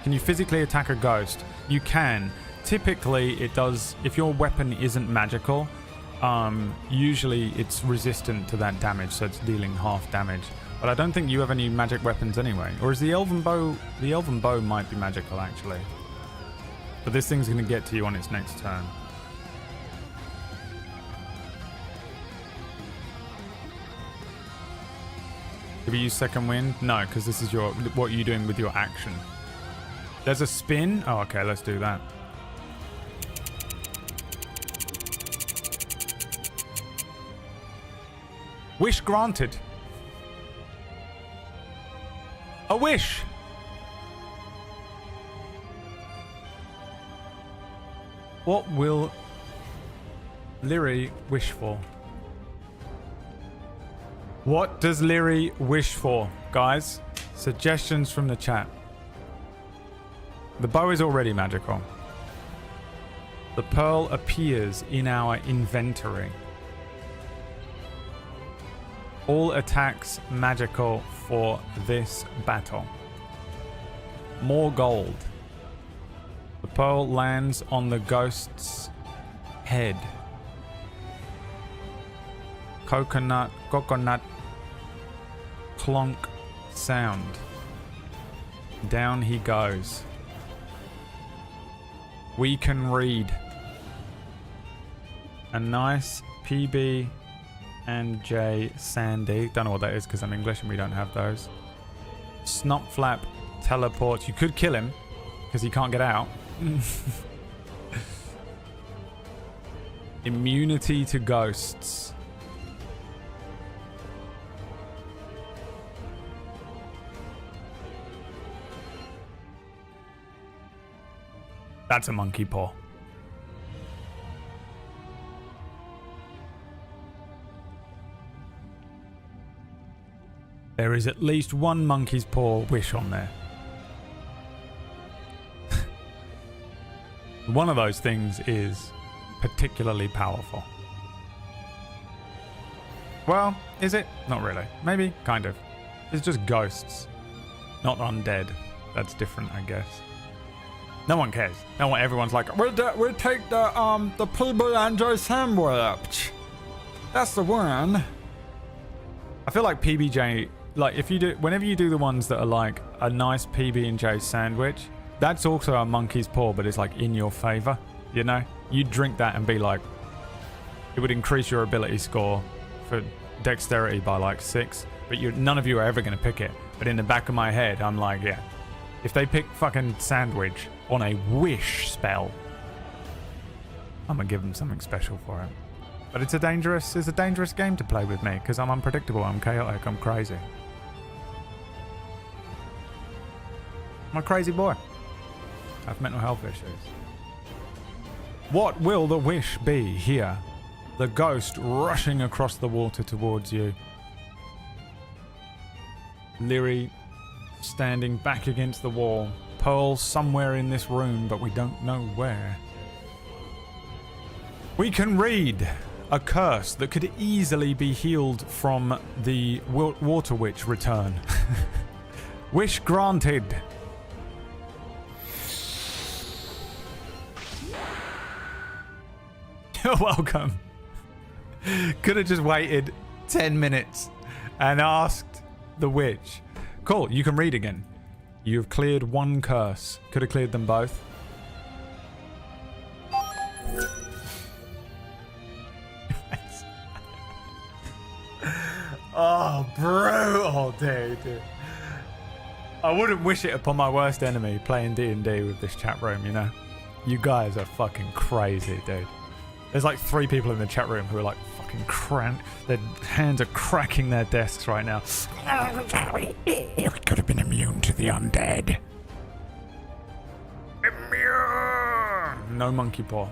Can you physically attack a ghost? You can. Typically, it does. If your weapon isn't magical, usually it's resistant to that damage, so it's dealing half damage. But I don't think you have any magic weapons anyway. Or is the elven bow? The elven bow might be magical actually. But this thing's going to get to you on its next turn. Have you used second wind? No, because this is your what you're doing with your action. There's a spin. Oh, okay, let's do that. Wish granted. A wish. What will Lyri wish for? What does Lyri wish for, guys? Suggestions from the chat. The bow is already magical. The pearl appears in our inventory. All attacks magical for this battle. More gold. The pearl lands on the ghost's head. Coconut clonk sound. Down he goes. We can read. A nice PB and J Sandy. Don't know what that is because I'm English and we don't have those. Snopflap teleports. You could kill him because he can't get out. Immunity to ghosts. That's a monkey paw. There is at least one monkey's paw wish on there. One of those things is particularly powerful. Well, is it? Not really. Maybe, kind of. It's just ghosts, not undead. That's different, I guess. No one cares. No one. Everyone's like, we take the PB and J sandwich. That's the one. I feel like PBJ, like if you do, whenever you do the ones that are like a nice PB and J sandwich, that's also a monkey's paw, but it's like in your favor. You know, you drink that and be like, it would increase your ability score for dexterity by like 6, but none of you are ever going to pick it. But in the back of my head, I'm like, yeah, if they pick fucking sandwich on a wish spell, I'm gonna give them something special for it. But it's a dangerous game to play with me because I'm unpredictable, I'm chaotic, I'm crazy. I'm a crazy boy. I have mental health issues. What will the wish be here? The ghost rushing across the water towards you. Lyri standing back against the wall. Pearl somewhere in this room, but we don't know where. We can read a curse that could easily be healed from the Water Witch return. Wish granted. You're welcome. Could have just waited 10 minutes and asked the witch. Cool, you can read again. You've cleared one curse. Could have cleared them both. Oh, brutal, dude. I wouldn't wish it upon my worst enemy playing D&D with this chat room, you know? You guys are fucking crazy, dude. There's like 3 people in the chat room who are like fucking their hands are cracking their desks right now. It could have been immune to the undead. No monkey paw.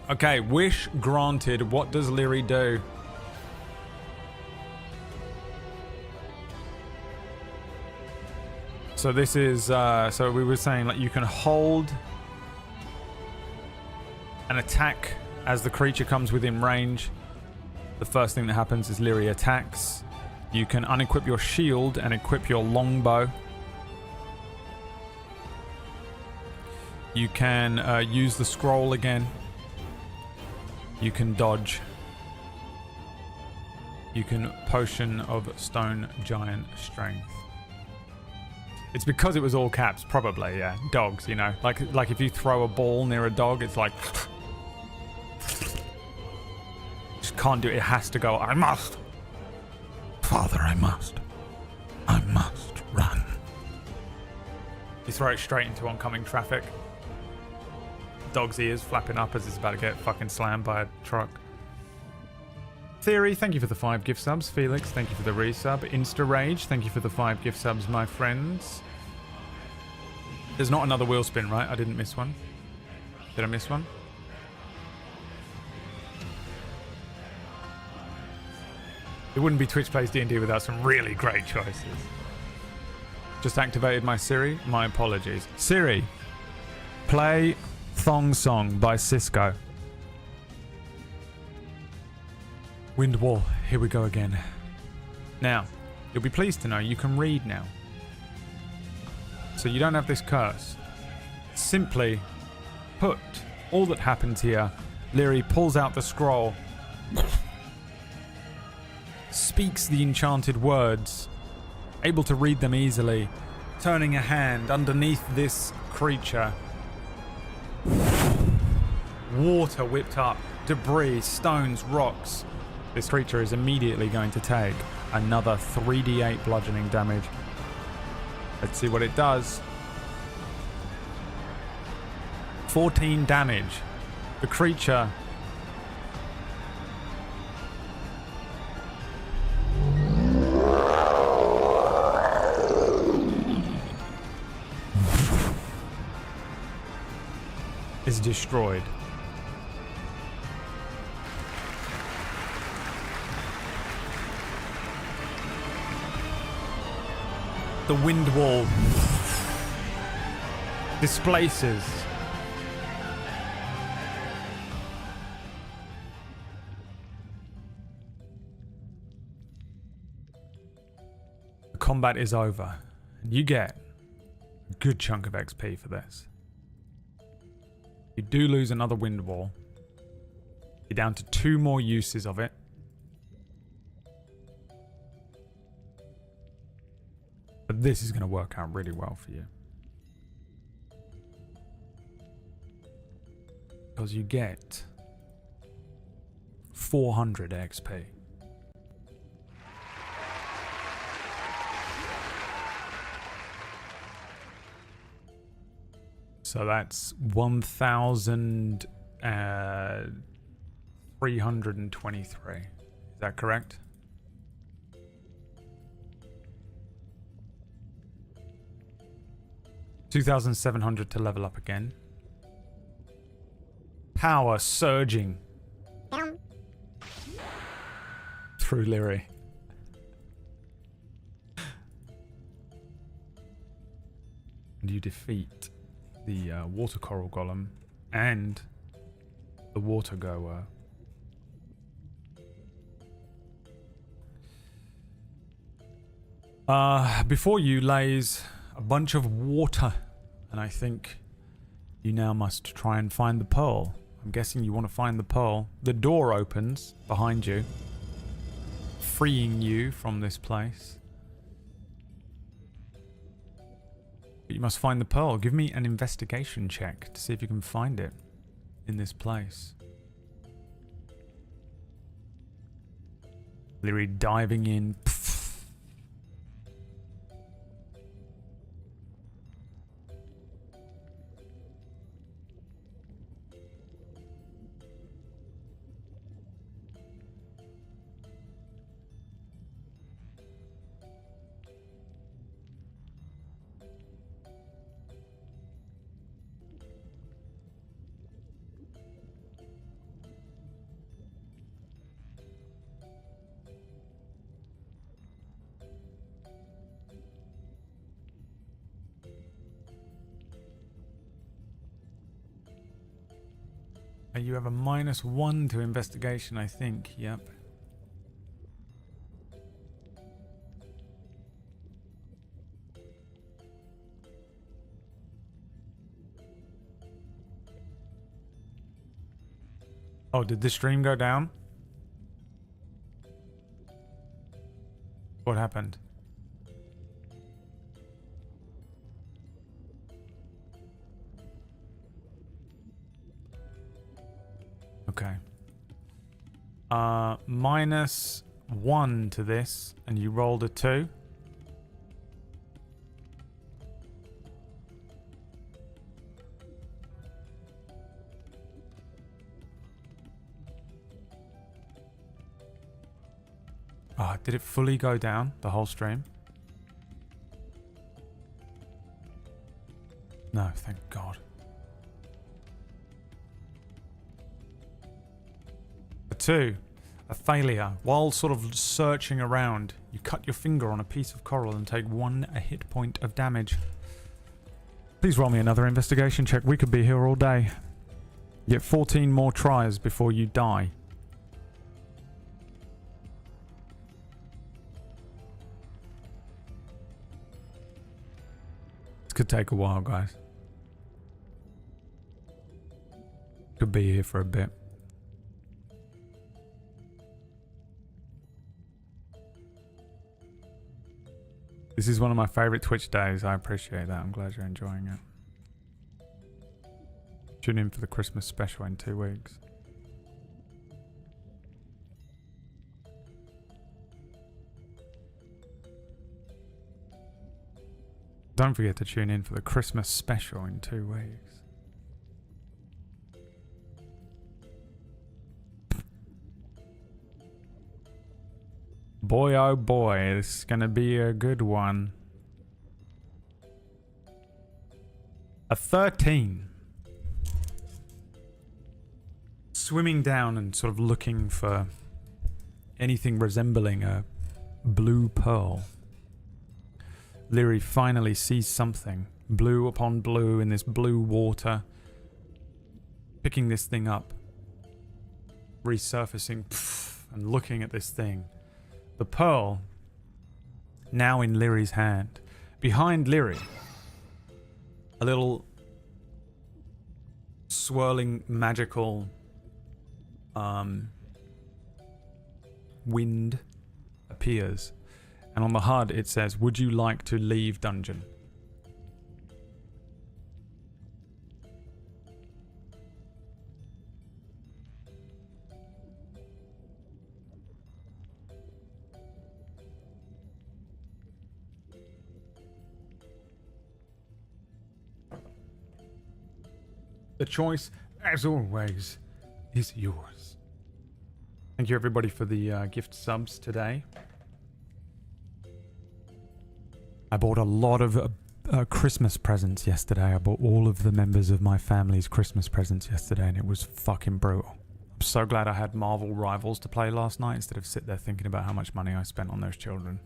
Okay, wish granted. What does Leary do? So this is, so we were saying like you can hold an attack as the creature comes within range. The first thing that happens is Leary attacks. You can unequip your shield and equip your longbow. You can use the scroll again. You can dodge. You can potion of stone giant strength. It's because it was all caps, probably, yeah. Dogs, you know. Like if you throw a ball near a dog, it's like... Just can't do it. It has to go, I must. Father, I must. I must run. You throw it straight into oncoming traffic. Dog's ears flapping up as it's about to get fucking slammed by a truck. Theory, thank you for the 5 gift subs. Felix, thank you for the resub. Insta Rage, thank you for the 5 gift subs, my friends. There's not another wheel spin, right? I didn't miss one. Did I miss one? It wouldn't be Twitch Plays D&D without some really great choices. Just activated my Siri. My apologies. Siri, play Thong Song by Cisco. Wind Wall, here we go again. Now, you'll be pleased to know you can read now. So you don't have this curse. Simply put, all that happens here, Leary pulls out the scroll, speaks the enchanted words, able to read them easily, turning a hand underneath this creature. Water whipped up, debris, stones, rocks. This creature is immediately going to take another 3d8 bludgeoning damage. Let's see what it does. 14 damage. The creature is destroyed. The wind wall displaces. The combat is over, and you get a good chunk of XP for this. You do lose another wind wall. You're down to 2 more uses of it. But this is going to work out really well for you. Because you get 400 XP. So that's 1,323. Is that correct? $2,700 to level up again. Power surging through Leary. And you defeat the water coral golem and the water goer. Before you lays a bunch of water, and I think you now must try and find the pearl. I'm guessing you want to find the pearl. The door opens behind you, freeing you from this place. But you must find the pearl. Give me an investigation check to see if you can find it in this place. Leary diving in. You have a -1 to investigation, I think. Yep. Oh, did the stream go down? What happened? Okay. -1 to this, and you rolled a 2. Ah, did it fully go down, the whole stream? No, thank God. A 2. A failure. While sort of searching around, you cut your finger on a piece of coral and take 1 hit point of damage. Please roll me another investigation check. We could be here all day. You get 14 more tries before you die. This could take a while, guys. Could be here for a bit. This is one of my favorite Twitch days. I appreciate that. I'm glad you're enjoying it. Tune in for the Christmas special in 2 weeks. Don't forget to tune in for the Christmas special in 2 weeks. Boy, oh boy, this is gonna be a good one. A 13. Swimming down and sort of looking for anything resembling a blue pearl. Leary finally sees something. Blue upon blue in this blue water. Picking this thing up. Resurfacing and looking at this thing. The pearl, now in Leary's hand. Behind Leary, a little swirling magical wind appears. And on the HUD it says, "Would you like to leave dungeon?" The choice, as always, is yours. Thank you everybody for the gift subs today. I bought a lot of Christmas presents yesterday. I bought all of the members of my family's Christmas presents yesterday, and it was fucking brutal. I'm so glad I had Marvel Rivals to play last night instead of sit there thinking about how much money I spent on those children.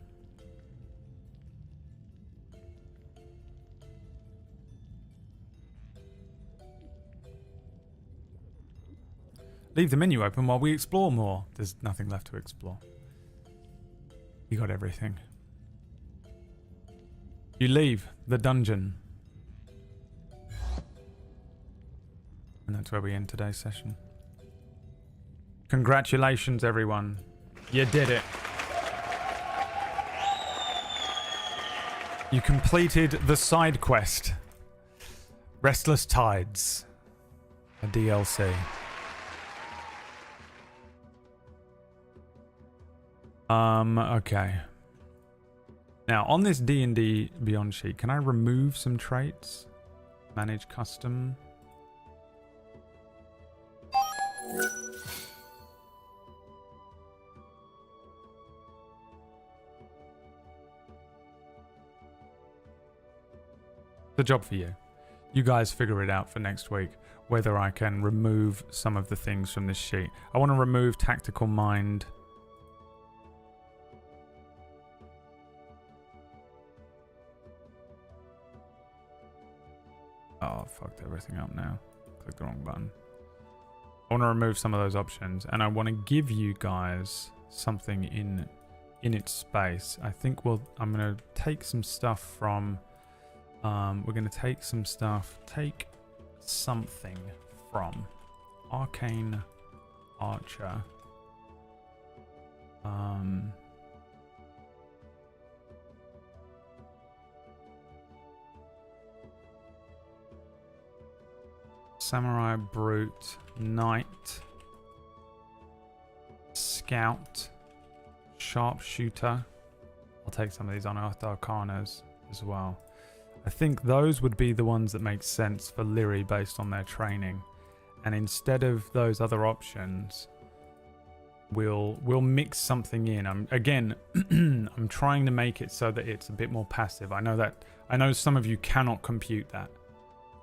Leave the menu open while we explore more. There's nothing left to explore. You got everything. You leave the dungeon. And that's where we end today's session. Congratulations, everyone. You did it. You completed the side quest. Restless Tides. A DLC. Okay. Now, on this D&D Beyond sheet, can I remove some traits? Manage custom. The job for you. You guys figure it out for next week, whether I can remove some of the things from this sheet. I want to remove Tactical Mind. Oh, I fucked everything up now. Click the wrong button. I want to remove some of those options, and I want to give you guys something in its space. I think I'm going to take some stuff from... we're going to take some stuff... Take something from Arcane Archer. Samurai Brute, Knight, Scout, Sharpshooter. I'll take some of these Unearthed Arcanas as well. I think those would be the ones that make sense for Lyri based on their training. And instead of those other options, we'll mix something in. I'm trying to make it so that it's a bit more passive. I know some of you cannot compute that.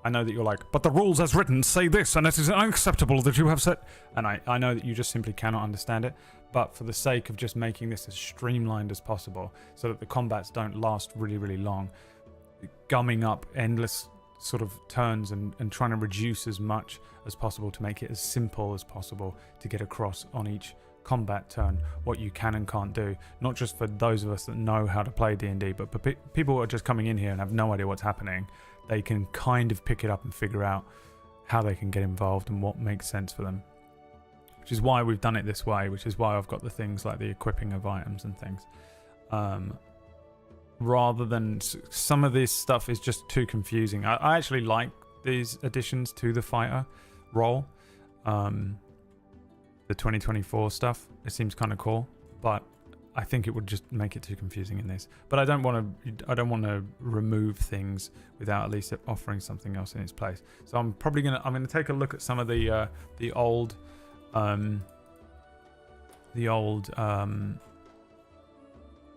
I know that you're like, but the rules as written say this, and it is unacceptable that you have said... And I know that you just simply cannot understand it, but for the sake of just making this as streamlined as possible, so that the combats don't last really, really long, gumming up endless sort of turns and trying to reduce as much as possible to make it as simple as possible to get across on each combat turn what you can and can't do. Not just for those of us that know how to play D&D, but for people who are just coming in here and have no idea what's happening. They can kind of pick it up and figure out how they can get involved and what makes sense for them. Which is why we've done it this way, which is why I've got the things like the equipping of items and things. Rather than... Some of this stuff is just too confusing. I actually like these additions to the fighter role. The 2024 stuff. It seems kind of cool. But I think it would just make it too confusing in this. But I don't want to remove things without at least offering something else in its place. So I'm probably gonna take a look at some of the old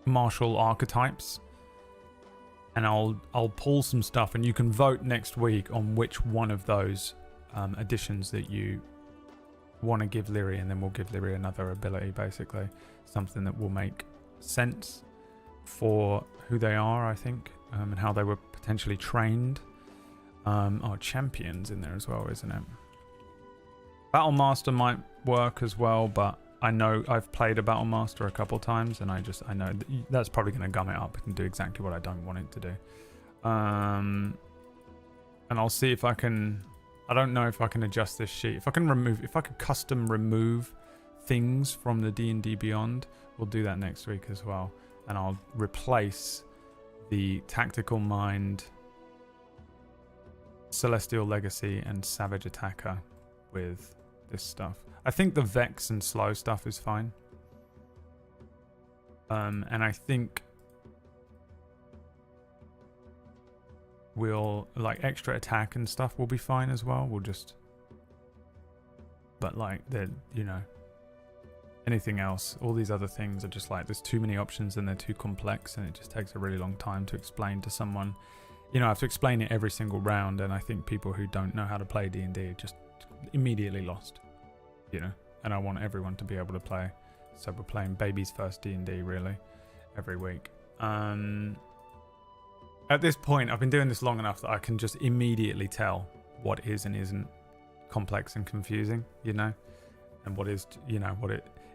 martial archetypes, and I'll pull some stuff, and you can vote next week on which one of those additions that you want to give Lyri, and then we'll give Lyri another ability, basically. Something that will make sense for who they are, I think, and how they were potentially trained. Champions in there as well, isn't it? Battle Master might work as well, but I know I've played a Battle Master a couple times, and I know that's probably going to gum it up and do exactly what I don't want it to do. And I'll see if I can... I don't know if I can adjust this sheet. If I could custom remove things from the D&D Beyond, we'll do that next week as well. And I'll replace the Tactical Mind, Celestial Legacy, and Savage Attacker with this stuff. I think the Vex and Slow stuff is fine. And I think we'll, like, extra attack and stuff will be fine as well. We'll just... But, like, anything else, all these other things are just like, there's too many options and they're too complex, and it just takes a really long time to explain to someone. I have to explain it every single round, and I think people who don't know how to play D&D are just immediately lost, and I want everyone to be able to play. So we're playing baby's first D&D really every week. At this point, I've been doing this long enough that I can just immediately tell what is and isn't complex and confusing, and what is,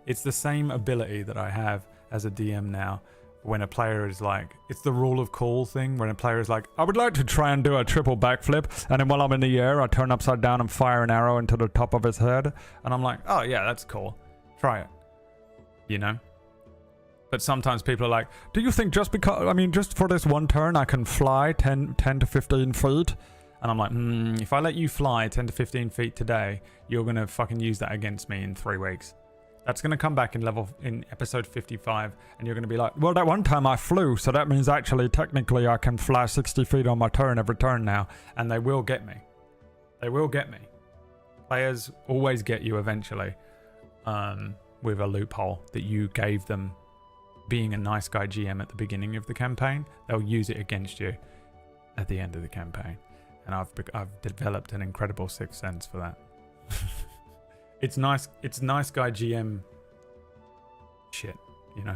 it's the same ability that I have as a DM now. When a player is like, it's the rule of cool thing, when a player is like, I would like to try and do a triple backflip, and then while I'm in the air, I turn upside down and fire an arrow into the top of his head. And I'm like, oh yeah, that's cool. Try it. But sometimes people are like, do you think just for this one turn, I can fly 10 to 15 feet? And I'm like, if I let you fly 10 to 15 feet today, you're going to fucking use that against me in 3 weeks. That's going to come back in episode 55, and you're going to be like, well, that one time I flew, so that means actually, technically, I can fly 60 feet on my turn every turn now. And they will get me. They will get me. Players always get you eventually, with a loophole that you gave them. Being a nice guy GM at the beginning of the campaign, they'll use it against you at the end of the campaign. And I've developed an incredible sixth sense for that. It's nice guy GM shit.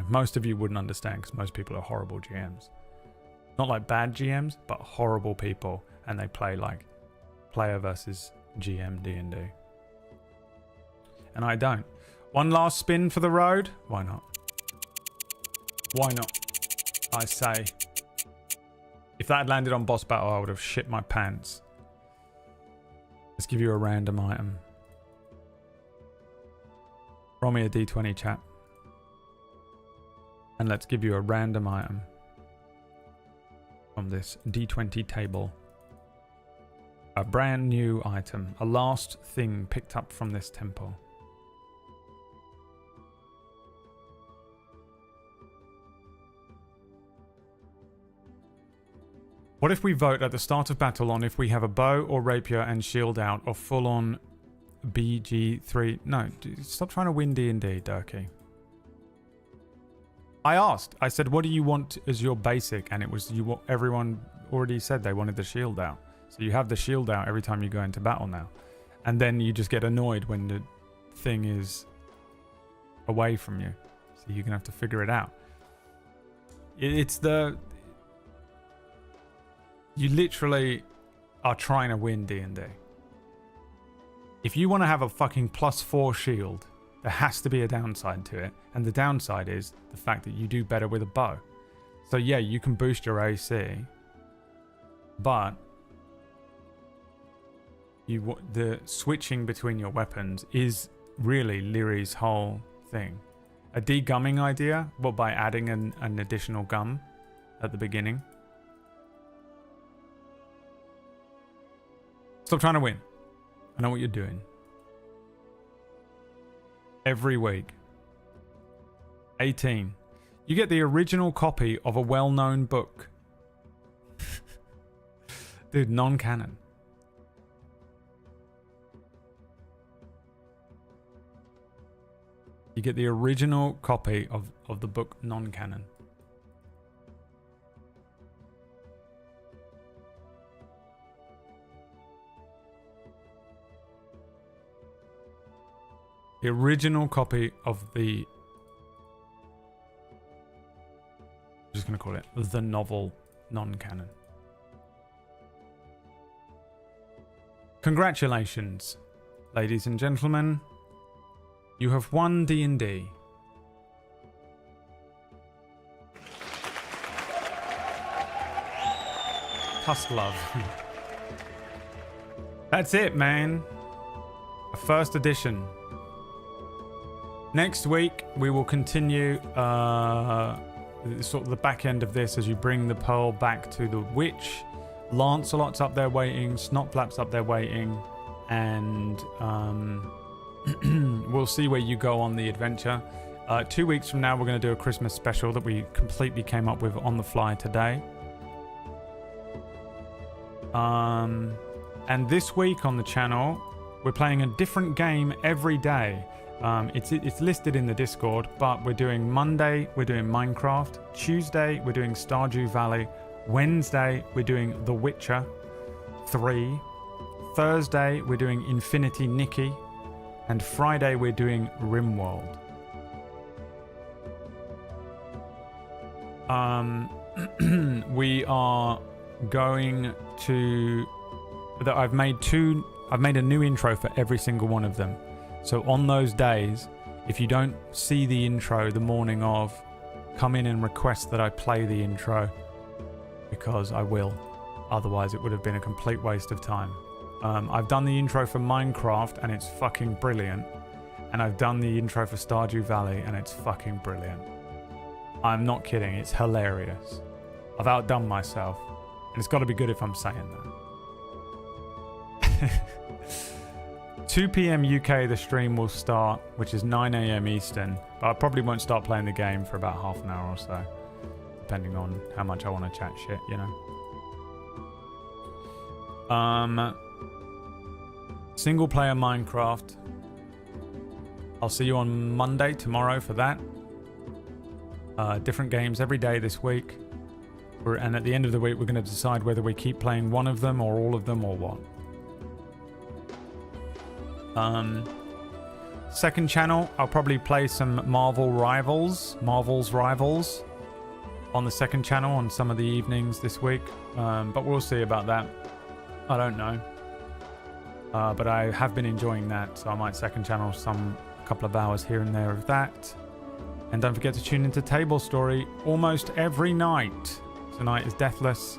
Most of you wouldn't understand because most people are horrible GMs. Not like bad GMs, but horrible people, and they play like player versus GM D&D. and I don't. One last spin for the road? Why not? Why not? I say. If that had landed on boss battle, I would have shit my pants. Let's give you a random item. Roll me a d20, chat. And let's give you a random item from this d20 table. A brand new item. A last thing picked up from this temple. What if we vote at the start of battle on if we have a bow or rapier and shield out or full on BG3? No, stop trying to win D&D, Durkee. I asked. I said, what do you want as your basic? And it was everyone already said they wanted the shield out. So you have the shield out every time you go into battle now. And then you just get annoyed when the thing is away from you. So you're going to have to figure it out. It's the... You literally are trying to win D&D. If you want to have a fucking +4 shield, there has to be a downside to it. And the downside is the fact that you do better with a bow. So yeah, you can boost your AC. But the switching between your weapons is really Lyri's whole thing. A de-gumming idea? Well, by adding an additional gum at the beginning. Stop trying to win. I know what you're doing. Every week. 18. You get the original copy of a well-known book. Dude, non-canon. You get the original copy of the book non-canon. The original copy of the... I'm just going to call it the novel non-canon. Congratulations, ladies and gentlemen. You have won D&D. Tusk love. That's it, man. A first edition. Next week, we will continue sort of the back end of this as you bring the pearl back to the witch. Lancelot's up there waiting, Snotflap's up there waiting, and we'll see where you go on the adventure. 2 weeks from now, we're going to do a Christmas special that we completely came up with on the fly today. And this week on the channel, we're playing a different game every day. It's listed in the Discord, but we're doing Monday, we're doing Minecraft. Tuesday, we're doing Stardew Valley. Wednesday, we're doing The Witcher 3. Thursday, we're doing Infinity Nikki. And Friday, we're doing RimWorld. We are going to... I've made a new intro for every single one of them. So on those days, if you don't see the intro the morning of, come in and request that I play the intro, because I will. Otherwise, it would have been a complete waste of time. I've done the intro for Minecraft, and it's fucking brilliant. And I've done the intro for Stardew Valley, and it's fucking brilliant. I'm not kidding, it's hilarious. I've outdone myself, and it's got to be good if I'm saying that. 2 p.m. UK, the stream will start, which is 9 a.m. Eastern. But I probably won't start playing the game for about half an hour or so, depending on how much I want to chat shit, you know. Single player Minecraft. I'll see you on Monday, tomorrow, for that. Different games every day this week. And at the end of the week, we're going to decide whether we keep playing one of them or all of them or what. Second channel, I'll probably play some Marvel's Rivals on the second channel on some of the evenings this week. But we'll see about that. I don't know. But I have been enjoying that, so I might second channel a couple of hours here and there of that. And don't forget to tune into Table Story almost every night. Tonight is Deathless.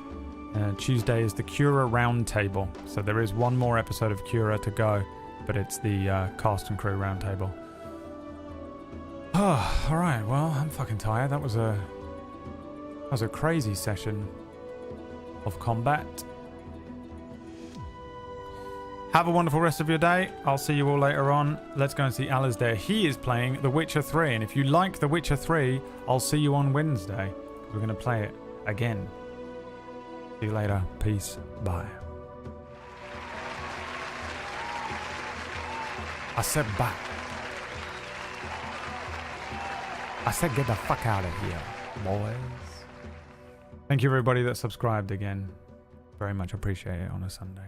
Tuesday is the Cura Roundtable. So there is one more episode of Cura to go, but it's the cast and crew roundtable. Oh, all right. Well, I'm fucking tired. That was a crazy session of combat. Have a wonderful rest of your day. I'll see you all later on. Let's go and see Alasdair. He is playing The Witcher 3. And if you like The Witcher 3, I'll see you on Wednesday. We're going to play it again. See you later. Peace. Bye. I said bye. I said get the fuck out of here, boys. Thank you everybody that subscribed again. Very much appreciate it on a Sunday.